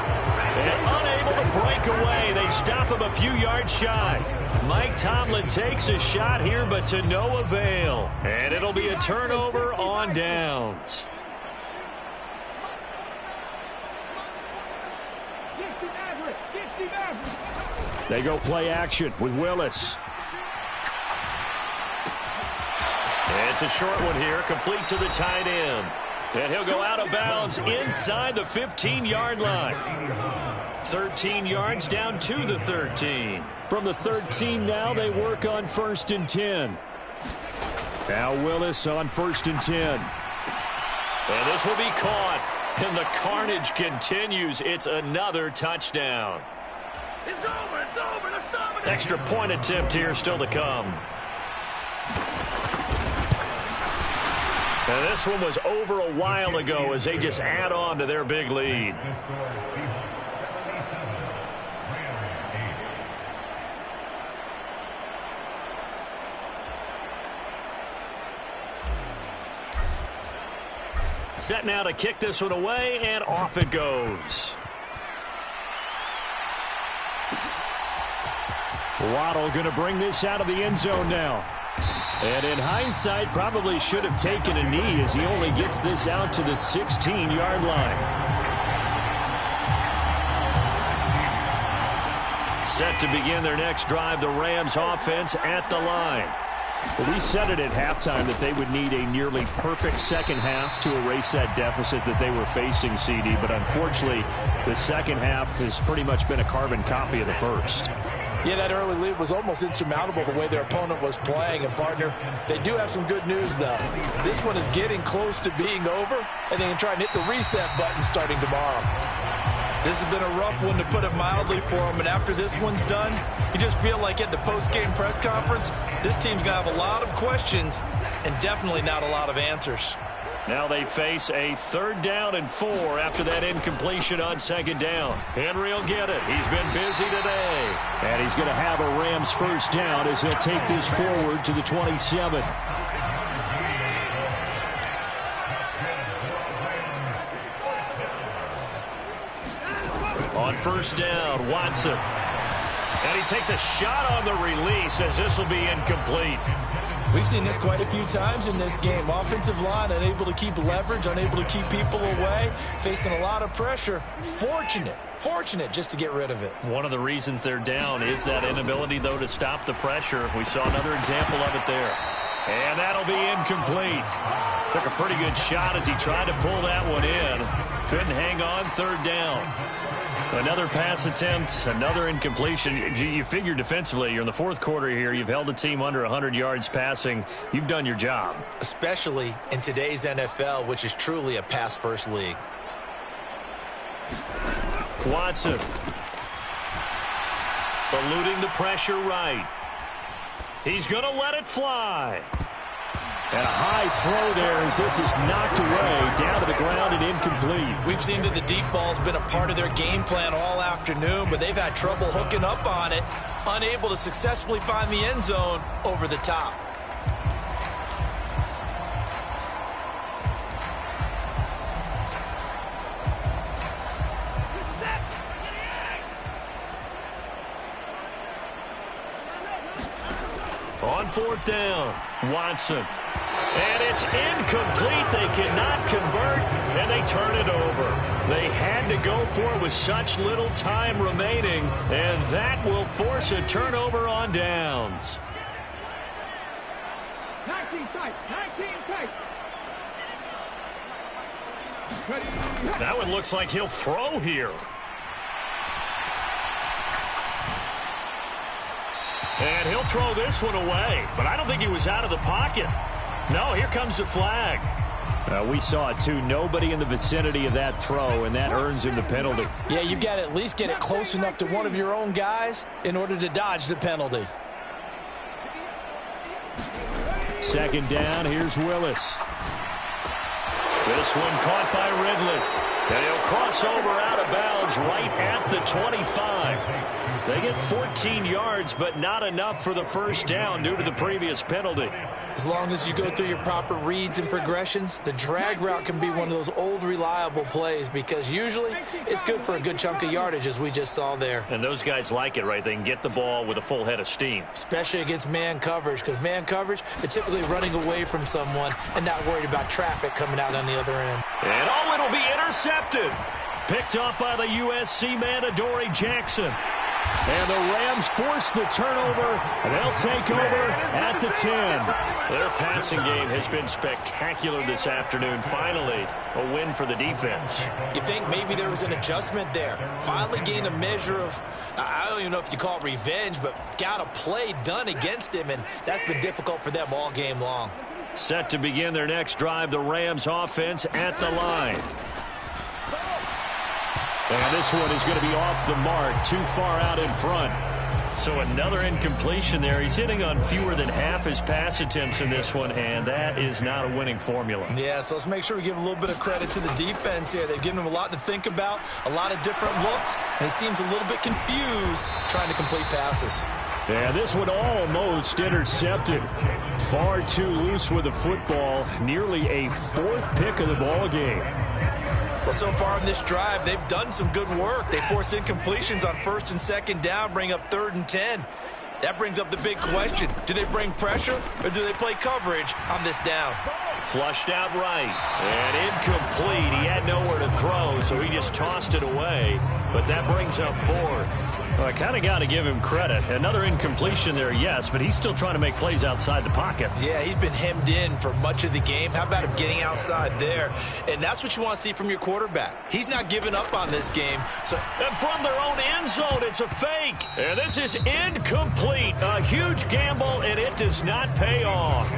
And unable to break away. They stop him a few yards shy. Mike Tomlin takes a shot here, but to no avail. And it'll be a turnover on downs. They go play action with Willis. It's a short one here, complete to the tight end. And he'll go out of bounds inside the 15-yard line. 13 yards down to the 13. From the 13 now, they work on 1st and 10. Now Willis on 1st and 10. And this will be caught. And the carnage continues. It's another touchdown. It's over. It's over. Let's dominate. Extra point attempt here still to come. And this one was over a while ago as they just add on to their big lead. Set now to kick this one away, and off it goes. Waddle going to bring this out of the end zone now. And in hindsight, probably should have taken a knee as he only gets this out to the 16-yard line. Set to begin their next drive, the Rams offense at the line. Well, we said it at halftime that they would need a nearly perfect second half to erase that deficit that they were facing, CD. But unfortunately, the second half has pretty much been a carbon copy of the first. Yeah, that early lead was almost insurmountable the way their opponent was playing. And, partner, they do have some good news, though. This one is getting close to being over, and they can try and hit the reset button starting tomorrow. This has been a rough one, to put it mildly, for them. And after this one's done, you just feel like at the post-game press conference, this team's going to have a lot of questions and definitely not a lot of answers. Now they face a 3rd down and 4 after that incompletion on 2nd down. Henry will get it. He's been busy today. And he's going to have a Rams 1st down as he'll take this forward to the 27. On 1st down, Watson. And he takes a shot on the release as this will be incomplete. We've seen this quite a few times in this game. Offensive line unable to keep leverage, unable to keep people away, facing a lot of pressure. Fortunate just to get rid of it. One of the reasons they're down is that inability, though, to stop the pressure. We saw another example of it there. And that'll be incomplete. Took a pretty good shot as he tried to pull that one in. Couldn't hang on. 3rd down. Another pass attempt, another incompletion. You figure defensively, you're in the 4th quarter here. You've held the team under 100 yards passing. You've done your job. Especially in today's NFL, which is truly a pass-first league. Watson. Eluding the pressure right. He's going to let it fly. And a high throw there as this is knocked away, down to the ground and incomplete. We've seen that the deep ball's been a part of their game plan all afternoon, but they've had trouble hooking up on it, unable to successfully find the end zone over the top. On 4th down, Watson. And it's incomplete. They cannot convert, and they turn it over. They had to go for it with such little time remaining, and that will force a turnover on downs. 19 tight. That one looks like he'll throw here. And he'll throw this one away, but I don't think he was out of the pocket. No, here comes the flag. We saw it, too. Nobody in the vicinity of that throw, and that earns him the penalty. Yeah, you've got to at least get it close enough to one of your own guys in order to dodge the penalty. Second down, here's Willis. This one caught by Ridley. And he'll cross over out of bounds right at the 25. They get 14 yards, but not enough for the first down due to the previous penalty. As long as you go through your proper reads and progressions, the drag route can be one of those old reliable plays because usually it's good for a good chunk of yardage as we just saw there. And those guys like it, right? They can get the ball with a full head of steam. Especially against man coverage because man coverage, they're typically running away from someone and not worried about traffic coming out on the other end. And it'll be intercepted. Picked up by the USC man, Adoree Jackson. And the Rams force the turnover, and they'll take over at the 10. Their passing game has been spectacular this afternoon. Finally, a win for the defense. You think maybe there was an adjustment there. Finally gained a measure of, I don't even know if you call it revenge, but got a play done against him, and that's been difficult for them all game long. Set to begin their next drive, the Rams offense at the line. And this one is going to be off the mark, too far out in front. So another incompletion there. He's hitting on fewer than half his pass attempts in this one, and that is not a winning formula. Yeah, so let's make sure we give a little bit of credit to the defense here. They've given him a lot to think about, a lot of different looks, and he seems a little bit confused trying to complete passes. Yeah, this one almost intercepted. Far too loose with the football. Nearly a fourth pick of the ball game. Well, so far in this drive, they've done some good work. They force incompletions on first and second down, bring up 3rd and 10. That brings up the big question. Do they bring pressure or do they play coverage on this down? Flushed out right. And incomplete. He had nowhere to throw, so he just tossed it away. But that brings up 4th. Well, I kind of got to give him credit. Another incompletion there, yes, but he's still trying to make plays outside the pocket. Yeah, he's been hemmed in for much of the game. How about him getting outside there? And that's what you want to see from your quarterback. He's not giving up on this game. And from their own end zone, it's a fake. And this is incomplete. A huge gamble, and it does not pay off.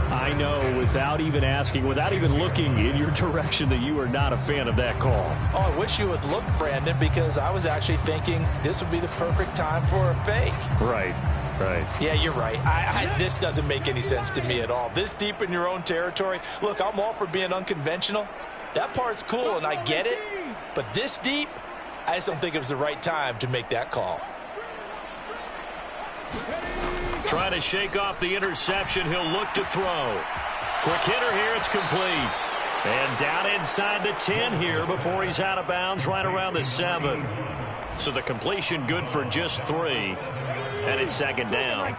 I know, without even asking, without even looking in your direction, that you are not a fan of that call. Oh, I wish you would look, Brandon, because I was actually thinking this would be the perfect time for a fake. Right. Yeah, you're right. This doesn't make any sense to me at all. This deep in your own territory. Look, I'm all for being unconventional. That part's cool, and I get it. But this deep, I just don't think it was the right time to make that call. Trying to shake off the interception. He'll look to throw. Quick hitter here. It's complete. And down inside the 10 here before he's out of bounds right around the 7. So the completion good for just 3. And it's second down.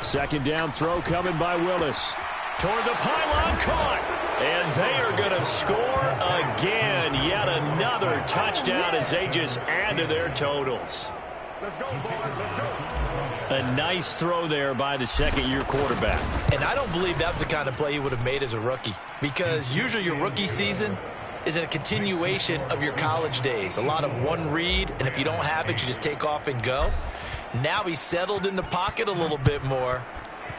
Second down throw coming by Willis. Toward the pylon, caught. And they are going to score again. Yet another touchdown as they just add to their totals. Let's go, boys. Let's go. A nice throw there by the second-year quarterback. And I don't believe that was the kind of play he would have made as a rookie. Because usually your rookie season is a continuation of your college days. A lot of one read, and if you don't have it, you just take off and go. Now he's settled in the pocket a little bit more,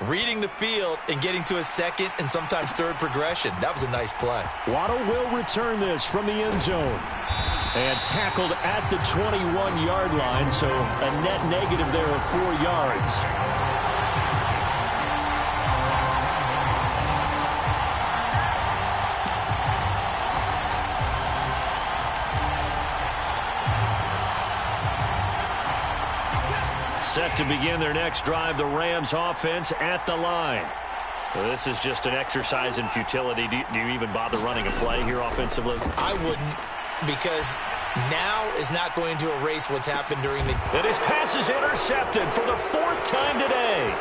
reading the field and getting to a second and sometimes third progression. That was a nice play. Waddle will return this from the end zone. And tackled at the 21-yard line, so a net negative there of 4 yards. Set to begin their next drive, the Rams offense at the line. Well, this is just an exercise in futility. Do you even bother running a play here offensively? I wouldn't, because now is not going to erase what's happened during the... And his pass is intercepted for the 4th time today.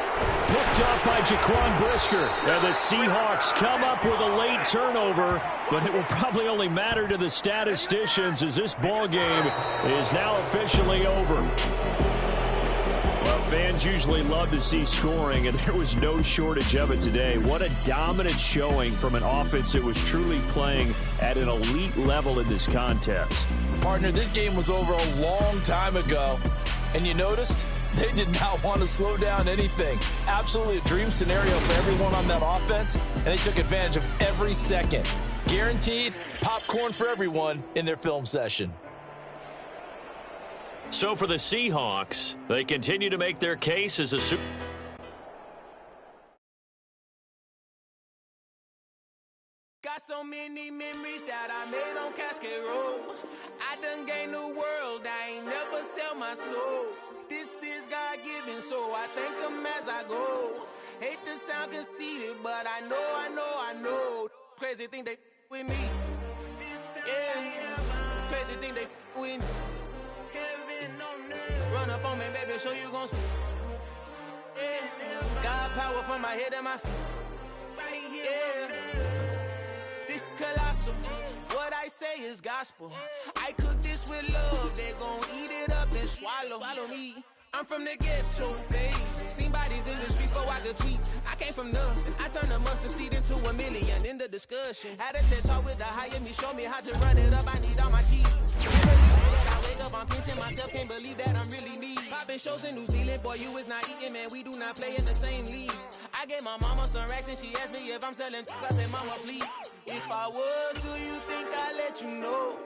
Picked up by Jaquan Brisker. And the Seahawks come up with a late turnover, but it will probably only matter to the statisticians as this ball game is now officially over. Well, fans usually love to see scoring, and there was no shortage of it today. What a dominant showing from an offense that was truly playing at an elite level in this contest. Partner, this game was over a long time ago, And you noticed they did not want to slow down anything. Absolutely a dream scenario for everyone on that offense, and they took advantage of every second. Guaranteed popcorn for everyone in their film session. So for the Seahawks, they continue to make their case as a Super Got so many memories that I made on Cascade Road. I done gained the world, I ain't never sell my soul. This is God-given, so I thank him as I go. Hate to sound conceited, but I know. Crazy thing they with me. Yeah, crazy thing they with me. Run up on me, baby, show you gon' see. Yeah, God power from my head and my feet. Yeah. This colossal, what I say is gospel. I cook this with love, they gon' eat it up and swallow me. I'm from the ghetto, babe. Seen bodies in the street before I could tweet. I came from nothing, I turned a mustard seed into a million. In the discussion, had a TED talk with the higher me, show me how to run it up. I need all my cheese. I wake up, I'm pinching myself, can't believe that I'm really me. Popping shows in New Zealand, boy, you is not eating, man. We do not play in the same league. I gave my mama some racks and she asked me if I'm selling. I said, mama, please. If I was, do you think I'd let you know?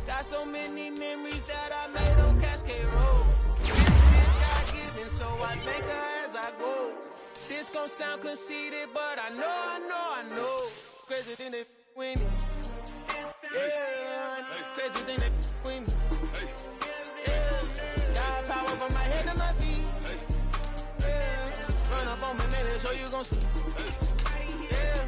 Got so many memories that I made on Cascade Road. This is God-given, so I thank her as I go. This gon' sound conceited, but I know. Crazy thing they with me. Yeah, crazy thing they with me. Yeah, got power from my head to my feet. Yeah, run up on me, maybe show you gon' see. Yeah.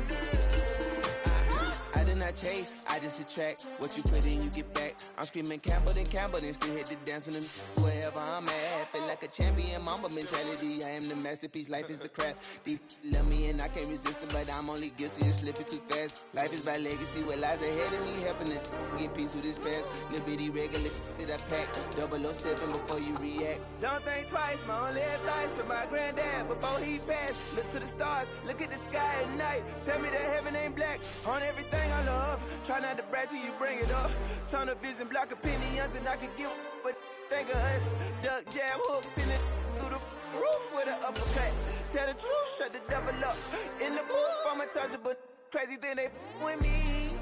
I did not chase, I just attract. What you put in, you get back. I'm screaming Campbell, then still hit the dancing and wherever I'm at. Feel like a champion, mamba mentality. I am the masterpiece, life is the crap. Deep love me and I can't resist it, but I'm only guilty of slipping too fast. Life is by legacy, what lies ahead of me, helping to get peace with his past. Little bitty regular that I pack, 007 before you react. Don't think twice, my only advice for my granddad before he passed. Look to the stars, look at the sky at night. Tell me that heaven ain't black on everything I love. Try not to brag till you bring it up. Tunnel vision, block opinions, and I could give but think of us. Duck jab hooks in it through the roof with an uppercut. Tell the truth, shut the devil up. In the booth, I'm untouchable. Crazy thing they with me.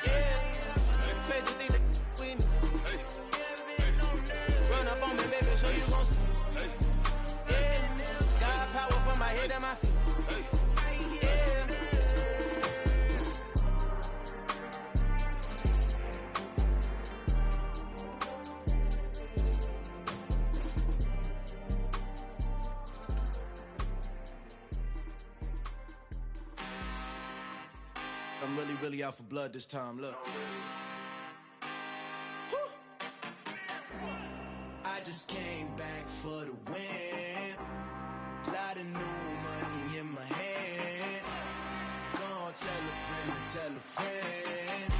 Yeah, crazy thing they with me. Run up on me, baby, show you gon' see. Yeah, got power from my head and my feet. Yeah. I'm really out for blood this time, look. I just came back for the win. Lot of new money in my hand. Gonna tell a friend.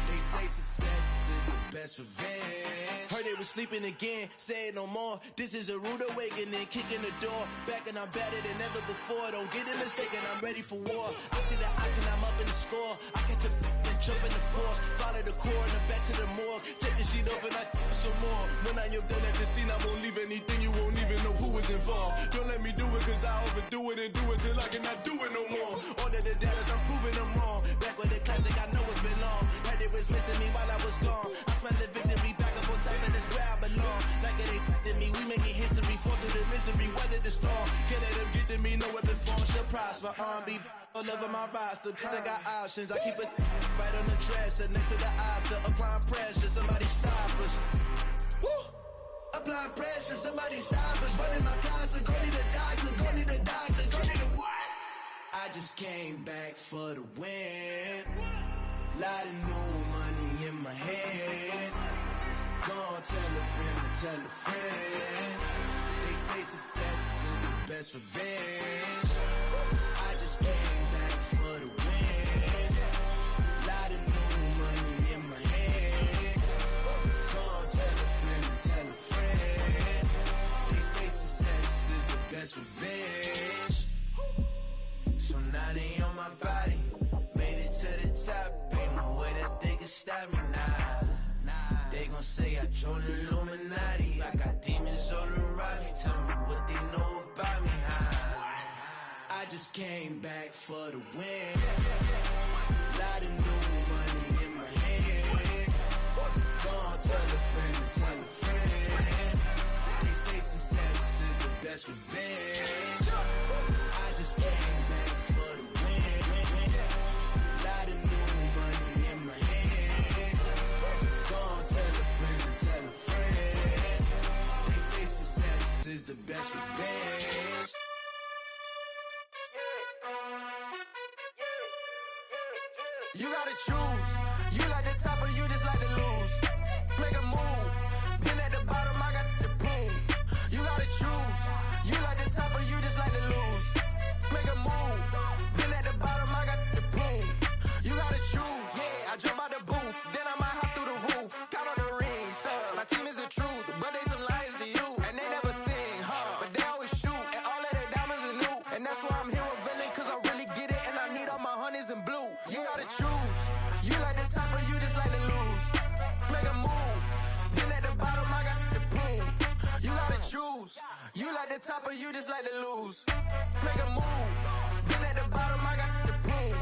They say success is the best revenge. Heard they was sleeping again, say it no more. This is a rude awakening, kicking the door. Back and I'm better than ever before. Don't get it mistaken, I'm ready for war. I see the option, I'm up in the score. I catch a and jump in the course. Follow the core and the back to the morgue. Take the sheet off and I some more. When I am done at the scene, I won't leave anything. You won't even know who is involved. Don't let me do it, cause I overdo it and do it till I cannot do it no more. All of the datas, I'm proving them wrong. Back with the classic, I know it's been long. Heard it was missing me while I was gone. I smell the victory back up on top, and it's where I belong. Like it ain't to me, we making history. Fall through the misery, weather the storm. Can't let them get to me, no weapon form shall prosper. R&B all over my roster, I got options. I keep it right on the dresser, next to the Oscar. Applying pressure, somebody stop us. Woo! Applying pressure, somebody stop us. Running my concert, go need a doctor, go need a doctor, go need a what? I just came back for the win. Lot of new money in my hand. Gonna tell a friend. They say success is the best revenge. I just came back for the win. Lot of new money in my hand. Gonna tell a friend. They say success is the best revenge. So now they on my body. Made it to the top. Ain't no way that they can stop me now. They gon' gon' say I joined the Illuminati. I got demons all around me. Tell me what they know about me. I just came back for the win. Lot of new money in my hand. Gonna tell a friend, tell a friend. They say success is the best revenge. I just came back for the win. Lot of new money in my hand. Gonna tell a friend. They say success is the best revenge. You gotta choose. You like the top or you just like to lose. Make a move. Been at the bottom, I got the proof. You gotta choose. You like the top or you just like to lose. Make a move. Been at the bottom, I got the proof. You gotta choose. Yeah, I jump out the booth. Then I might hop through the roof. Count on the rings. My team is the truth, but they some liars to you. And they never sing, but they always shoot. And all of their diamonds are new. And that's why I'm here with villain, cause I really get it. And I need all my honeys in blue. You gotta choose. You like the top or you just like to lose. Make a move. Then at the bottom, I got the proof. You gotta choose. You like the top or you just like to lose. Make a move. Then at the bottom, I got the proof.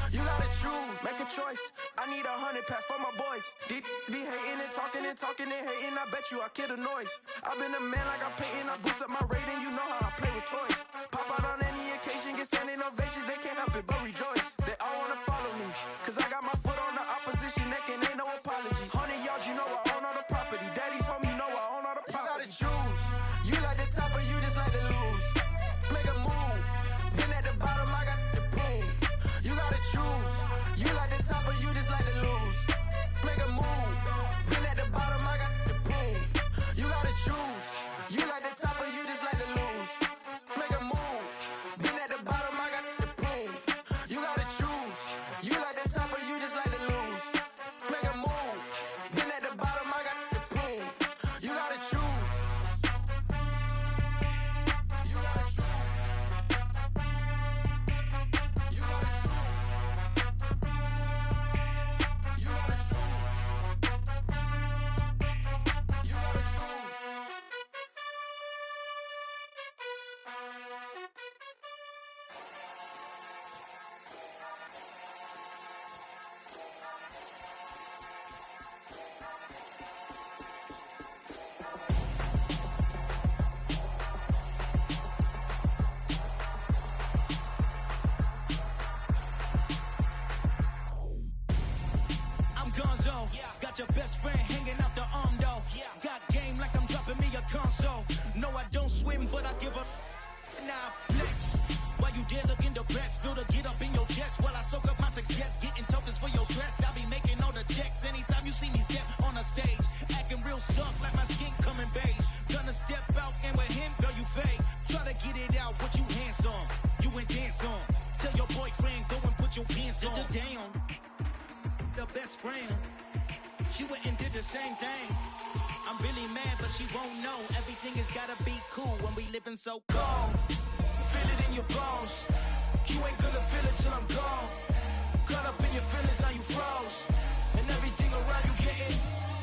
You gotta choose. Make a choice. I need 100 pack for my boys. Deep be hating and talking and hating. I bet you I kill the noise. I've been a man like I'm painting. I boost up my rating. You know how I play with toys. Pop out on any occasion, get standing ovations. They can't help it but rejoice. They all wanna follow me, cause I got my foot on the opposition neck and ain't no apologies. 100 yards, you know I own all the property. Daddy's home, you know I own all the property. You gotta choose. You like the top or you just like to lose. Make a move. Been at the bottom, I got the proof. You gotta choose. You like the top or you just like to lose. Make a move. Been at the bottom, I got the proof. You gotta choose. You like the top or you just like to lose. Make a move. Been at the bottom, I got the proof. You gotta choose. You like the top or you just like to lose. Make a move. Been at the bottom, I got the proof. You gotta choose. You gotta choose. You gotta choose. You gotta choose. You gotta choose. I'm Gonzo. Got your best friend hanging out the arm though. Got game like I'm dropping me a console. No, I don't swim, but I give a now flex. While you there looking depressed, feel the get up in your chest. While I soak up my success, getting tokens for your stress. I'll be making all the checks anytime you see me step on a stage. Acting real suck like my skin coming beige. Gonna step out and with him, girl, you fake. Try to get it out, but you handsome. You ain't dance on. Tell your boyfriend, go and put your pants on. Down. The best friend, she went and did the same thing. I'm really mad, but she won't know. Everything has gotta be cool when we living so cold. Feel it in your bones. You ain't gonna feel it till I'm gone. Caught up in your feelings, now you froze. And everything around you getting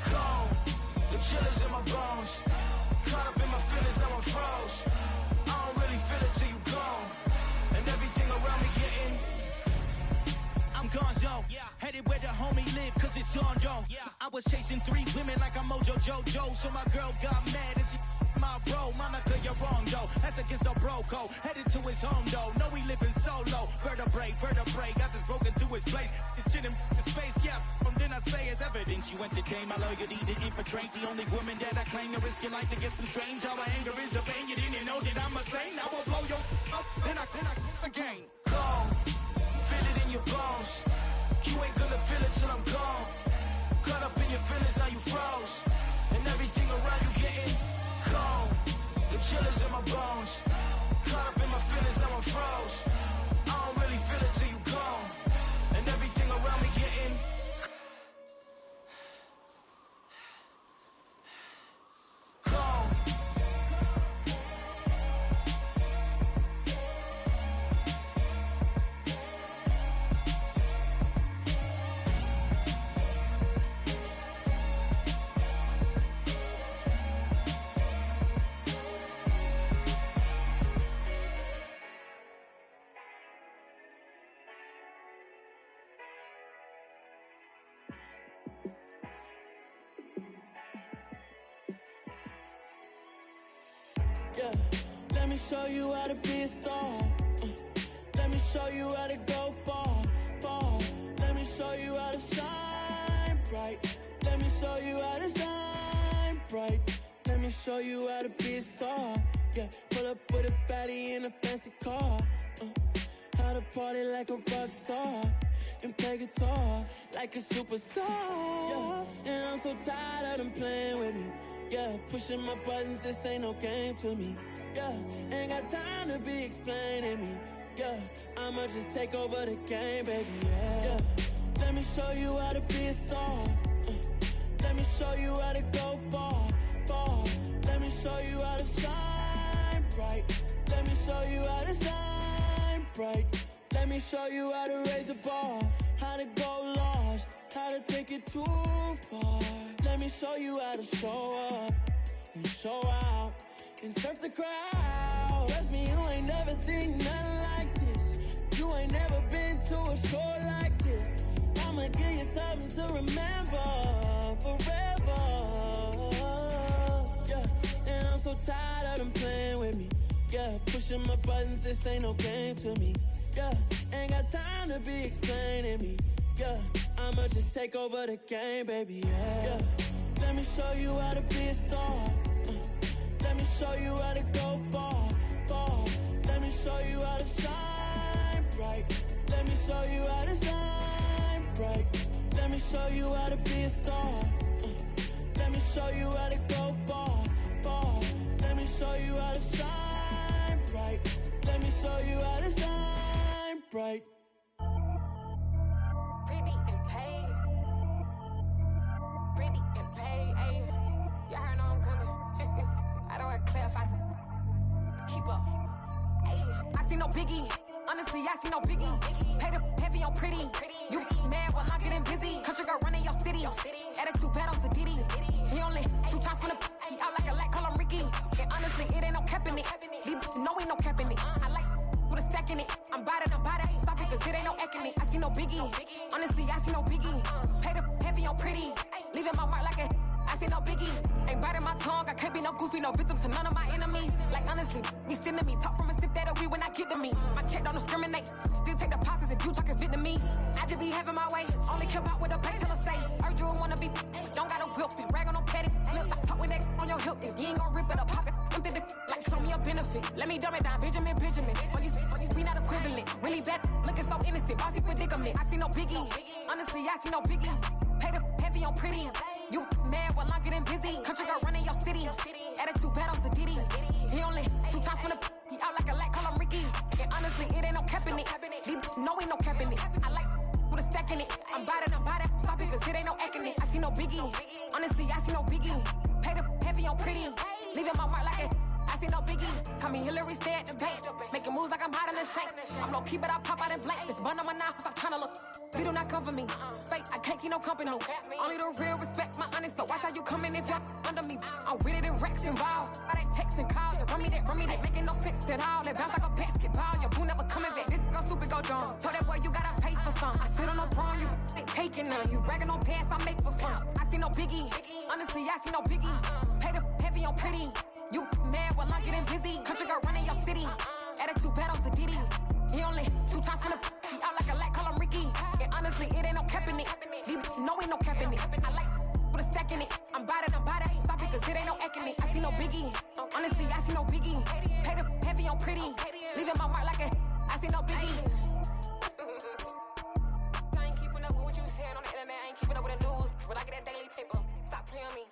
cold. The chill is in my bones. Caught up in my feelings, now I'm froze. I don't really feel it till you gone. And everything around me getting I'm Gonzo, headed where the homie live, cause it's on though. I was chasing 3 women like I'm Mojo Jojo, so my girl got mad and she my bro. Monica, you're wrong though, that's against a bro code. Headed to his home though, know we living solo. Vertebrae, got this broken to his place. It's shit in his face, from then I say it's evidence. You entertain my loyalty to infiltrate the only woman that I claim to risk your life to get some strange. All my anger is a pain, you didn't know that I'm a saint. Now I'll blow your up, then I again. Cold. Feel it in your bones. You ain't gonna feel it till I'm gone. Caught up in your feelings, now you froze. And everything around you getting cold. The chill is in my bones. Caught up in my feelings, now I'm froze. I don't really feel it till you gone. And everything around me getting cold. Yeah, let me show you how to be a star. Let me show you how to go far, far. Let me show you how to shine bright. Let me show you how to shine bright. Let me show you how to be a star. Yeah, pull up with a baddie in a fancy car. How to party like a rock star and play guitar like a superstar. Yeah, and I'm so tired of them playing with me. Yeah, pushing my buttons, this ain't no game to me. Yeah, ain't got time to be explaining me. Yeah, I'ma just take over the game, baby. Yeah, let me show you how to be a star. Let me show you how to go far, far. Let me show you how to shine bright. Let me show you how to shine bright. Let me show you how to raise the bar, how to go large, how to take it too far. Let me show you how to show up and show out and surf the crowd. Trust me, you ain't never seen nothing like this. You ain't never been to a show like this. I'ma give you something to remember forever. Yeah, and I'm so tired of them playing with me. Yeah, pushing my buttons, this ain't no game to me. Yeah, ain't got time to be explaining me. Yeah, I'ma just take over the game, baby. Yeah, let me show you how to be a star. Let me show you how to go far, far. Let me show you how to shine bright. Let me show you how to shine bright. Let me show you how to be a star. Let me show you how to go far, far. Let me show you how to shine bright. Let me show you how to shine bright. Pretty and paid. Pretty and paid, ayy. Y'all heard know I'm coming. I don't want to clarify. Keep up. Ayy. I see no biggie. Honestly, I see no biggie. Pay the heavy on pretty. You mad while I'm getting busy. Country girl running your city. Attitude bad on Diddy. He only 2 times from the he out like a light, call him Ricky. And honestly, it ain't no cap in it. These no ain't no cap in it. I like with a stack in it. I'm bad. Stop it, cause it ain't no eck in it. I see no biggie. Honestly, I see no biggie. Pay the heavy on pretty. Leaving my mark like a I see no biggie. Ain't biting my tongue. I can't be no goofy, no victim to none of my enemies. Like honestly, be sending me talk from a sip that we when I get to me. My check don't discriminate. Still take deposits if you talking Vietnamese. I just be having my way. Only come out with a pay till I say. Heard you wanna be. Don't gotta whip it. Rag on no petty. Lips, I talk with that on your hip. If you ain't gon' rip it up, pop it. Empty the like show me a benefit. Let me dumb it down, Beenjammin. Funnies, we not equivalent. Really bad, looking so innocent. Bossy predicament. I see no biggie. Honestly, I see no biggie. Pay the heavy on pretty. You mad while I'm getting busy. Country girl running your city. Attitude bad on Diddy. He only 2 times from the he out like a light, call him Ricky. And honestly, it ain't no cap in it. These no ain't no cap in it. I like with a stack in it. I'm bad. Stop it, cause it ain't no eck in it. I see no biggie. Honestly, I see no biggie. Pay the heavy on pretty. Leaving my mark like it. I see no biggie. Call me Hillary, stay at the bank. Making moves like I'm hot in the shank. I'm no keep it, I pop out in blank. This bun on my knife, stop trying to look. You do not come for me. Fake, I can't keep no company. Only the real respect my honest. So watch how you coming if you're under me. I'm with it in Rex involved. All that text and calls. You run me that. Making no sense at all. It bounce like a basketball. Your boo never coming back. This go stupid, go dumb. Told that boy you gotta pay for some. I sit on no throne, you ain't taking none. You bragging on past, I make for fun. I see no biggie. Honestly, I see no biggie. Pay the heavy on pretty. You mad while I'm getting busy. Country girl running your city. Attitude bad on Diddy. He only 2 times from the he out like a light, call him Ricky. And honestly, it ain't no cap in it. These no ain't no cap in it. I like with a stack in it. I'm bad. Stop it, cause it ain't no eck in it. I see no biggie. Honestly, I see no biggie. Pay the heavy on pretty. Leaving my mark like a I see no biggie. I ain't keeping up with what you saying on the internet. I ain't keeping up with the news. But I get that daily paper. Stop playing me.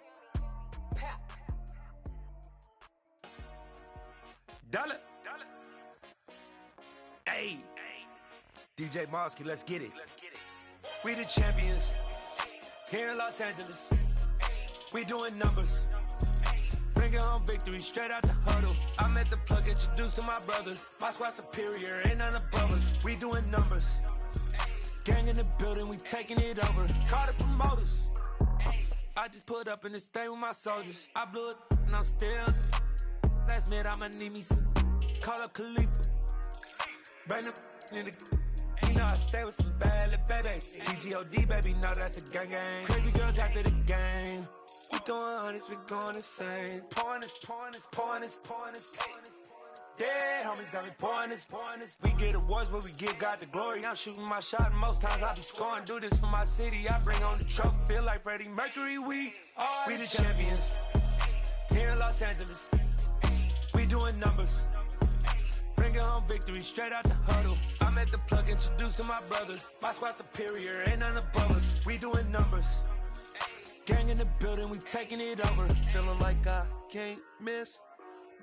Dollar. Hey, DJ Mosky, let's get it. We the champions here in Los Angeles. We doing numbers. Bringing home victory straight out the huddle. I met the plug, introduced to my brother. My squad superior, ain't none above us. We doing numbers. Gang in the building, we taking it over. Call the promoters. I just put up in this thing with my soldiers. I blew it and I'm still. Last minute I'ma need me some. Call up Khalifa. Bring them in the. You know I stay with some bad little baby. TGOD baby, know that's a gang gang. Crazy girls after the game. throwing hundreds, we going insane. Pouring this. Yeah, homies got me pouring this. We get awards, but we give God the glory. I'm shooting my shot, and most times I be scoring. Do this for my city, I bring on the trophy. Feel like Freddie Mercury, we the champions. Here in Los Angeles, we doing numbers. Bringing home victory straight out the huddle. I'm at the plug, introduced to my brother. My squad superior, ain't none above us. We doing numbers. Gang in the building, we taking it over. Feeling like I can't miss.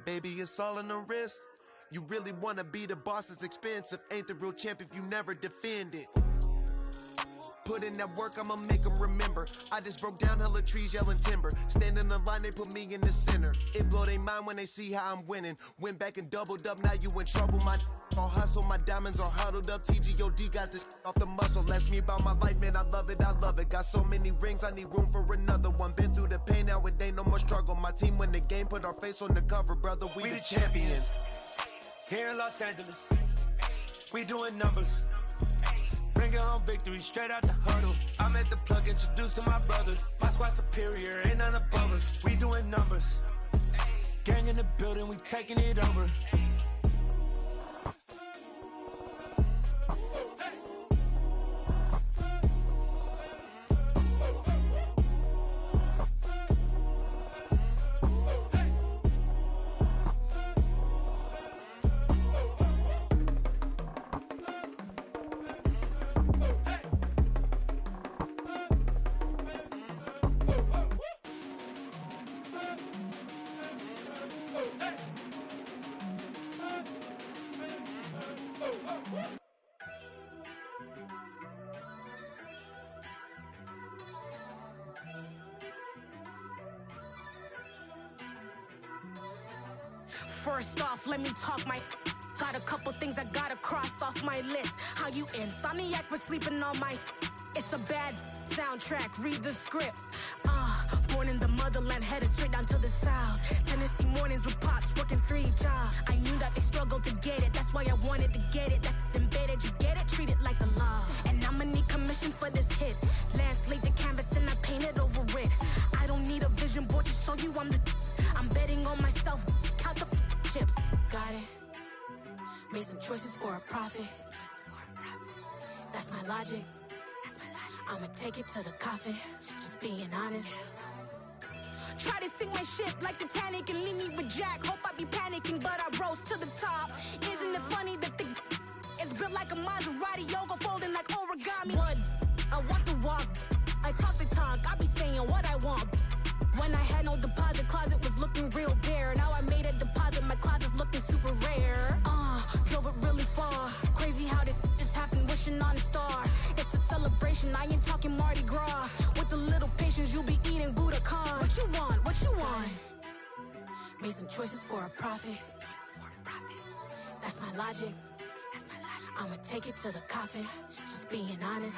Baby, it's all in the wrist. You really wanna be the boss, it's expensive. Ain't the real champ if you never defend it. Put in that work, I'ma make them remember. I just broke down hella trees, yelling timber. Stand in the line, they put me in the center. It blow their mind when they see how I'm winning. Went back and doubled up, now you in trouble. My all hustle, my diamonds are huddled up. TGOD got this off the muscle. Ask me about my life, man, I love it. Got so many rings, I need room for another one. Been through the pain, now it ain't no more struggle. My team win the game, put our face on the cover, brother. We the champions. Here in Los Angeles, we doing numbers. Bringing home victory straight out the huddle. I'm at the plug, introduced to my brother. My squad superior, ain't none above us. We doing numbers. Gang in the building, we taking it over. First off, let me talk my. Got a couple things I gotta cross off my list. How you insomniac for sleeping on my. It's a bad soundtrack, read the script. Born in the motherland, headed straight down to the south. Tennessee mornings with pops, working 3 jobs. I knew that they struggled to get it, that's why I wanted to get it. That embedded, you get it, treat it like a law. And I'ma need commission for this hit. Lance laid the canvas and I painted over it. I don't need a vision board to show you I'm betting on myself, count the chips. Got it. Made some choices for a profit. That's my logic. I'ma take it to the coffin. Just being honest. Try to sink my ship like Titanic and leave me with Jack. Hope I be panicking, but I rose to the top. Isn't it funny that the is built like a Maserati, yoga folding like origami? What? I walk the walk. I talk the talk. I be saying what I want. When I had no deposit, closet was looking real bare. Now I made a deposit, my closet's looking super rare. Drove it really far. Crazy how did this happen, wishing on a star. It's a celebration, I ain't talking Mardi Gras. With a little patience, you'll be eating Budokan. What you want? What you want? Made some choices for a profit. That's my logic. I'ma take it to the coffin. Just being honest.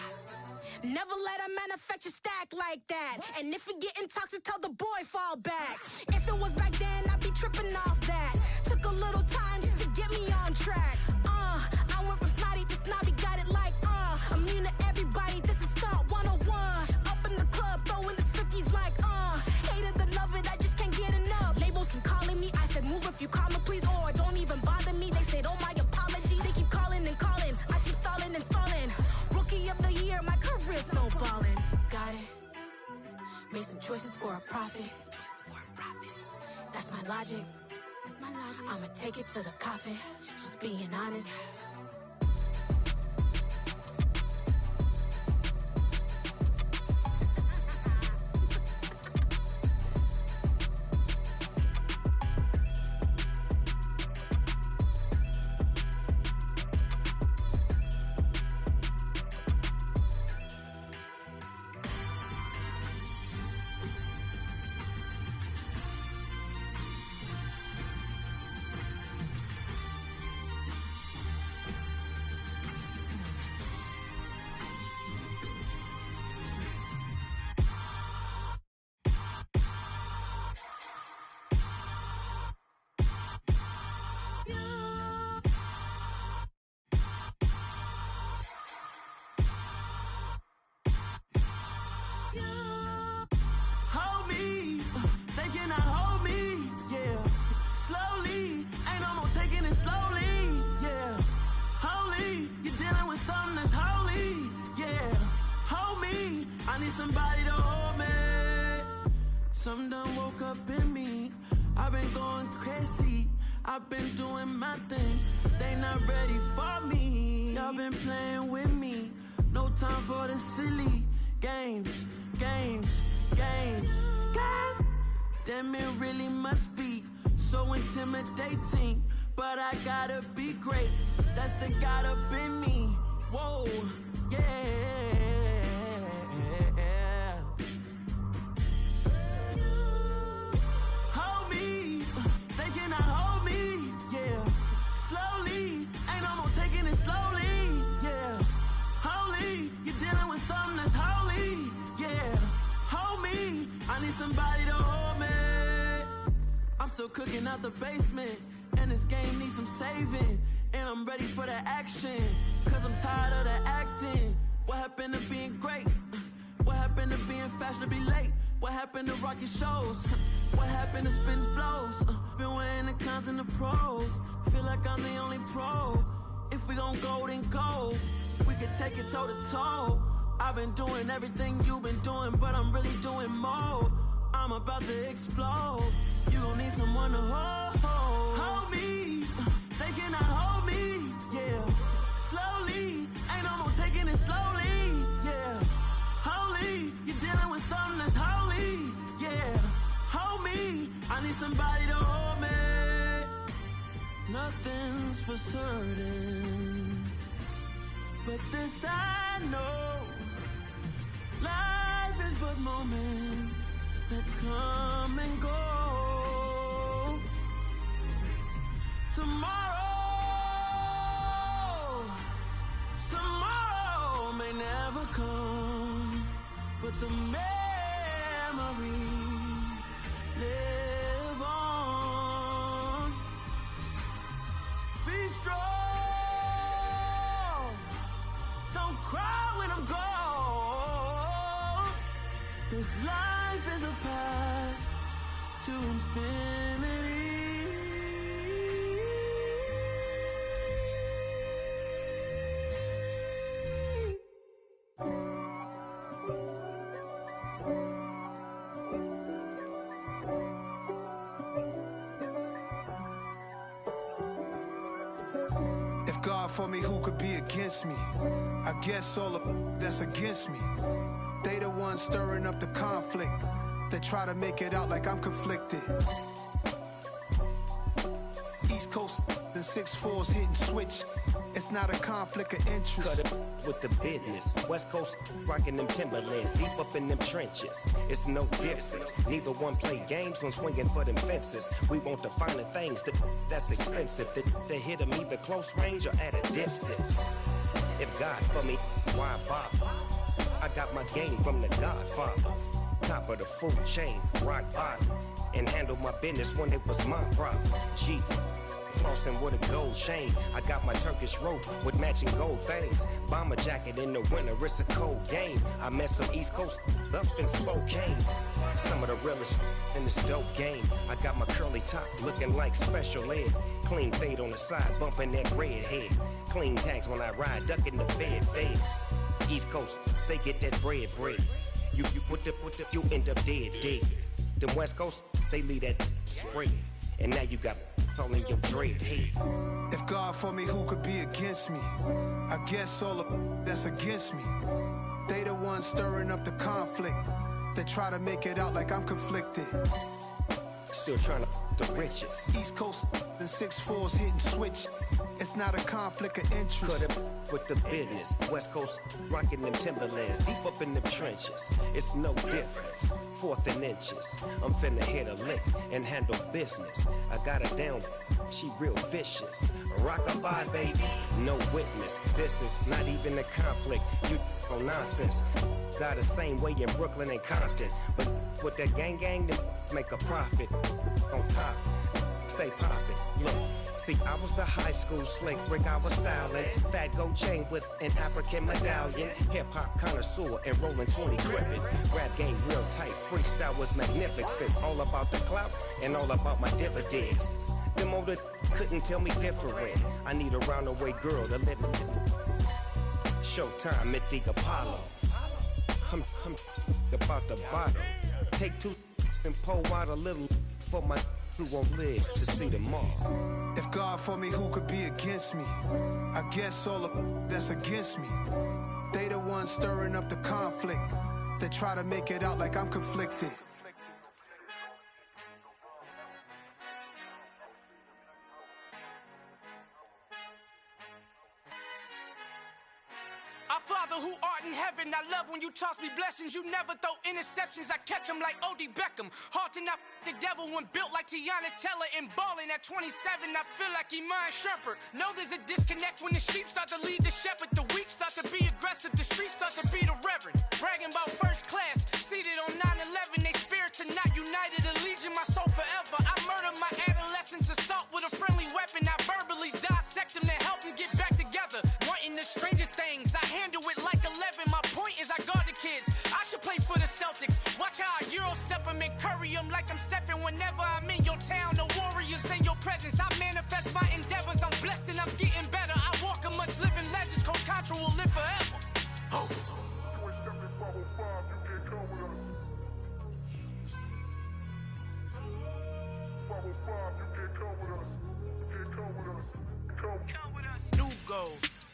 Never let a manufacture stack like that. And if it getting toxic, tell the boy fall back. If it was back then, I'd be tripping off that. Took a little time just to get me on track. I went from snotty to snobby, got it like immune to everybody, this is stunt 101. Up in the club, throwing this 50s like hated to love it, I just can't get enough. Labels keep calling me, I said move if you call me please, or don't even bother me. They said oh my apology, they keep calling and calling. I keep stalling and stalling. Rookie of the year, my career snowballing. Got it. Made some choices for a profit. That's my logic. I'ma take it to the coffin. Just being honest. I need somebody to hold me. Something done woke up in me. I've been going crazy. I've been doing my thing. They not ready for me. Y'all been playing with me. No time for the silly games. God damn, it really must be so intimidating. But I gotta be great. That's the God up in me. Whoa, yeah. Hold me, they cannot hold me, yeah. Slowly, ain't no more taking it slowly, yeah. Holy, you're dealing with something that's holy, yeah. Hold me, I need somebody to hold me. I'm still cooking out the basement, and this game needs some saving. And I'm ready for the action, cause I'm tired of the acting. What happened to being great? What happened to being fashionably late? What happened to rocking shows? What happened to spin flows? Been weighing the cons and the pros. Feel like I'm the only pro. If we gon' go, then go. We can take it toe to toe. I've been doing everything you've been doing, but I'm really doing more. I'm about to explode. You gon' need someone to hold me. They cannot hold me, yeah. Slowly, ain't no more taking it slowly, yeah. Holy, you're dealing with something that's holy, yeah. Hold me, I need somebody to hold me. Nothing's for certain, but this I know. Life is but moments that come and go. Tomorrow may never come, but the memories live on. Be strong, don't cry when I'm gone. This life is a path to infinity. God for me, who could be against me? I guess all of that's against me. They the ones stirring up the conflict. They try to make it out like I'm conflicted. East Coast and 6'4's hitting switch. It's not a conflict of interest. Cut it with the business. West Coast rocking them Timberlands, deep up in them trenches. It's no difference. Neither one play games when swinging for them fences. We want the finer things that's expensive. They hit them either close range or at a distance. If God for me, why bother? I got my game from the Godfather. Top of the food chain, rock bottom. And handle my business when it was my problem. Jeep. Flossing with a gold chain. I got my Turkish rope with matching gold things. Bomber jacket in the winter, it's a cold game. I met some East Coast up in Spokane. Some of the realest in this dope game. I got my curly top looking like special ed. Clean fade on the side, bumping that red head. Clean tags when I ride, ducking the feds. East Coast, they get that bread. You you end up dead. Them West Coast, they leave that spread. And now you got calling your dread head. If God for me, who could be against me? I guess all of that's against me. They the ones stirring up the conflict. They try to make it out like I'm conflicted. Still trying to the riches. East Coast and 6'4's hitting switch. It's not a conflict of interest. Cut it with the business. West Coast rocking them Timberlands, deep up in them trenches. It's no difference. 4th and inches. I'm finna hit a lick and handle business. I got her down, she real vicious. Rock-a-bye, baby, no witness. This is not even a conflict. You on nonsense. Got the same way in Brooklyn and Compton. But with that gang, they make a profit. On top, stay poppin'. Look. See, I was the high school slick Rick, I was styling. Fat gold chain with an African medallion. Hip-hop connoisseur and rolling 20 crippin'. Rap game real tight, freestyle was magnificent. All about the clout and all about my dividends. Them older couldn't tell me different. I need a roundaway girl to let me. Showtime at the Apollo. I'm about the bottom. Take two and pour out a little for my who won't live to see tomorrow. If God for me, who could be against me? I guess all of that's against me. They the ones stirring up the conflict. They try to make it out like I'm conflicted. Our Father who art in heaven, I love when you toss me blessings. You never throw interceptions, I catch them like O.D. Beckham. Hard to not the devil when built like Tiana Teller and balling at 27. I feel like Iman Shumpert. Know there's a disconnect when the sheep start to lead the shepherd. The weak start to be aggressive, the streets start to be the reverend. Bragging about first class, seated on 9/11. They spirits are not united, a legion, my soul forever. I murder my adolescence, assault with a friendly weapon. I verbally dissect them to help them get back together. Wanting the stranger things, I handle it like 11. My point is I guard the kids. I should play for the Celtics. Watch how I Euro step them and curry them like I'm stepping. Whenever I'm in your town, the Warriors in your presence. I manifest my endeavors. I'm blessed and I'm getting better. I walk amongst living legends. Coach Contra will live forever. Oh.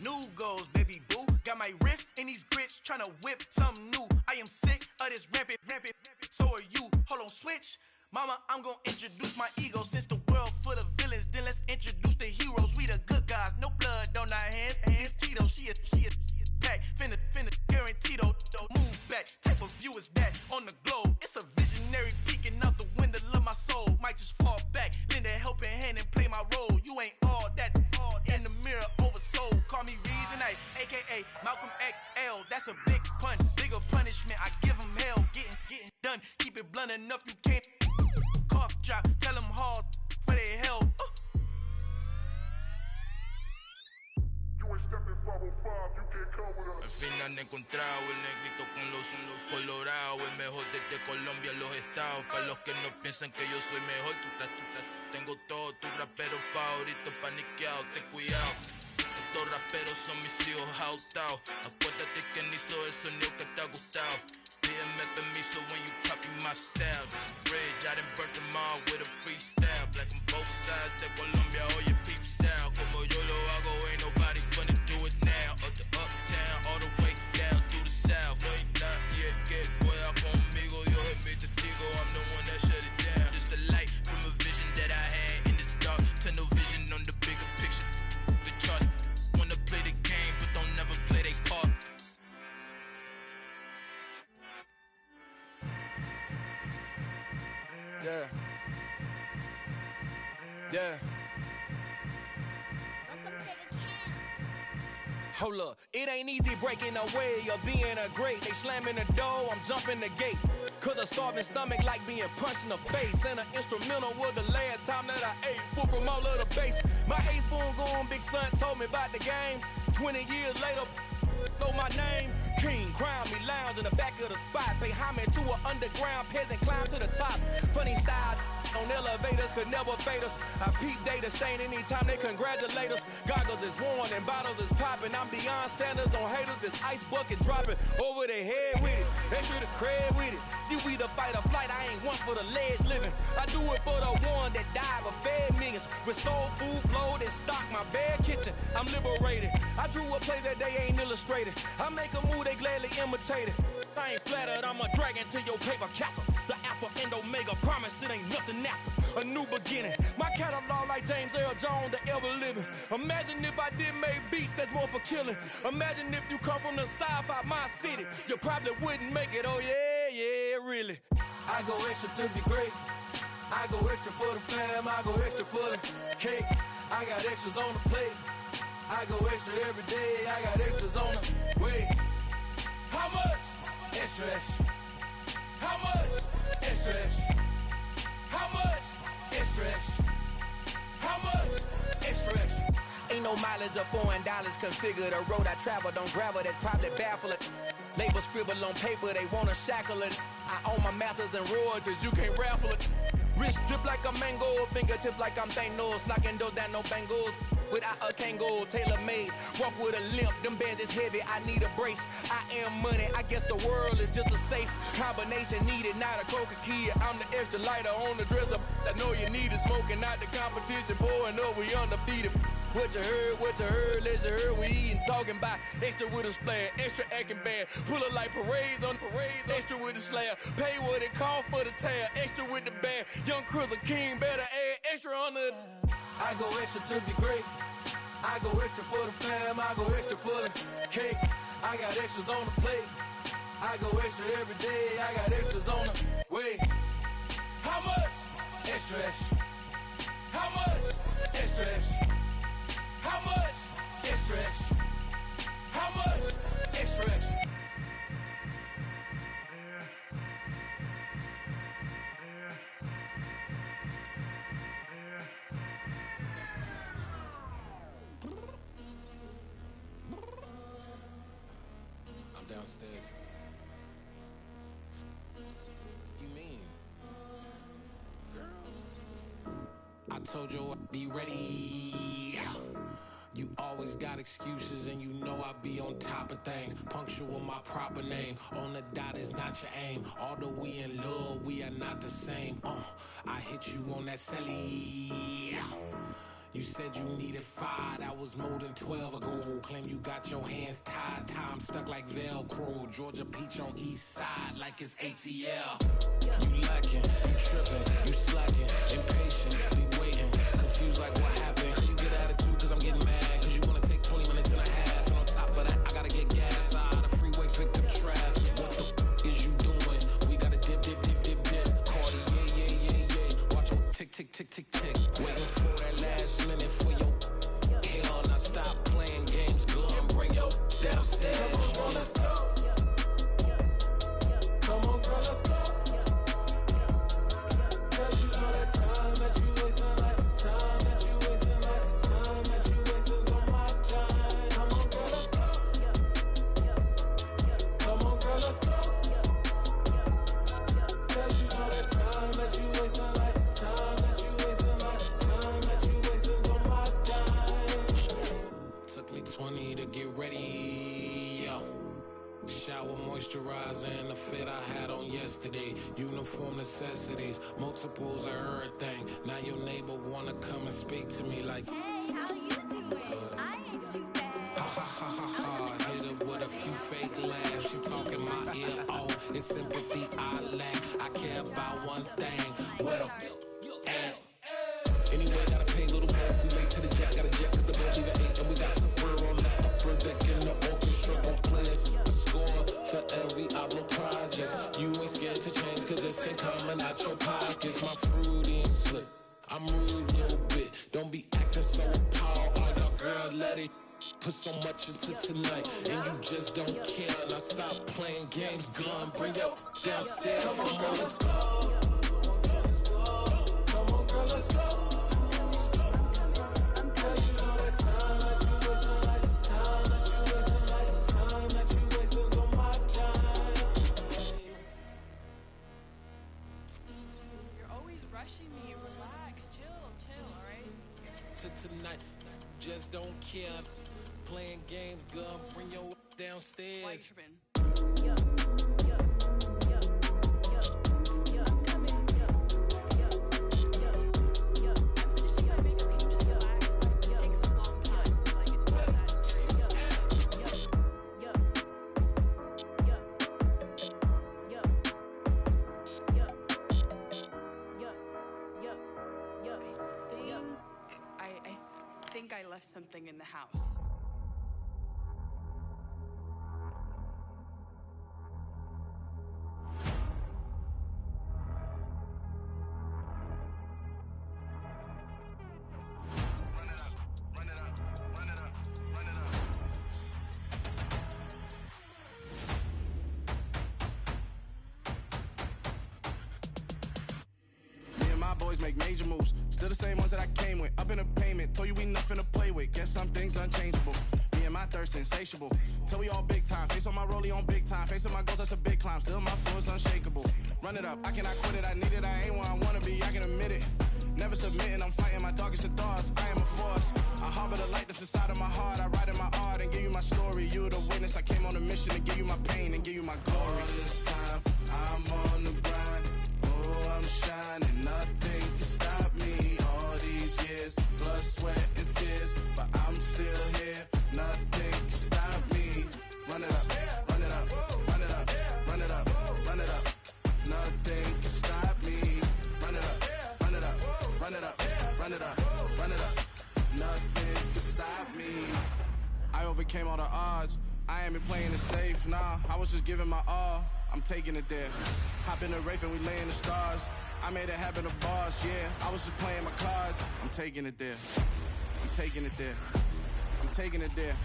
New goals, baby boo. Got my wrist in these grits, tryna whip something new. I am sick of this rampant. So are you. Hold on, switch. Mama, I'm gonna introduce my ego. Since the world full of villains, then let's introduce the heroes. We the good guys, no blood on our hands. Hands Tito, she a pack. Finna guaranteed, move back. Type of view is that on the globe? It's a visionary peeking out the window of my soul. Might just fall back, lend a helping hand and play my role. You ain't all that, all in the mirror oversold. Call me Reason A, aka Malcolm XL. That's a big pun, bigger punishment. I give him hell, getting done. Keep it blunt enough, you can't cough drop. Tell them hard for their health. Al fin han encontrado el negrito con los colorados, el mejor desde Colombia, los estados. Para los que no piensan que yo soy mejor, tengo todo, tus raperos favoritos paniqueados, ten cuidado. Estos raperos son mis hijos jautados. Acuérdate que ni hizo el sonido que te ha gustado. Pídeme permiso when you copy my style. This bridge, I done burnt them all with a freestyle. Black on both sides de Colombia, oye peep style. Como yo lo hago, ain't nobody finna do it now. Up to uptown, all the way down through the south. No hay nadie que pueda conmigo, Dios es mi testigo. I'm the one that shut it down. Just a light from a vision that I had in the dark. Tunnel vision on the bigger picture. The charts wanna play the game, but don't never play their part. Yeah. Hold up, it ain't easy breaking away or being a great. They slamming the door, I'm jumping the gate. Cause a starving stomach like being punched in the face. And an instrumental was the last time that I ate food from all of the bass. My ace boom goon, big son told me about the game. 20 years later, know my name. King, crown me, lounge in the back of the spot. Pay homage to an underground peasant, climb to the top. Funny style on elevators could never fade us. I peep data stain anytime they congratulate us. Goggles is worn and bottles is popping. I'm beyond Sanders on haters, this ice bucket dropping over their head with it. Extra the cred with it. You either fight or flight, I ain't one for the ledge living. I do it for the one that died but fed millions. With soul food flowed and stock my bare kitchen. I'm liberated. I drew a play that they ain't illustrated. I make a move, they gladly imitate it. I ain't flattered, I'm a dragon to your paper castle. The alpha and omega, promise it ain't nothing after. A new beginning. My catalog like James Earl Jones, the ever living. Imagine if I did make beats that's more for killing. Imagine if you come from the south out my city. You probably wouldn't make it, oh yeah, really. I go extra to be great. I go extra for the fam, I go extra for the cake. I got extras on the plate. I go extra every day, I got extras on the way. How much? Extra, extra. How much? Extra, extra. How much? Extra, extra. How much? Extra, extra. Ain't no mileage of $4 configure the road I travel. Don't gravel that probably baffle it. Label scribble on paper, they wanna shackle it. I own my masters and royalties, you can't raffle it. Wrist drip like a mango, fingertip like I'm Thanos. Knocking those down, no bangles. Without a Kango, tailor-made. Walk with a limp, them bands is heavy, I need a brace. I am money, I guess the world is just a safe combination needed, not a coca key. I'm the extra lighter on the dresser. I know you need it, smoking out the competition, pouring up, we undefeated. What you heard, let's hear we eatin', talking about extra with a splash, extra acting bad, pull it like parades on parades, extra with the slab, pay what it cost for the tab, extra with the bag, young Chris a king, better add extra on the. I go extra to be great, I go extra for the fam, I go extra for the cake, I got extras on the plate, I go extra every day, I got extras on the way. How much? Extra, extra. How much? Extra, extra. How much? Extra, extra. How much? Extra, extra. I'm downstairs. You mean? Girl. I told you I'd be ready. You always got excuses and you know I be on top of things. Punctual my proper name. On the dot is not your aim. Although we in love, we are not the same. I hit you on that celly. You said you needed 5, that was more than 12 ago. Claim you got your hands tied, time stuck like Velcro. Georgia Peach on east side like it's ATL. You lacking, you tripping, you slacking, impatient, be waiting, confused like what happened. You get attitude cause I'm getting mad, cause you wanna take 20 minutes and a half. And on top of that, I gotta get gas out of the freeway, pick up traffic. What the is you doing? We gotta dip, dip, dip, dip, dip. Cardi, yeah. Watch your tick, tick, tick, tick, tick. Waiting for that last minute for your hell. Now stop playing games, go and bring your downstairs. Come on, let's go. Come on, girl, let's go. Cause you know that time that you wasting, like time that you wasting, like time that you wasting on my time. Come on, girl, let's go. Come on, girl, let's go. Cause you know that time that you wasting, like time that you wasting, like time that you wasting on my time. Took me 20 to get ready, yo. Shower moisturizer and the fit I had on yesterday. Uniform necessities, multiples of everything. Now your neighbor wanna come and speak to me like, hey, how you doing? I ain't too bad. Ha ha ha ha ha. Hit her with a few fake laughs. She talking my ear off. It's sympathy I lack. I care about one thing. What up? Anyway, gotta pay a little more if we late to the jack. Gotta jet cause the boat leave at 8. And we got some fur on the upper deck in the orchestra. Gon' play a score for every album project. You ain't scared to change cause it's ain't coming out your pockets. My fruity and slip. I'm rude a little bit. Don't be acting so appalled. All y'all girl, let it put so much into tonight. And you just don't care. Now stop playing games, gun. Bring your downstairs. Come on, let's go. Come on, girl, let's go. Tonight, just don't care. Playing games, girl, bring your downstairs. I left something in the house. Boys make major moves, still the same ones that I came with. Up in a payment, told you we nothing to play with. Guess some things unchangeable. me and my thirst insatiable. Till we all big time, face on my rollie on big time. Facing my goals, that's a big climb, still my flow is unshakable. Run it up, I cannot quit it, I need it, I ain't where I wanna be, I can admit it. Never submitting, I'm fighting my darkest of thoughts, I am a force. I harbor the light that's inside of my heart, I write in my art and give you my story. You the witness, I came on a mission to give you my pain and give you my glory. All this time, I'm on the grind, oh, I'm shining, nothing can stop me. All these years, blood, sweat, and tears, but I'm still here, nothing can stop me. Run it up, run it up, run it up, run it up, run it up. Nothing can stop me. Run it up, run it up, run it up, run it up, run it up. Nothing can stop me. I overcame all the odds. I ain't been playing it safe, nah. I was just giving my all. I'm taking it there. Hop in the Wraith and we lay in the stars. I made it happen to boss, yeah. I was just playing my cards. I'm taking it there. I'm taking it there. I'm taking it there.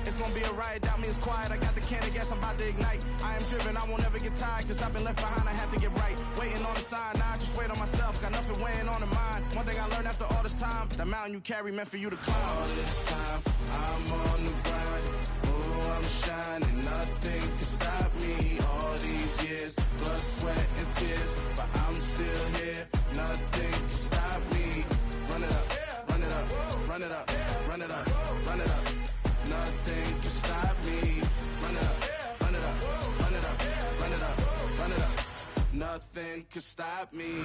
It's gonna be a riot, doubt me it's quiet. I got the can of gas, I'm about to ignite. I am driven, I won't ever get tired, cause I've been left behind, I have to get right. Waiting on the sign, now I just wait on myself. Got nothing weighing on the mind. One thing I learned after all this time, the mountain you carry meant for you to climb. All this time, I'm on the grind. Oh, I'm shining, nothing can stop me. All these years, blood, sweat, and tears, but I'm still here, nothing can stop me. Run it up, run it up, run it up, run it up, run it up. Nothing can stop me. Run it up, run it up, run it up, run it up, run it up. Nothing can stop me.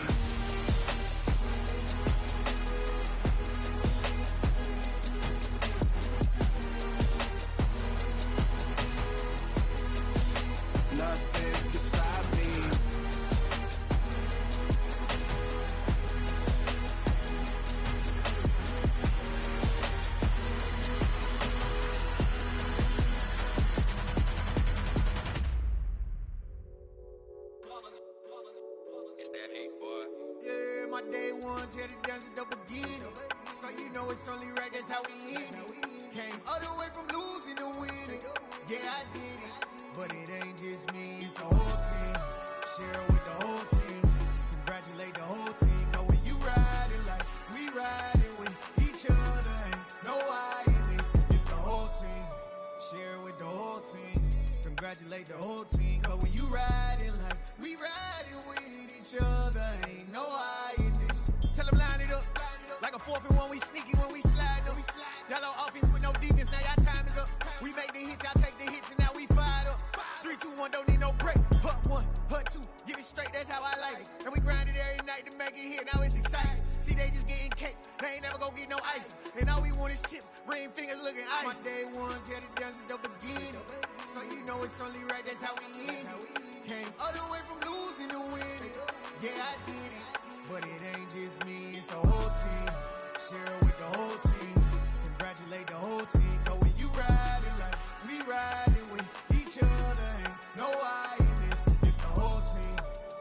Nothing can stop me. My day ones here to dance at the beginning. So you know it's only right, that's how we end it. Came all the way from losing to winning. Yeah, I did it. But it ain't just me, it's the whole team. Share it with the whole team. Congratulate the whole team. Cause when you riding like we riding with each other, ain't no I in this. It's the whole team. Share it with the whole team. Congratulate the whole team. Cause when you riding like we riding with each other, ain't no I in this. Tell them line it up. Like a 4th and 1, we sneaky when we slide them. Yellow offense with no defense, now y'all time is up. We make the hits, y'all take the hits, and now we fired up. 3, 2, 1, don't need no break. Hut 1, hut 2, give it straight, that's how I like it. And we grind it every night to make it hit, now it's exciting. See, they just getting cake, they ain't never gonna get no ice. And all we want is chips, ring fingers looking ice. My day ones here to dance at the beginning. So you know it's only right, that's how we end it. Came all the way from losing to winning. Yeah, I did it. But it ain't just me, it's the whole team. Share it with the whole team. Congratulate the whole team. Cause when you riding like we riding with each other, ain't no I in this. It's the whole team.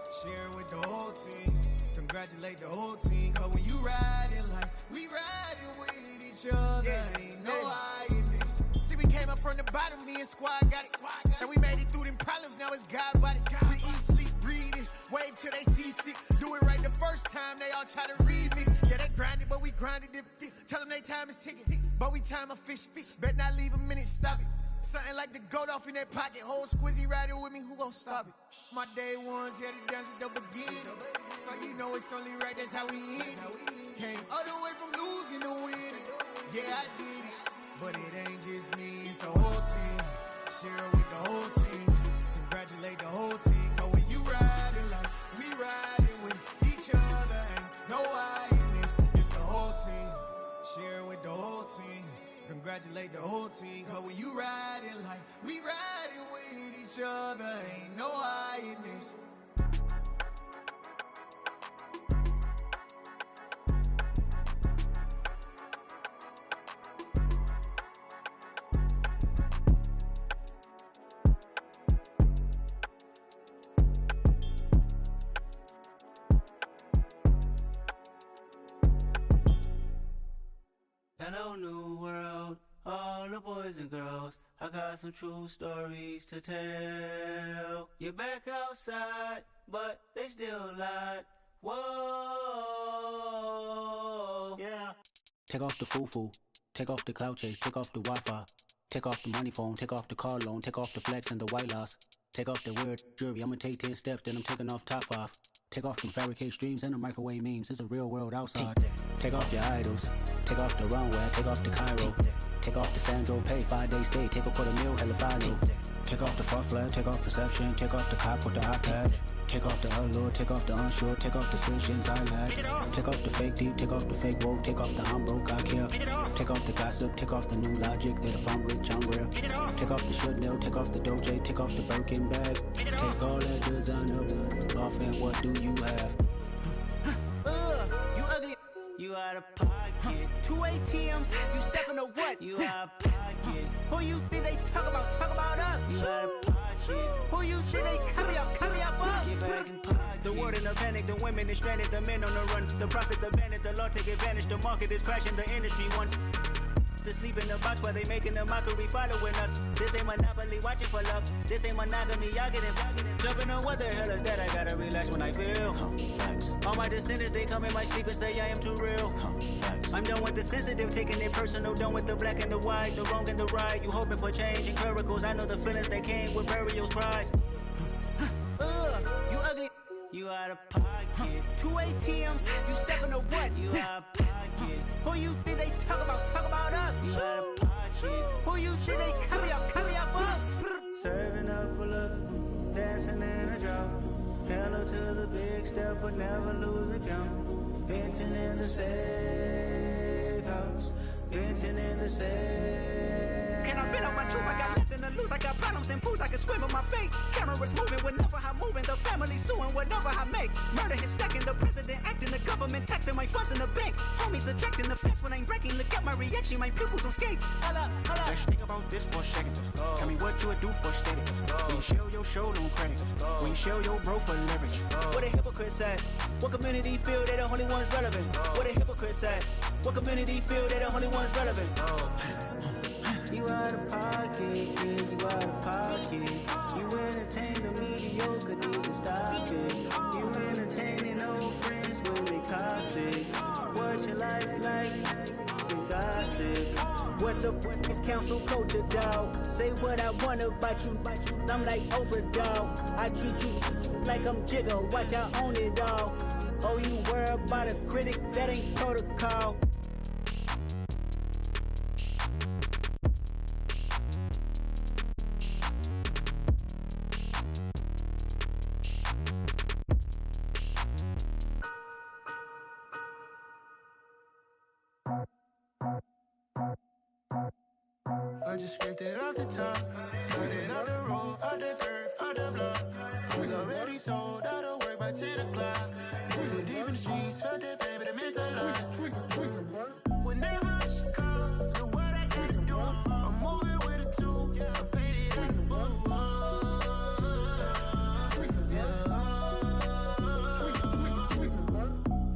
Share it with the whole team. Congratulate the whole team. Cause when you riding like we riding with each other, ain't no I in this. See, we came up from the bottom, me and squad got it. And we made it through them problems, now it's God body. We eat, sleep, breathe this, wave till they see sick. Do it right the first time, they all try to remix. Yeah, they grinded, but we grinded different. Tell them they time is ticking, but we time a fish. Bet not leave a minute, stop it. Something like the goat off in that pocket. Whole squizzy riding with me, who gon' stop it? My day ones here to dance at the beginning. So you know it's only right, that's how we end it. Came all the way from losing to winning. Yeah, I did it. But it ain't just me, it's the whole team. Share it with the whole team. Congratulate the whole team. Cause when you riding like we riding with each other, ain't no I in this. It's the whole team. Share it with the whole team. Congratulate the whole team. Cause when you riding like we riding with each other, ain't no I in this. Hello, new world, all the boys and girls. I got some true stories to tell. You're back outside, but they still lied. Whoa, yeah. Take off the foo-foo. Take off the cloud chase. Take off the Wi-Fi. Take off the money phone. Take off the car loan. Take off the flex and the white loss. Take off the weird jewelry. I'ma take 10 steps, then I'm taking off top 5. Take off them fabricate streams and the microwave memes. It's a real world outside. Take off your idols. Take off the runway. Take off the Cairo. Take off the Sandro Pay. 5-day stay. Take a $250,000 hella final. Take off the far flag. Take off perception. Take off the cop with the iPad. Take off the allure. Take off the unsure. Take off decisions I lack. Take off the fake deep. Take off the fake woke. Take off the I'm broke, I care. Take off the gossip. Take off the new logic that if I'm rich, I'm real. Take off the should know. Take off the Doja. Take off the Birkin bag. Take all that designer off and what do you have? You ugly. You out of pocket. 2 ATMs. You stepping to what? You out of pocket. Who you think they talk about? Talk about us. You out of pocket. Who you think they carry up for us? Get back in pocket. The world in a panic. The women is stranded. The men on the run. The profits abandoned. The law take advantage. The market is crashing. The industry wants to sleep in the box while they making a mockery following us. This ain't Monopoly, watching for love. This ain't monogamy, y'all getting jumping on what the hell is that? I gotta relax when I feel. All my descendants, they come in my sleep and say I am too real. I'm done with the sensitive, taking it personal. Done with the black and the white, the wrong and the right. You hoping for change and miracles. I know the feelings that came with burials, cries. You ugly. You out of pocket. 2 ATMs. You stepping to what? You out of pocket. Who you think they talk about? Talk about us. You out of pocket. Who you think they carry up for us? Serving up a look, dancing in a drop. Hello to the big step, but never lose a count. Venting in the safe house. Venting in the safe. Can I vent out my truth? I got nothing to lose. I got problems and pools. I can swim with my fate. Cameras moving whenever I'm moving. The family suing whatever I make. Murder is stacking. The president acting. The government taxing my funds in the bank. Homies ejecting the fence when I'm breaking. Look at my reaction. My pupils on skates. Hold up. Let's think about this for a second. Tell me what you would do for steady. When you show your show, no credit. When you show your bro for leverage. What a hypocrite said. What community feel they the only ones relevant? What a hypocrite said. What community feel they the only ones relevant? You out of pocket, yeah, you out of pocket. You entertain the mediocre, need to stop it. You entertaining old friends when they toxic. What your life like? The gossip. What the is council culture, dog? Say what I want about you. I'm like Oprah, dog. I treat you like I'm Jigga. Watch I own it all. Oh, you worry about a critic? That ain't protocol. I just scraped it off the top, cut it out the road, out the curve, out the block. I was already sold, out of work by 10 o'clock. Too deep in the streets, felt that baby, the mental lie. Whenever she calls, know what I gotta do. I'm moving with a two, I paid it out the full.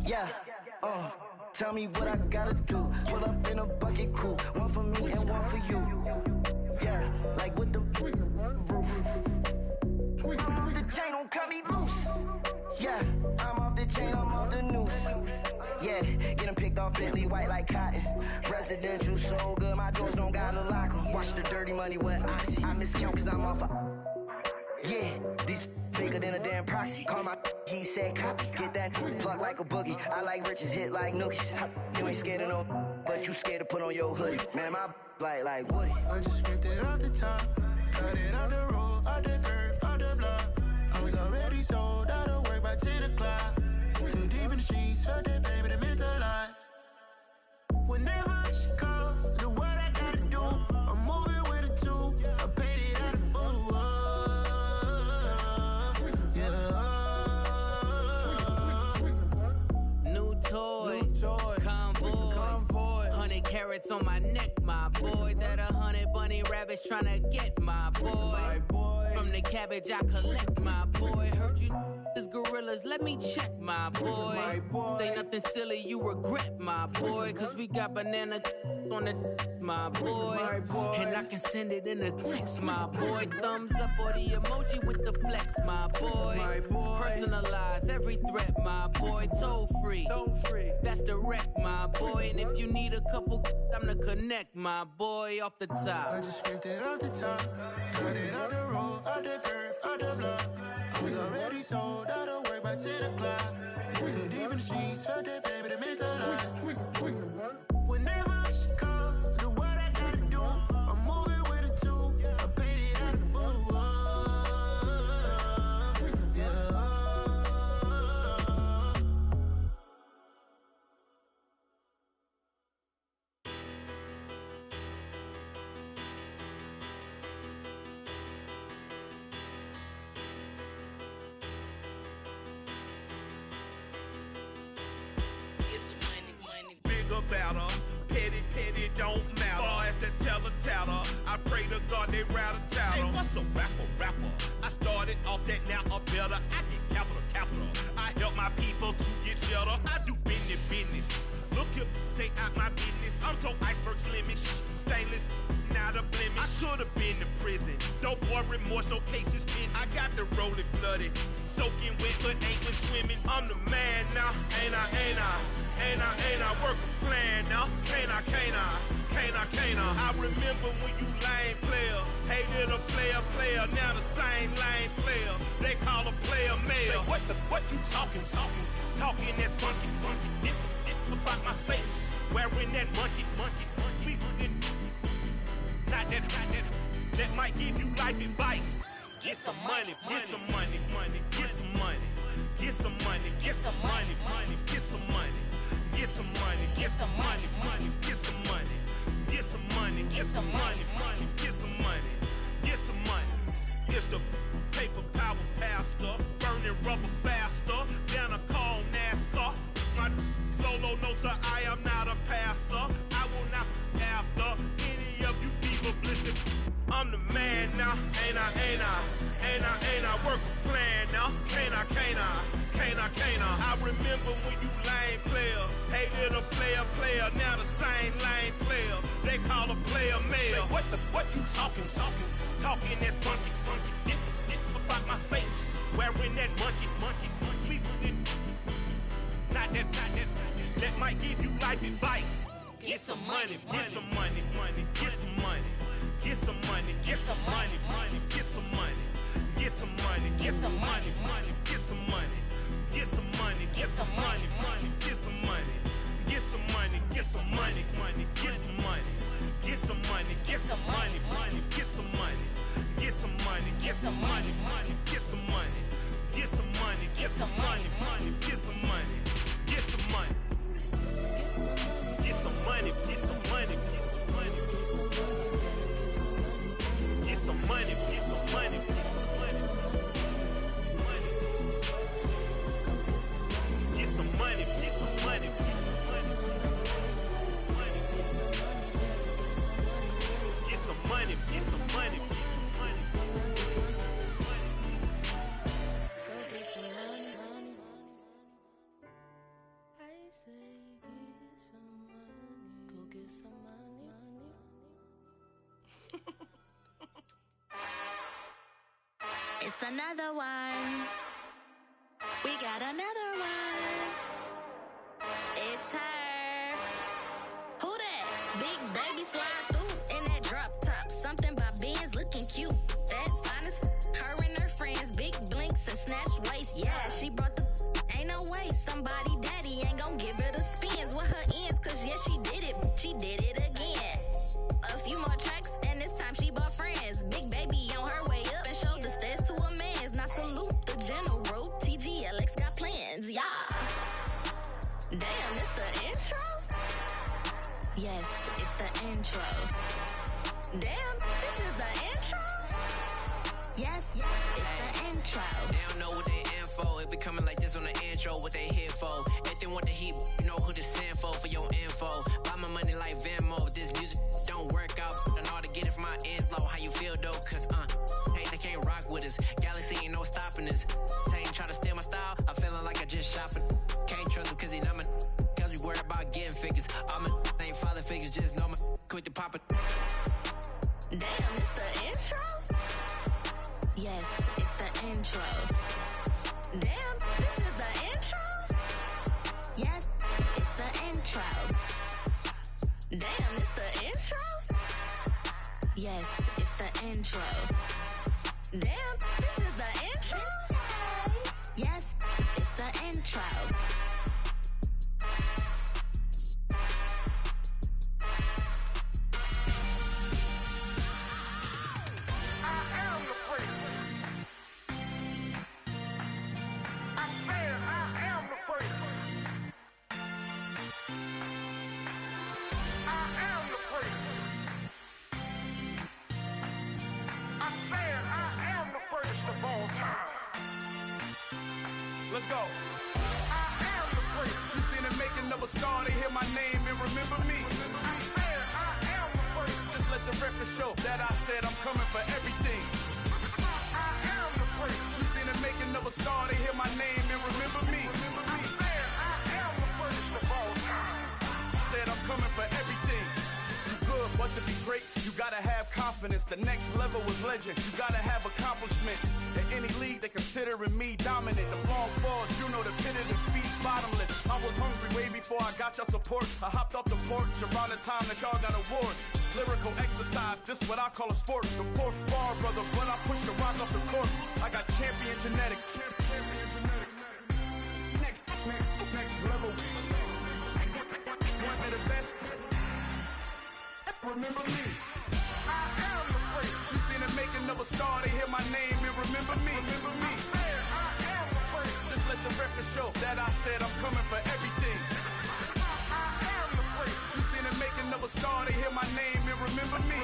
Yeah, tell me what I gotta do. Pull up in a bucket crew, one for me and one for you. Yeah, like with the roof. I'm off the chain, don't cut me loose. Yeah, I'm off the chain, I'm off the noose. Yeah, getting picked off Bentley white like cotton. Residential so good, my doors don't gotta lock 'em. Watch the dirty money with oxy. I miscount cause I'm off a. Yeah, these bigger than a damn proxy. Call my he said copy. Get that plug like a boogie. I like riches, hit like nookies. You ain't scared of no, but you scared to put on your hoodie. Man, my like Woody. I just scraped it off the top, cut it out the road, out the curve, out the block. I was already sold, out of work by 10 o'clock. Too deep in the streets, felt that baby, the mental lie. Whenever she calls, know what I gotta do. I'm moving with a two, I paid it out of full. New toys, convoys, 100 carats on my neck, my boy. That 100 bunny rabbits tryna get my boy. From the cabbage I collect, my boy. Heard you This gorillas, let me check, my boy. Say nothing silly, you regret, my boy. Cause we got banana on the my boy. And I can send it in a text, my boy. Thumbs up or the emoji with the flex, my boy. Personalize every threat, my boy. Toll free. That's direct, my boy. And if you need a couple, I'm to connect, my boy, off the top. I just scraped it off the top. Cut it up the road, up the curve, up the block. I was already sold, I don't work by 10 o'clock. Too deep in the streets, felt that baby to make the line. Whenever she calls, do what I gotta do. I'm moving with a two. I paid it out of full. Better. Petty, don't matter. Far as the teller, I pray to God they rattle tattle. Hey, what's a rapper? I started off that, now I'm better. I get capital. I help my people to get cheddar. I do business. Look here, stay out my business. I'm so iceberg slimish, stainless, not a blemish. I should've been in prison. No boy remorse, no cases pinned. I got the rolling flooded, soaking wet, but ain't been swimming. I'm the man now, ain't I work a plan now. Can't I? I remember when you lame player, hated a player, now the same lame player. They call a player mayor. Say, what you talking that funky. Get about my face, wearing that monkey. We not that might give you life advice. Get some money. It's the paper power pastor, burning rubber faster than a call NASCAR. My solo, no sir, I am not a passer. I will not after any of you fever blistered. I'm the man now, ain't I work a plan now. Can't I? I remember when you lame player, hated a player, now the same lame player. They call a player mayor. Say, what you talking that funky. Get about my face, wearing that monkey. We not that might give you life advice. Get some money. It's another one. We got another one. It's her. Who that? Big baby slide through in that drop top. Something by Benz looking cute. That's fine as her and her friends. Big blinks and snatch waist. Yeah, she brought the ain't no way. Somebody daddy ain't gon' give her the spins with her ends. Cause yeah, she did it. She did it again. A few more tracks and this time she bought friends. Big baby on her way up and showed the stairs to a man's. Now salute the general. TGLX got plans, yeah. Damn, it's the intro? Yes, it's the intro. Damn, this is the intro? Yes, it's the intro. They don't know what they info. If we coming like this on the intro, what they here for? If they want the heat, you know who to send for your info. Buy my money like Venmo. This music don't work out. I know how to get it from my ends low. How you feel though? Cause hey, they can't rock with us. Galaxy ain't no stopping us. They ain't try to steal my All my ain't father figures, just know my quick to pop it. Damn, it's the intro? Yes, it's the intro. Damn, this is the intro? Yes, it's the intro. Damn, it's the intro? Yes, it's the intro. Damn, this is the intro? Yes, it's the intro. Let's go. You seen the making of a star, they hear my name and remember me. Just let the record show that I said I'm coming for everything. You seen the making of a star, they hear my name and remember me. Said I'm coming for everything. You good, but to be great, you gotta have confidence. The next level was legend. You gotta have accomplishments. In any league, they considering me dominant. The long falls, you know the pit of defeat, bottomless. I was hungry way before I got your support. I hopped off the porch around the time that y'all got awards. Lyrical exercise, this what I call a sport. The fourth bar, brother, when I push the rock off the court. I got champion genetics. Next level. One of the best. Remember me. You seen the making of a star, they hear my name and remember me. Just let the record show that I said I'm coming for everything. You seen the making of a star, they hear my name and remember me.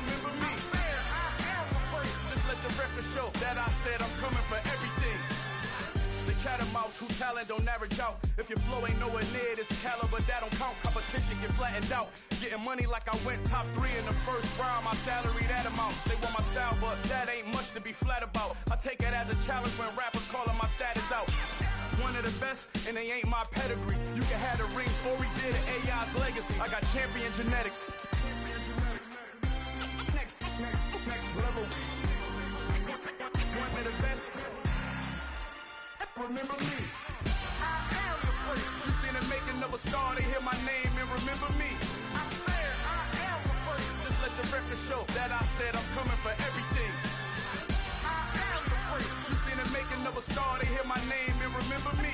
Just let the record show that I said I'm coming for everything. The chattermouths who talent don't average out. If your flow ain't nowhere near this caliber, that don't count. Competition get flattened out. Getting money like I went top 3 in the first round. My salary that amount. They want my style, but that ain't much to be flat about. I take it as a challenge when rappers calling my status out. One of the best, and they ain't my pedigree. You can have the rings, or we did an AI's legacy. I got champion genetics. Next level. One of the best. Remember me. You seen the making of a star, they hear my name and remember me. Just let the record show that I said I'm coming for everything. You seen the making of a star, they hear my name and remember me.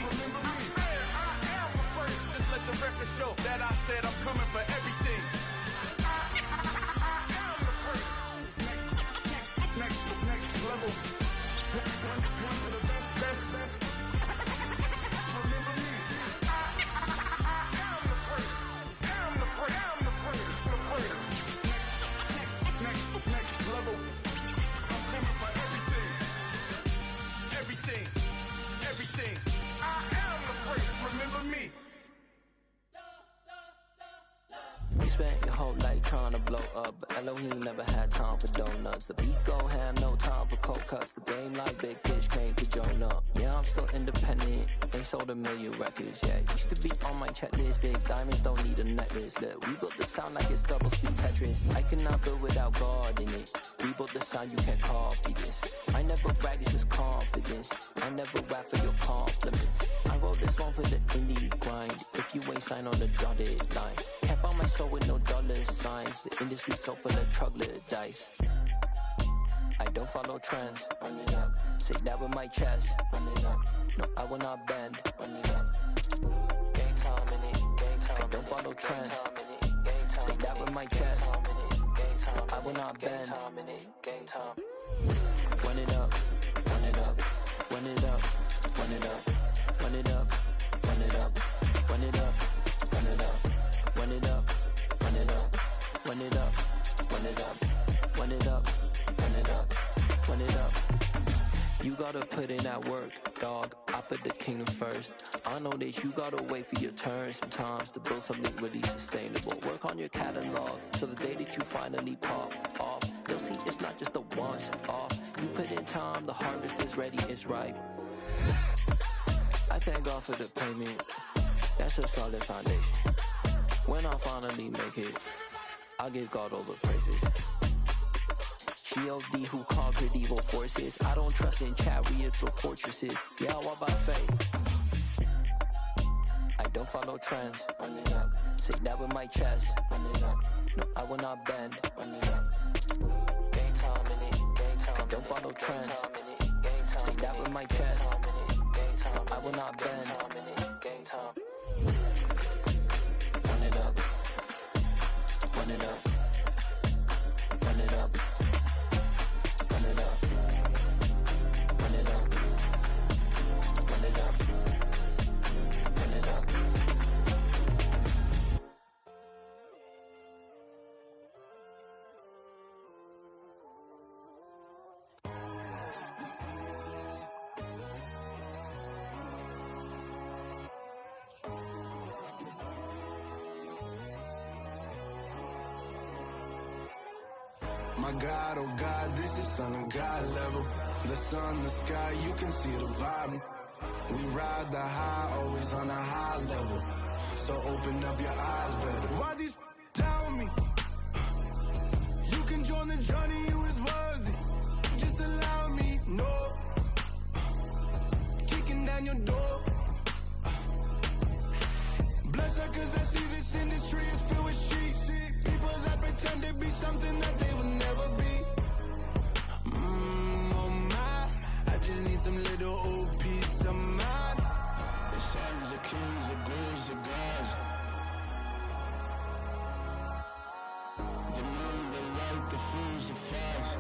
Just let the record show that I said I'm coming for everything. Next level. One of the best. Next level. I'm coming for everything. Everything. I am the great. Remember me. You spent your whole life trying to blow up, but Elohim never had time for donuts. The beat go ham, no time for cold cuts. The game like Big Pitch came to join up. Yeah, I'm still independent, ain't sold a million records yet. Used to be on my checklist, big diamonds don't need a necklace. Look, we built the sound like it's double speed Tetris. I cannot build without God in it. We built the sound, you can't copy this. I never brag, it's just confidence. I never rap for your compliments. I wrote this one for the indie grind. If you ain't signed on the dotted line, can't buy my soul with no dollar signs. The industry so full of troglodytes. I don't follow trends. Run it up. Say that with my chest. Run it up. No, I will not bend. Run it up. Gang time in it. Gang time. I don't follow trends. Say that with my chest. No, I will not bend. Gang time. Run it up. Run it up. Run it up. Run it up. Run it up. Run it up. Run it up. Run it up. Run it up. Run it up. Run it up. Run it up. Run it up. Run it up. Run it up. You gotta put in that work, dog. I put the kingdom first. I know that you gotta wait for your turn sometimes to build something really sustainable. Work on your catalog, so the day that you finally pop off, you'll see it's not just a once off. You put in time, the harvest is ready, it's ripe. I thank God for the payment. That's a solid foundation. When I finally make it, I give God all the praises. G.O.D. who conquered evil forces. I don't trust in chariots or fortresses. Yeah, I walk by faith. I don't follow trends. Say that with my chest. No, I will not bend. Game time in it. I don't follow trends. Say that with my chest. No, I will not bend. Game time. Run it up. Run it up. Run it up. Run it up. Run it up. Run it up. Run it up. My God, oh God, this is Son of God level. The sun, the sky, you can see the vibe. We ride the high, always on a high level. So open up your eyes better. Why these down me? You can join the journey, you is worthy. Just allow me, no. Kicking down your door. Bloodsuckers, I see this industry is filled with sheep. People that pretend to be something that they will never be. Oh my, I just need some little old peace of mind. The sons of kings, the ghouls, the gods. The moon, the light, the fools, the facts.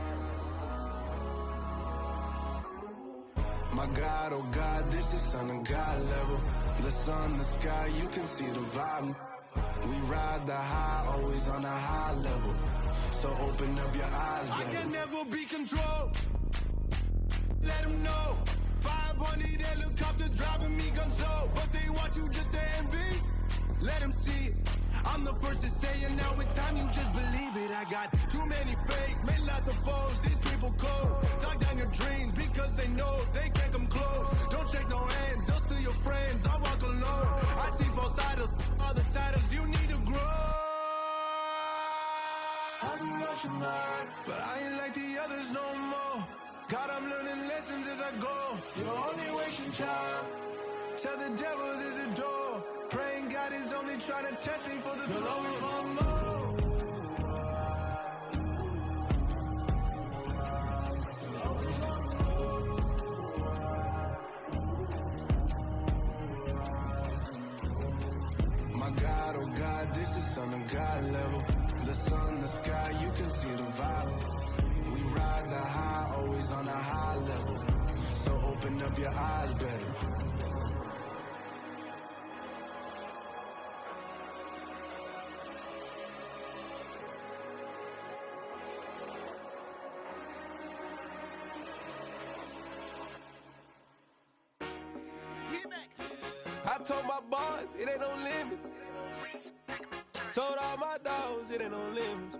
My God, oh God, this is Son of God level. The sun, the sky, you can see the vibe. We ride the high, always on a high level. So open up your eyes, baby. I can never be controlled. Let them know. 500 helicopters driving me gonzo. But they want you just to envy. Let them see it. I'm the first to say it, now it's time you just believe it. I got too many fakes, made lots of foes. These people cold. Talk down your dreams because they know they can't come close. Don't shake no hands, those to your friends. I walk alone. I see both sides of other titles. You need to grow. I be rushing mine, but I ain't like the others no more. God, I'm learning lessons as I go. You're only wasting time. Tell the devil there's a door. Praying God is only trying to test me for the glory. You'll always want more. My God, oh God, this is Son of God level. The sun, the sky, you can see the vibe. We ride the high, always on a high level. So open up your eyes better. I told my boys, it ain't no limits. Told all my dogs, it ain't no limits.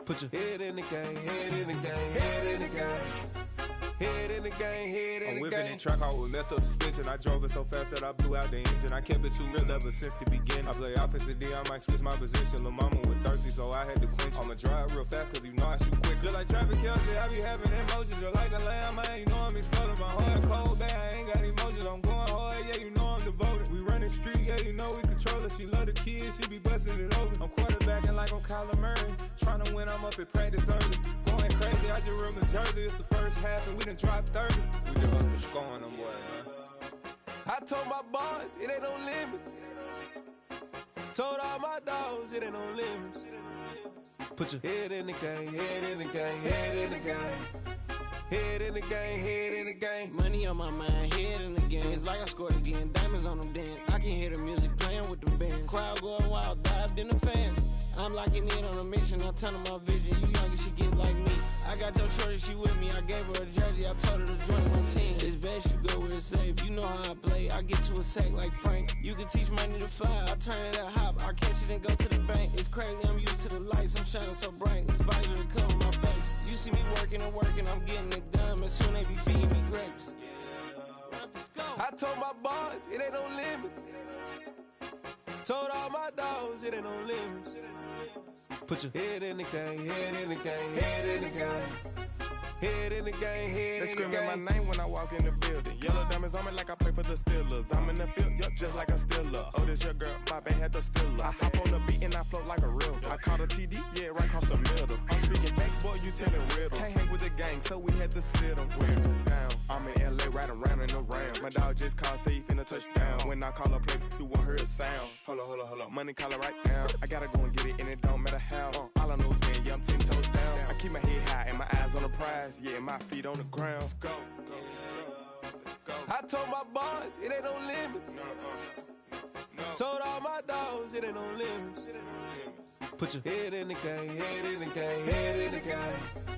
Put your head in the game, head in the game, head in the game. Head in the game, head in the game. I'm whipping in track, I was left up suspension. I drove it so fast that I blew out the engine. I kept it too real ever since the beginning. I play offensive D, I might switch my position. Lil' mama was thirsty, so I had to quench. I'ma drive real fast, cause you know I shoot quick. Just like traffic Kelsey, I be having emotions. Just like a lamb, man, you know I'm exploding. My heart cold, bad, I ain't got emotions. I'm going hard, yeah, you know I'm devoted. We running streets, yeah, you know we control it. She love the kids, she be busting it over. I'm quarterbacking like I'm Kyler Murray. Trying to win, I'm up at practice early. Going crazy, I just run the jersey. It's the first half and we done dropped 30. We just up to scoring them, boy, man. I told my boys, it ain't no limits. Told all my dogs, it ain't no limits. Put your head in the game, head in the game, head in the game. Head in the game, head in the game. Money on my mind, head in the game. It's like I scored again, diamonds on them dance. I can hear the music playing with them bands. Crowd going wild, dived in the fans. I'm locking in on a mission, I tell her my vision. You young and she get like me. I got your shorty, she with me. I gave her a jersey, I told her to join my team. It's best you go where it's safe. You know how I play. I get to a sack like Frank. You can teach money to fly. I turn it a hop. I catch it and go to the bank. It's crazy, I'm used to the lights. I'm shining so bright. This visor to cover my face. You see me working and working. I'm getting it done. And soon they be feeding me grapes. I told my boys, it ain't no limits. Told all my dogs it ain't no limits. Put your head in the game, head in the game, head in the game. Head in the game, head They in the game. screaming my name when I walk in the building. Yellow diamonds on me like I play for the Steelers. I'm in the field, yup, just like a Steeler. Oh, this your girl, Bobby had the Steeler. I hop on the beat and I float like a river. I caught a TD, yeah, right across the middle. I'm speaking facts, boy, you telling riddles. Can't hang with the gang, so we had to sit them down. I'm in LA, riding around and around. My dog just called, say he finna touchdown. When I call a play, you won't hear a sound. Hold up, money calling right now. I gotta go and get it, and it don't matter how. All I know is, man, yeah, I'm 10 toes down. I keep my head high and my eyes on the prize. Yeah, my feet on the ground. Let's go. I told my boys it ain't no limits. Told all my dogs it ain't no limits. Put your head in the game, head in the game, head in the game.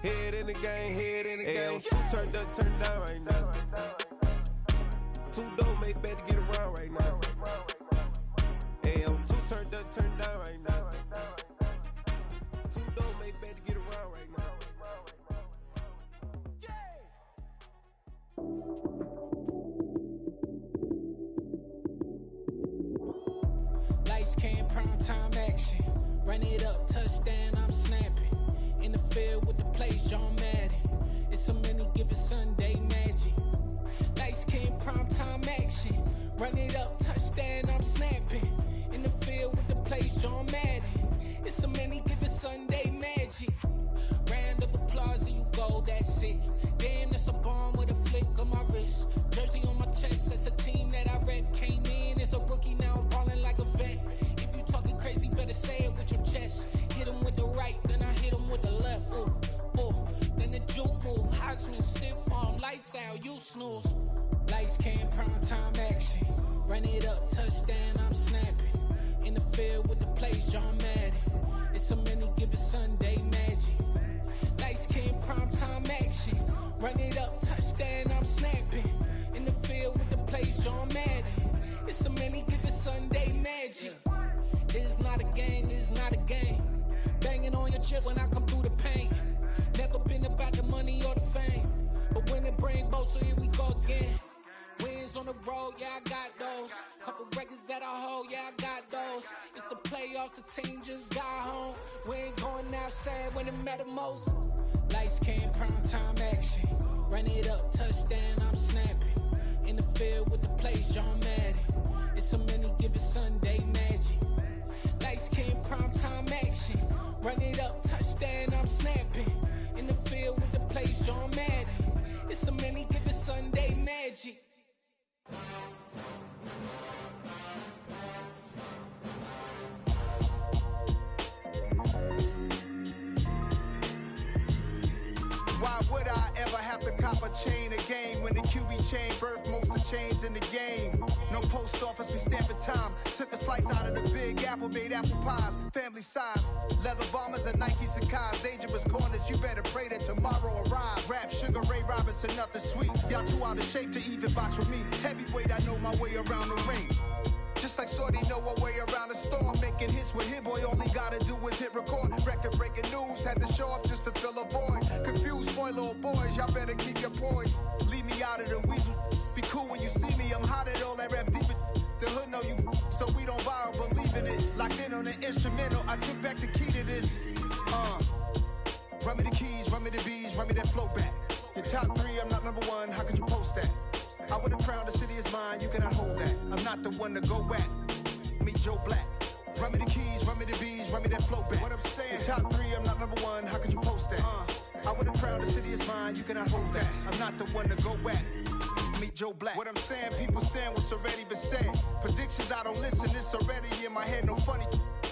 Head in the game, head in the game. Two turned up, turned down right now. Two dope make better get around right now. Hey, I'm two turned up, turned down right now. Two dope make better get around right now. Lights, cam, prime time action. Run it up, touchdown, I'm snapping. In the field with the plays, John Madden. It's a many given Sunday magic. Lights, cam, prime time action. Run it up, touchdown, I'm snapping. In the field with the plays, John Madden. It's a many given Sunday magic. Round of applause and you go, that's it. Damn, that's a bomb with a flick on my wrist. Jersey on my chest, that's a team that I rep. Came in as a rookie, now I'm ballin' like a vet. If you talking crazy, better say it with your chest. Hit him with the right, then I hit him with the left. Ooh, then the juke move. Heisman, stiff arm, lights out, you snooze. Lights, cam, prime time action. Run it up, touchdown, I'm snapping. In the field with the plays, John Madden. It's a many given Sunday magic. Lights, cam, prime time action. Run it up, touchdown, I'm snapping. In the field with the plays, John Madden. It's a many given Sunday magic. It is not a game, it is not a game. Banging on your chip when I come through the pain. Never been about the money or the fame. But when it bring both, so here we go again. Wins on the road, yeah, I got those. Couple records that I hold, yeah, I got those. It's the playoffs, the team just got home. We ain't going outside when it matter most. Lights, cam, prime time action. Run it up, touchdown, I'm snapping. In the field with the plays, John Madden. It's a many given Sunday magic. Lights, cam, prime time action. Run it up, touchdown, I'm snapping. In the field with the plays, John Madden. It's a many given Sunday magic. Why would I ever have to cop a chain again when the QB chain birthed most of chains in the game? No post office, we stamping time. Took a slice out of the big apple, made apple pies, family size. Leather bombers and Nike Sacai's. Dangerous corners, you better pray that tomorrow arrives. Rap, Sugar Ray Robinson, nothing sweet. Y'all too out of shape to even box with me. Heavyweight, I know my way around the ring. Just like Shorty know her way around the storm. Making hits with Hit Boy, all he gotta do is hit record. Record breaking news, had to show up just to fill a void. Confused boy, little boys, y'all better keep your poise. Leave me out of the weasel. Be cool when you see me, I'm hot at all that rap deep. The hood know you, so we don't borrow, believe in it. Locked in on the instrumental, I took back the key to this. Run me the keys, run me the bees, run me that flow back. Your top three, I'm not number one, how could you post that? I would have crowned the city is mine, you cannot hold that. I'm not the one to go back. Meet Joe Black. Run me the keys, run me the bees, run me that flow back. What I'm saying, your top three, I'm not number one, how could you post that? I would have crowned the city is mine, you cannot hold that. I'm not the one to go back. Meet Joe Black. What I'm saying, people saying what's already been said. Predictions, I don't listen, it's already in my head, no funny.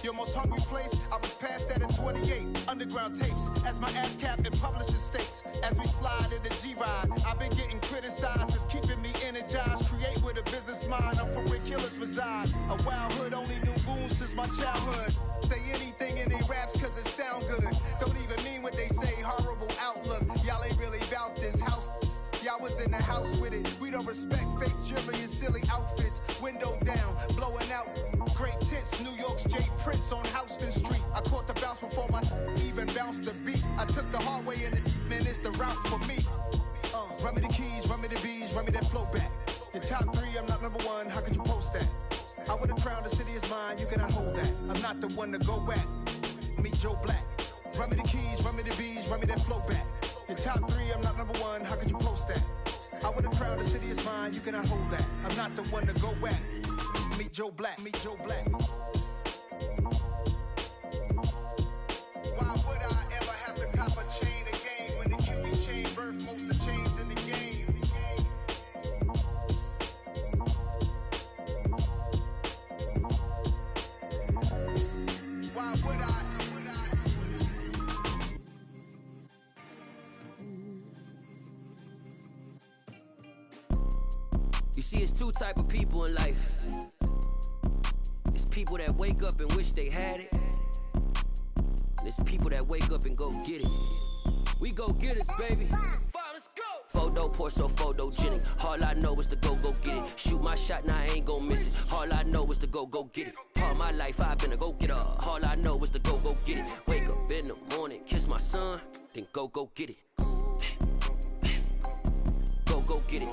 Your most hungry place, I was past that at 28. Underground tapes, as my ass capped in publishing states. As we slide in the G-Ride, I've been getting criticized, it's keeping me energized. Create with a business mind, I'm from where killers reside. A wild hood, only knew goons since my childhood. Say anything in they raps cause it sound good. Don't even mean what they say, horrible outlook. Y'all ain't really about this house. Y'all was in the house with it. We don't respect fake jewelry and silly outfits. Window down, blowing out great tits. New York's J. Prince on Houston Street. I caught the bounce before my even bounced the beat. I took the hard way in it, man, it's the route for me. Run me the keys, run me the bees, run me that flow back. Your top three, I'm not number one, how could you post that? I would have crowned the city as can I hold that? I'm not the one to go back. Meet Joe Black. Run me the keys, run me the bees, run me that flow back. Your top 3, I'm not number 1, how could you post that? I would have crowned the city is mine, you cannot hold that. I'm not the one to go back. Meet Joe Black, meet Joe Black. Why would I ever have to cop a chain again when the QB chain birthed most of the chains in the game? Why would I? You see, it's 2 type of people in life. It's people that wake up and wish they had it. And it's people that wake up and go get it. We go get it, baby. Photo poor, so photogenic. All I know is to go get it. Shoot my shot, now I ain't gon' miss it. All I know is to go get it. All my life I've been a go-getter. All I know is to go get it. Wake up in the morning, kiss my son, then go get it. Go get it.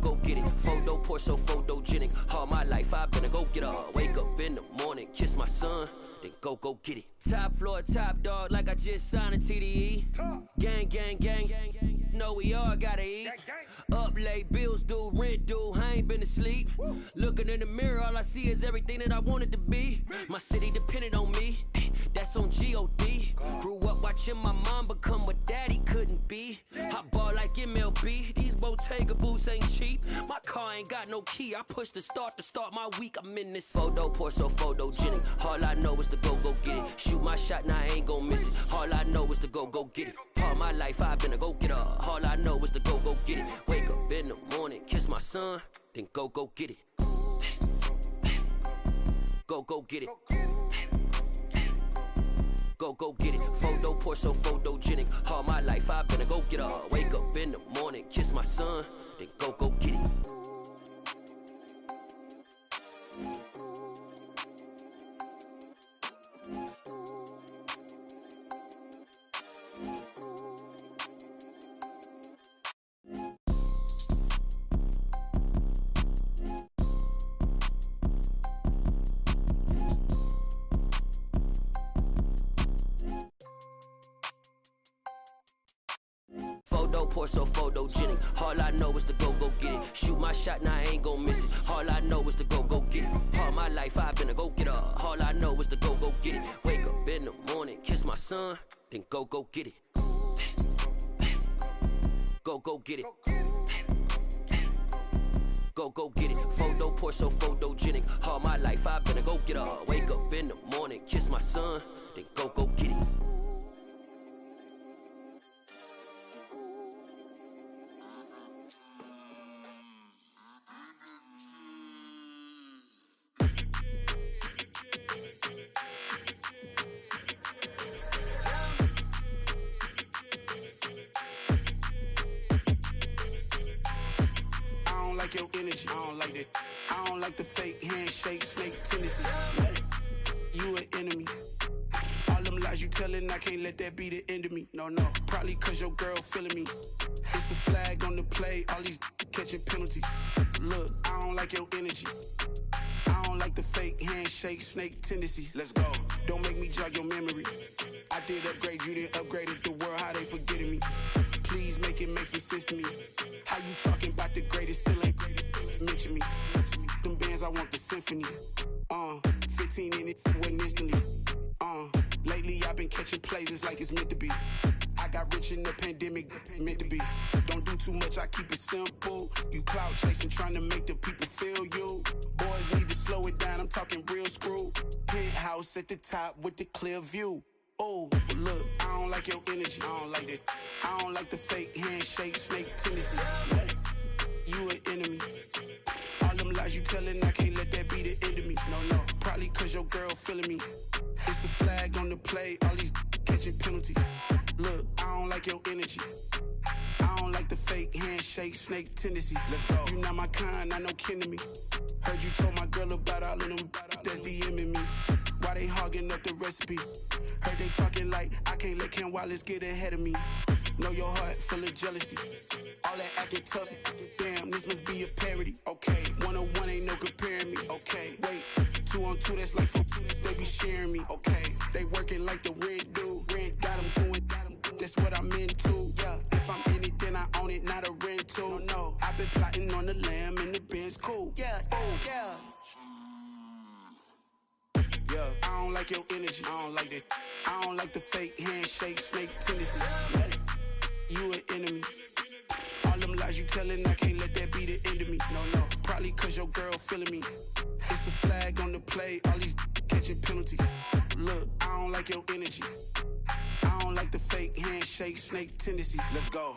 Go get it. Photo poor, so photogenic. All my life I've been a go-getter. Wake up in the morning, kiss my son, then go get it. Top floor, top dog, like I just signed a TDE. Gang. Know we all gotta eat. Up late, bills due, rent due, I ain't been asleep. Looking in the mirror, all I see is everything that I wanted to be. My city depended on me, that's on G.O.D. Grew up watching my mom become what daddy couldn't be. I ball like MLB, these Bottega boots ain't cheap. My car ain't got no key, I push the start to start my week. I'm in this photo poor, so photogenic. All I know is to go get it. Shoot my shot, now I ain't gon' miss it. All I know is to go get it. All my life I've been a go-getter. All I know is to go get it. Wake up in the morning, kiss my son, then go get it. Go get it. Go get it. Photo poor, so photogenic. All my life I've been a go-getter. Wake up in the morning, kiss my son, then go get it. Photo poor, so photogenic. All I know is to go get it. Shoot my shot, now I ain't gon' miss it. All I know is to go get it. All my life I've been a go-getter. All I know is to go get it. Wake up in the morning, kiss my son, then go get it. Go get it. Go get it. Photo poor, so photogenic. All my life I've been a go-getter. Wake up in the morning, kiss my son, then go get it. Your energy, I don't like that. I don't like the fake handshake, snake tendency. You an enemy. All them lies you telling, I can't let that be the end of me. No, probably cause your girl feeling me. It's a flag on the play, all these catching penalties. Look, I don't like your energy. I don't like the fake handshake, snake tendency. Let's go. Don't make me jog your memory. I did upgrade, you didn't upgrade it. The world, how they forgetting me. Please make it make some sense to me. How you talking about the greatest, still ain't mention me. Them bands, I want the symphony. 15 in it, wasn't instantly. Lately I've been catching plays, it's like it's meant to be. I got rich in the pandemic, meant to be. Don't do too much, I keep it simple. You clout chasing, trying to make the people feel you. Boys need to slow it down, I'm talking real screw. Penthouse at the top with the clear view. Oh, look, I don't like your energy. I don't like that. I don't like the fake handshake, snake tendency. You an enemy. All them lies you telling, I can't let that be the end of me. No, probably cause your girl feeling me. It's a flag on the play, all these catching penalties. Look, I don't like your energy. I don't like the fake handshake, snake tendency. Let's go. You not my kind, I know kin to me. Heard you told my girl about all of them that's DMing me. Why they hogging up the recipe? Heard they talking like I can't let Ken Wallace get ahead of me. Know your heart full of jealousy. All that acting tough, damn, this must be a parody. Okay, 101 ain't no comparing me. 2, that's like 4, they be sharing me. Okay, they working like the rent do. Rent got them going, that's what I'm into. Yeah, if I'm in it, then I own it, not a rental. No, I've been plotting on the lamb and the Benz cool. Yeah, yeah. Yeah, I don't like your energy, I don't like that. I don't like the fake handshake, snake tendency. You an enemy. All them lies you telling, I can't let that be the end of me. No, probably cause your girl feeling me. It's a flag on the play, all these catching penalties. Look, I don't like your energy. I don't like the fake handshake, snake tendency. Let's go.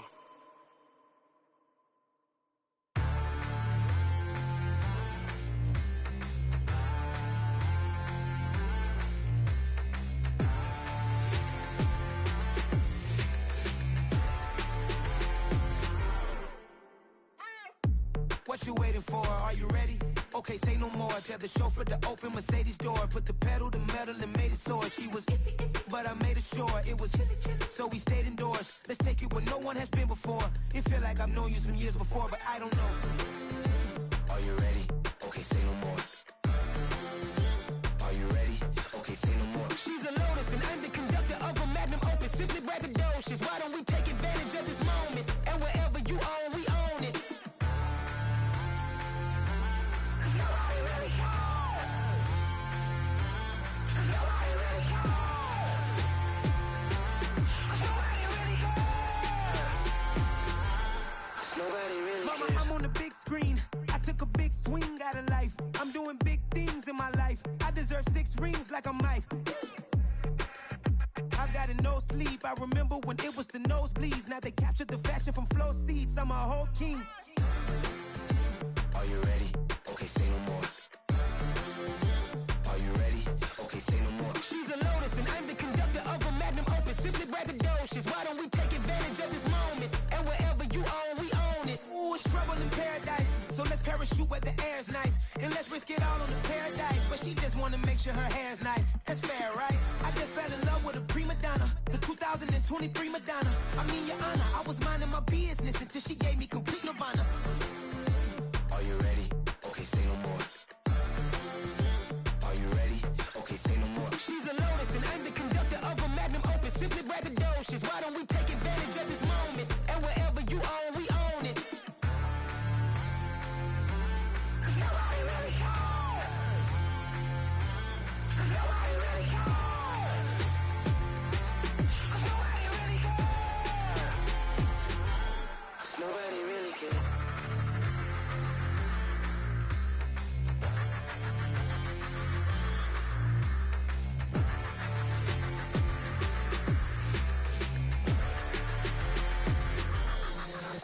What you waiting for? Are you ready? Okay, say no more. Tell the chauffeur to open Mercedes door. Put the pedal to metal and made it soar. She was, but I made it sure it was. So we stayed indoors. Let's take it where no one has been before. It feel like I've known you some years before, but I don't know. Are you ready? Okay, say no more. Are you ready? Okay, say no more. She's a Lotus and I'm the conductor of a magnum opus. Simply braggadocious. Why don't we take advantage of this moment? And wherever you own, we own it. Mama, I'm on the big screen. I took a big swing out of life. I'm doing big things in my life. I deserve 6 rings like a Mike. I've got no sleep. I remember when it was the nosebleeds. Now they captured the fashion from flow seats. I'm a whole king. Are you ready? Okay, say no more. Are you ready? Okay, say no more. She's a Lotus and I'm the conductor of a magnum opus. Simply braggadocious. Why don't we take advantage of this moment? And wherever you own, we own it. Ooh, it's trouble in paradise. So let's parachute where the air's nice. And let's risk it all on the paradise. But she just wanna make sure her hair's nice. That's fair, right? I just fell in love with a prima donna. The 2023 Madonna. I mean, your honor, I was minding my business until she gave me complete nirvana. Are you ready? Okay, say no more. Are you ready? Okay, say no more. She's a Lotus and I'm the conductor of a magnum opus. Simply braggadocious. Why don't we take advantage of this moment? And wherever you own, we own it. Nobody really cares. Nobody really cares. Nobody really cares. Nobody really cares.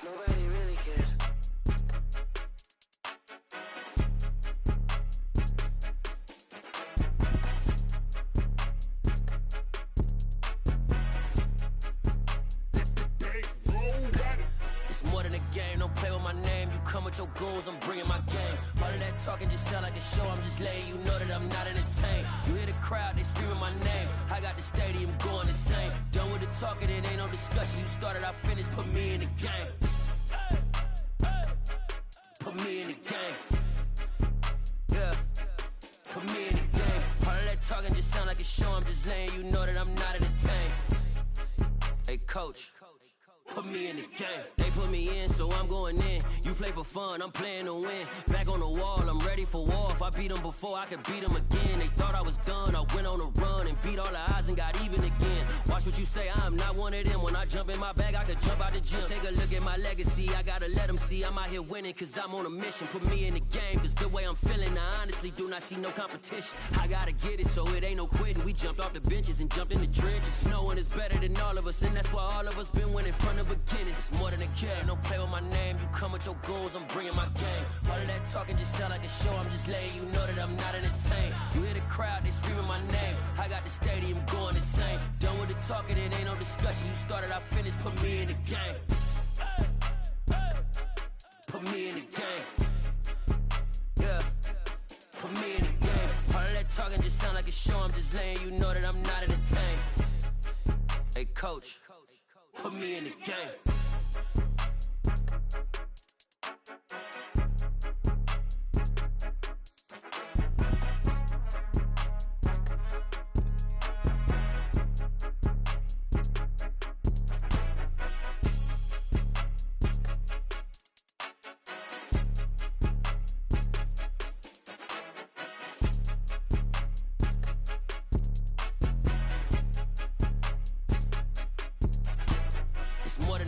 Nobody really cares. It's more than a game, don't play with my name. You come with your goons, I'm bringing my game. All of that talking just sound like a show, I'm just letting you know that I'm not entertained. You hear the crowd, they screaming my name. I got the stadium going insane. Done with the talking, it ain't no discussion. You started, I finished, put me in the game. Put me in the game. Yeah, put me in the game. All of that talking just sound like a show, I'm just letting you know that I'm not entertained. Hey coach, put me in the game. They put me in, so I'm going in. You play for fun, I'm playing to win. Back on the wall, I'm ready for war. If I beat them before, I could beat them again. They thought I was done, I went on a run and beat all the odds and got even again. Watch what you say, I'm not one of them. When I jump in my bag, I could jump out the gym. Take a look at my legacy, I gotta let them see I'm out here winning, cause I'm on a mission. Put me in the game, cause the way I'm feeling, I honestly do not see no competition. I gotta get it, so it ain't no quitting. We jumped off the benches and jumped in the trenches. No one is better than all of us, and that's why all of us been winning from the beginning. It's more than a game, don't play with my name. You come with your goons, I'm bringing my game. All of that talking just sound like a show, I'm just letting you know that I'm not entertained. You hear the crowd, they screaming my name. I got the stadium going insane. Done with the talking, it ain't no discussion. You started, I finished, put me in the game. Put me in the game. Yeah, put me in the game. All of that talking just sound like a show, I'm just letting you know that I'm not entertained. Hey coach, put me in the game.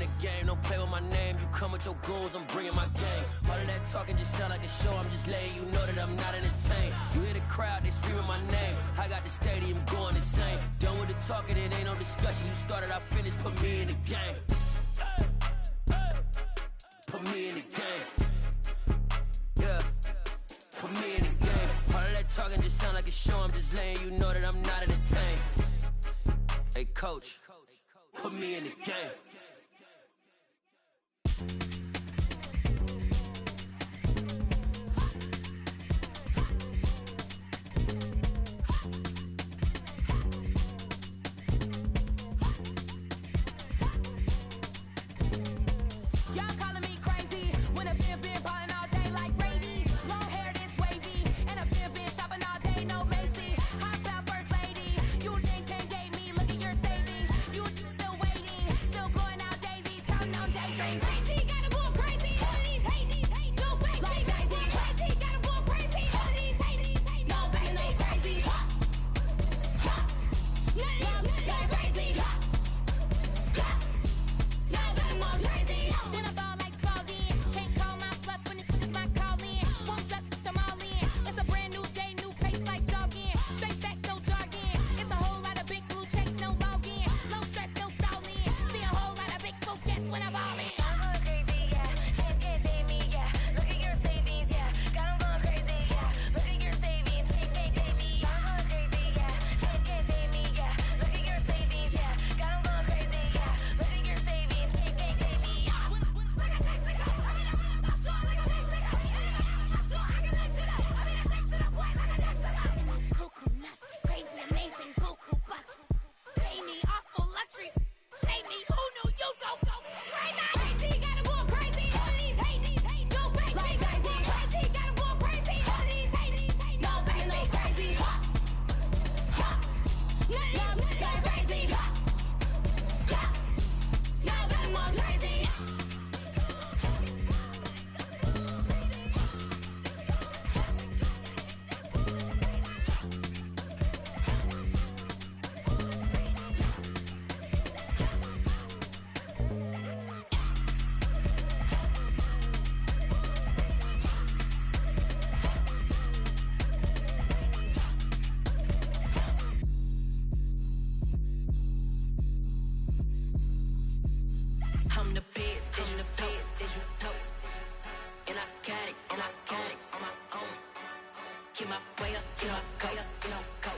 the game, don't play with my name. You come with your goons, I'm bringing my game. All of that talking just sound like a show. I'm just letting you know that I'm not entertained. You hear the crowd, they screaming my name. I got the stadium going insane. Done with the talking, it ain't no discussion. You started, I finished, put me in the game. Put me in the game. Yeah. Put me in the game. All of that talking just sound like a show. I'm just letting you know that I'm not entertained. Hey, coach, put me in the game. Y'all calling me crazy when a been ballin' all day like Brady. Long hair this wavy, and a been shopping all day, no Macy. Hop out first lady, you think can't date me? Look at your savings, you still waiting, still blowing out daisies, counting on daydreams. Crazy, gotta go crazy. All of these hate, no baby. Like Jay-Z, crazy, gotta go crazy. All of these hate, no baby, no crazy. None of these crazy. Then I ball like Spalding. Can't call my bluff when it's my call in. Won't duck them all in. It's a brand new day, new pace like jogging. Straight facts, no jargon. It's a whole lot of big blue checks, no login. Low stress, no stalling. See a whole lot of big focus when I ball in. I'm going crazy, yeah. Can't date me, yeah. Look at your savings, yeah. Got 'em going crazy, yeah. Look at your savings, can't date me. I'm going crazy, yeah. Can't date me, yeah. Look at your savings, yeah. Got 'em going crazy, yeah. Look at your savings, can't date me. Coconuts, crazy, amazing, buku bucks. Pay me awful luxury. Save me, who knew you go crazy? Crazy, gotta go crazy. All of these hate, no baby. Like Jay-Z, crazy, gotta go crazy. All of these hate, no baby, no crazy. None of these crazy. No baby, no crazy. I'm the best, and the best, as you know. And I got it on my own. Get my way up, you know, go.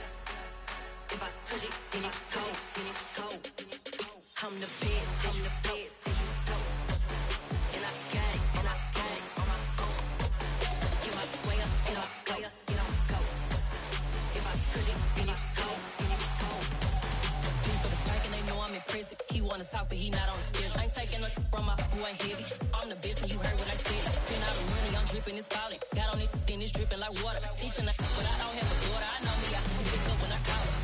If I touch it, then it's cold. I'm the best, as you know. And I got it on my own. Get my way up, you know, go. If I touch it, then it's cold. For the pack and they know I'm impressive. He wanna talk, but he not on the schedule. I ain't taking a from my who ain't heavy. I'm the best, and you heard what I said. Spend all the money, I'm dripping, it's falling. Got on it, then it's dripping like water. Teaching the but I don't have a daughter. I know me, I can pick up when I call her.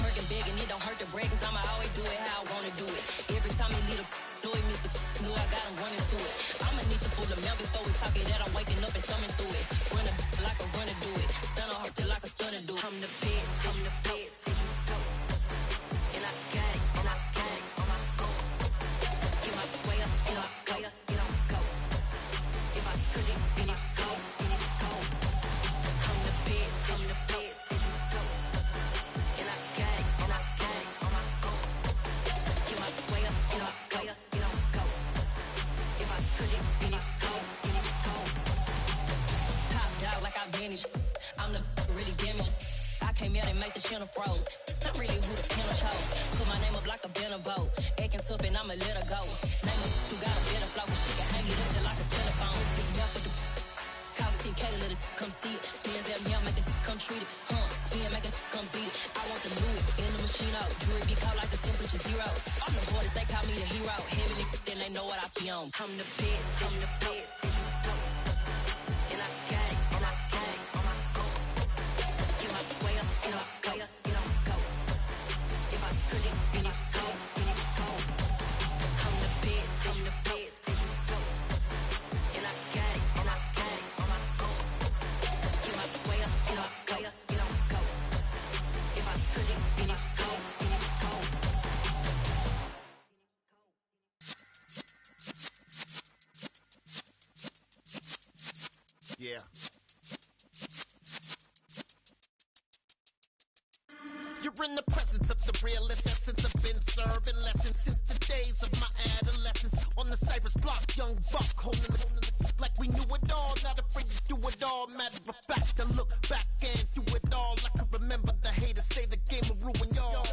Working big, and it don't hurt to brag, 'cause I'ma always do it how I wanna do it. Every time he lead a know he missed the know I got him running to it. I'ma need to pull the mail before we talk it that I'm waking up and thumbing through it. Running like a runner do it. Stun on her till like a stunner do it. I'm the best, as you know. And I got it on my own. Get my way up, you know, go. If I touch it, then it's cold. I'm the best, as you know. And I got it on my own. Get my way up, you know, go. If I touch it, then it's cold. Top dog like I manage. I'm the really damaged. I came out and make the channel froze. I'm really who the piano chose. Put my name up like a banner boat. Acting tough and I'ma let her go. Name her who got a better flow, but she can hang it up just like a telephone. Sticking up with the cost 10K to let it come see it. Bands at me, I'm making come treat it. Spin, making come beat it. I want the Louis in the machine out. Jewelry be cold like the temperature 0. I'm the hardest, they call me the hero. Heavily, then they know what I be on. I'm the best, as you know. And I got it on my own. Get my way up, you know, go. If I touch it, then it's cold. I'm the best, as you know. And I got it on my own. Get my way up, you know, go. If I touch it, then it's cold. You're in the presence of the realest essence. I've been serving lessons since the days of my adolescence. On the Cypress block, young buck holding the like we knew it all. Not afraid to do it all. Matter of fact, to look back and do it all. I can remember the haters say the game will ruin y'all.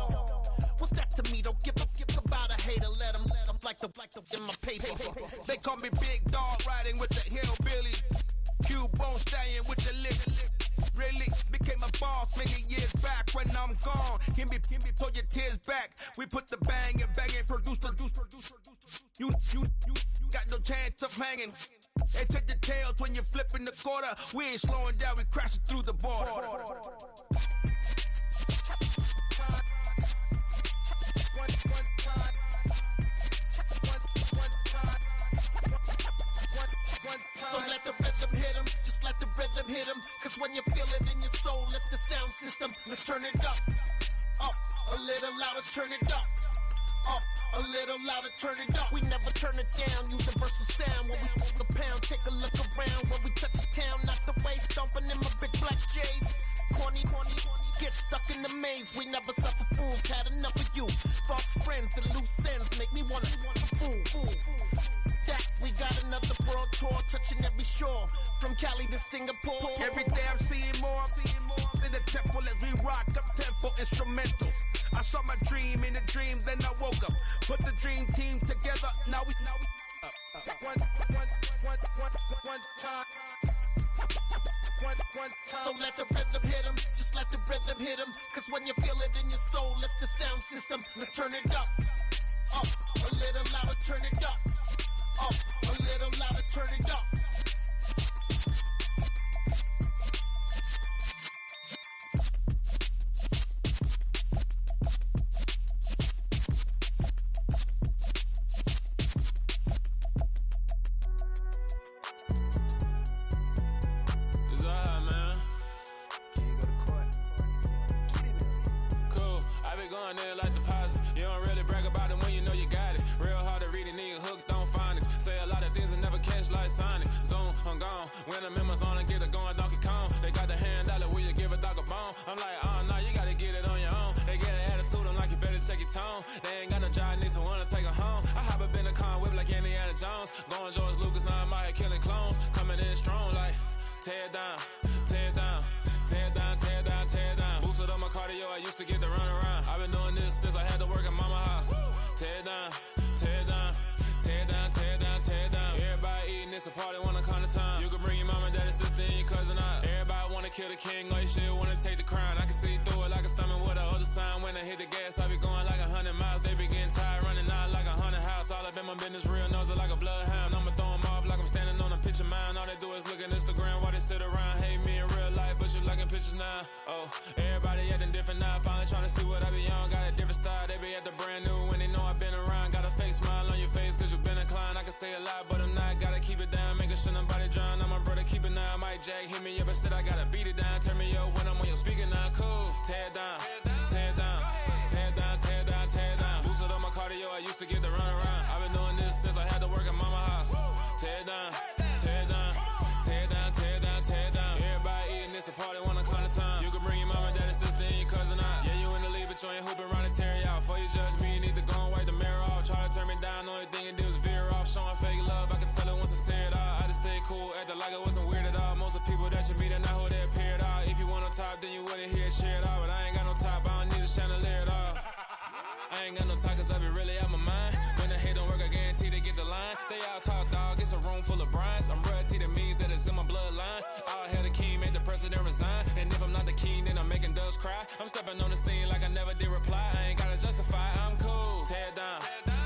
What's that to me? Don't give about a hater. Let them like the in my paper. They call me Big Dog, riding with the hillbillies. Q-Bone stallion with the lip. Really became a boss many years back. When I'm gone, can be pull your tears back. We put the bang and produce. You got no chance of hanging. They take the tails when you're flipping the quarter. We ain't slowing down, we crashing through the border. So let the rhythm hit him, just let the rhythm hit him. Cause when you feel it in your soul, lift the sound system. Let's turn it up, a little louder, turn it up. A little louder, turn it up. We never turn it down, universal sound. When we move the pound, take a look around. When we touch the town, not the way, stomping in my big black J's. Corny, get stuck in the maze. We never suffer fools, had enough of you. False friends and loose ends make me wanna fool. That we got another world tour, touching every shore, from Cali to Singapore. Every day I'm seeing more. In the temple as we rock up tempo instrumentals. I saw my dream in a dream, then I woke up. Put the dream team together, now we one time. So let the rhythm hit him, just let the rhythm hit him. Cause when you feel it in your soul, lift the sound system. Let's turn it up, a little louder, turn it up. A little louder, turn it up. It's alright, man. Cool, I be going there like deposit. You don't really brag about it when you know you got it. Real hard to read a nigga hooked on phonics. Say a lot of things and never catch like Sonic. Zoom, I'm gone. When I'm in my zone and get it going Donkey Kong. They got the hand dollar, will you give a dog a bone? I'm like, oh no, you gotta get it on your own. They get an attitude, I'm like, you better check your tone. They ain't got no job, need someone to take her home. I hop up in the car, whip like Indiana Jones. Going George Lucas, now I'm out here killing clones. Coming in strong like, tear down, tear down. Tear down, tear down, tear down. Boosted up my cardio, I used to get to run around. I've been doing this since I had to work at mama house. Tear down, tear down, tear down, tear down, tear down. Everybody eating, it's a party, one kind of time. You can bring your mama, daddy, sister, and your cousin out. Everybody wanna kill the king, or you shit wanna take the crown. I can see through it like a stomach with a other sign. When I hit the gas, I be going like 100 miles. They be getting tired, running out like 100 house. All up in my business, real nose like a bloodhound. I'ma throw them off like I'm standing on a picture mound. All they do is look at Instagram while they sit around. Hate me in real life, but you liking pictures now. Oh, everybody acting different now. Finally trying to see what I be on. Got a different style, they be at the brand new when they know I've been around. Got a fake smile on your face cause you been inclined. I can say a lot, but I'm not. Gotta keep it down, making sure nobody drown. I'm my brother, keep it now. Mike Jack hit me up and said I gotta beat it down. Turn me up when I'm on your speaker now. Cool, tear down, tear down, tear down, tear down, tear down. Boosted up my cardio, I used to get to run around. I've been doing this since I had to work at mama house. Tear down, tear down, tear down, tear down, tear down. Everybody eating, it's a party, one kind of time. You can bring your mama, daddy, sister, and your cousin out. Yeah, you in the lead, but you ain't hooping around and tear you out. Before you judge me, you need to go and wipe the mirror off. Try to turn me down, only thing you do is veer off. Showing fake love, I can tell it once I say it all. I just stay cool, acting like it wasn't weird at all. Most of the people that you meet are not who they appear at all. If you want on top, then you wouldn't hear it cheer at all. But I ain't got no top, I don't need a chandelier at all. I ain't got no talk cause I be really out my mind. When the hate don't work, I guarantee they get the line. They all talk dog, it's a room full of brinds. I'm royalty, that means that it's in my bloodline. All hell the king, made the president resign. And if I'm not the king, then I'm making doves cry. I'm stepping on the scene like I never did reply. I ain't gotta justify, I'm cool. Tear down,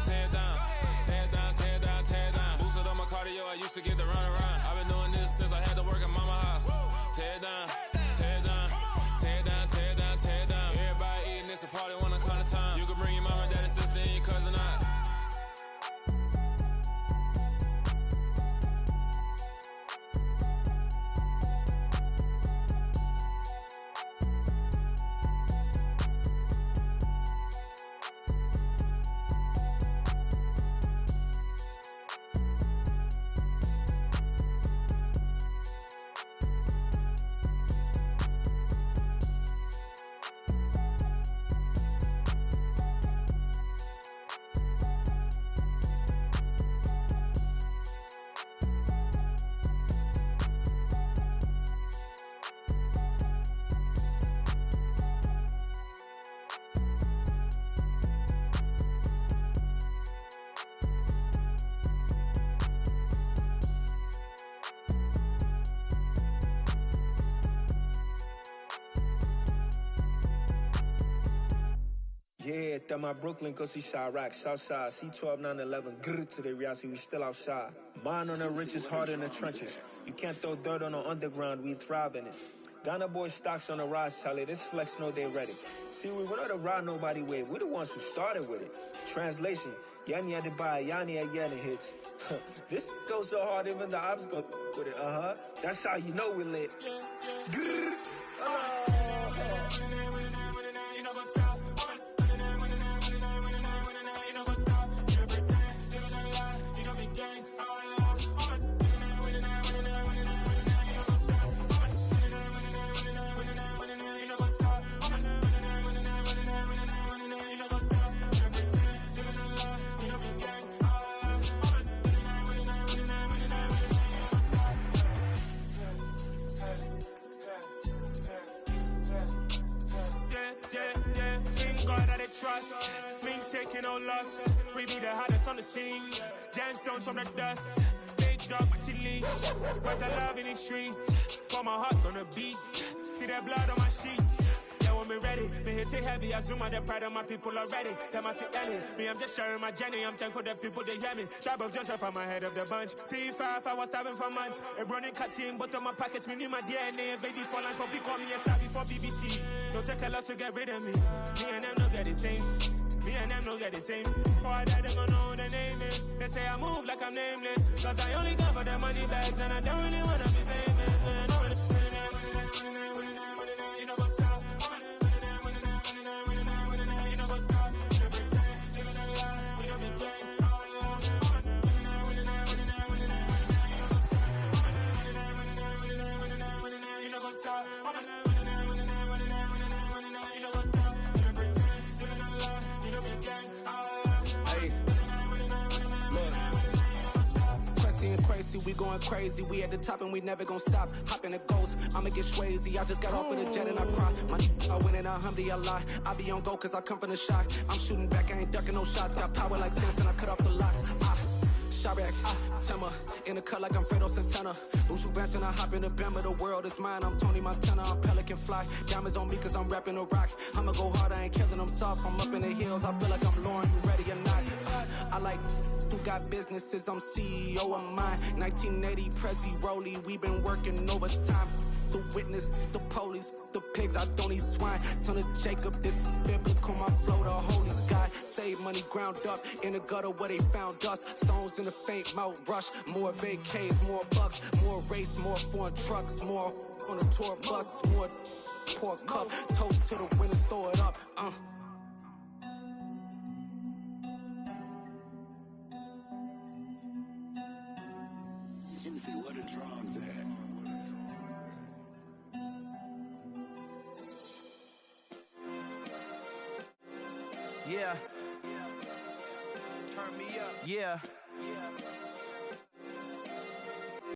tear down, tear down, tear down, tear down. Boosted up my cardio, I used to get to run around. I've been doing this since I had to work at mama house. Tear down, tear down, tear down, tear down, tear down. Everybody eating, it's a party, one kind of time. You can bring your mama, daddy, sister, and your cousin out. Yeah, that my Brooklyn, cause he shot rock, Southside, C12, 911, grrr to the Riasi, we still outside. Mine on the riches, hard in the trenches. You can't throw dirt on the underground, we thrive in it. Ghana boys stocks on the rise, Charlie, this flex know they ready. See, we not to ride nobody with, we the ones who started with it. Translation, Yanni had to buy, Yanni had Yanni hits. This goes so hard, even the ops go with it, That's how you know we lit. Grrr, trust, me taking no loss. We be the hottest on the scene. Gemstones from the dust. Big dog, Matty leash. Where's the love in the streets? For my heart gonna beat. See that blood on my sheets. Yeah, when me ready, me hit it heavy. I zoom out the pride of my people already. Them I see Ellie. Me, I'm just sharing my journey. I'm thankful the people they hear me. Tribe of Joseph, I'm ahead of the bunch. P5, I was starving for months. A running cutscene, but on my pockets, me need my DNA. Baby for lunch, but we call me a star before BBC. Don't take a lot to get rid of me. Me and them don't get the same. Me and them don't get the same. Boy, that them gonna know who the name is. They say I move like I'm nameless. Cause I only got for the money bags and I don't really wanna be famous. You know what's up? You know what's up? You know pretend, living a lie. You know be gang. You know what's up? We going crazy, we at the top and we never gonna stop. Hop in a ghost, I'ma get swayzy. I just got off of the jet and I cry. I win and I humdy, I lie. I be on go cause I come from the shot. I'm shooting back, I ain't ducking no shots. Got power like Samson, I cut off the locks. Sharek, Tema, in the cut like I'm Fredo Santana. Uju Banton, I hop in the Bama, the world is mine. I'm Tony Montana, I'm Pelican Fly. Diamonds on me cause I'm rapping a rock. I'ma go hard, I ain't killing them soft. I'm up in the hills, I feel like I'm Lauren, you ready or not? I like who got businesses, I'm CEO of mine. 1980, Prezi Rolly, we been working overtime. The witness, the police, the pigs, I don't eat swine. Son of Jacob, this biblical, my flow, the holy God. Save money ground up in the gutter where they found us. Stones in the faint Mount Rush. More vacays, more bucks, more race, more foreign trucks, more on a tour bus, more pour cup. Toast to the winners, throw it up. Juicy, where the drums at? Yeah. Turn me up. Yeah.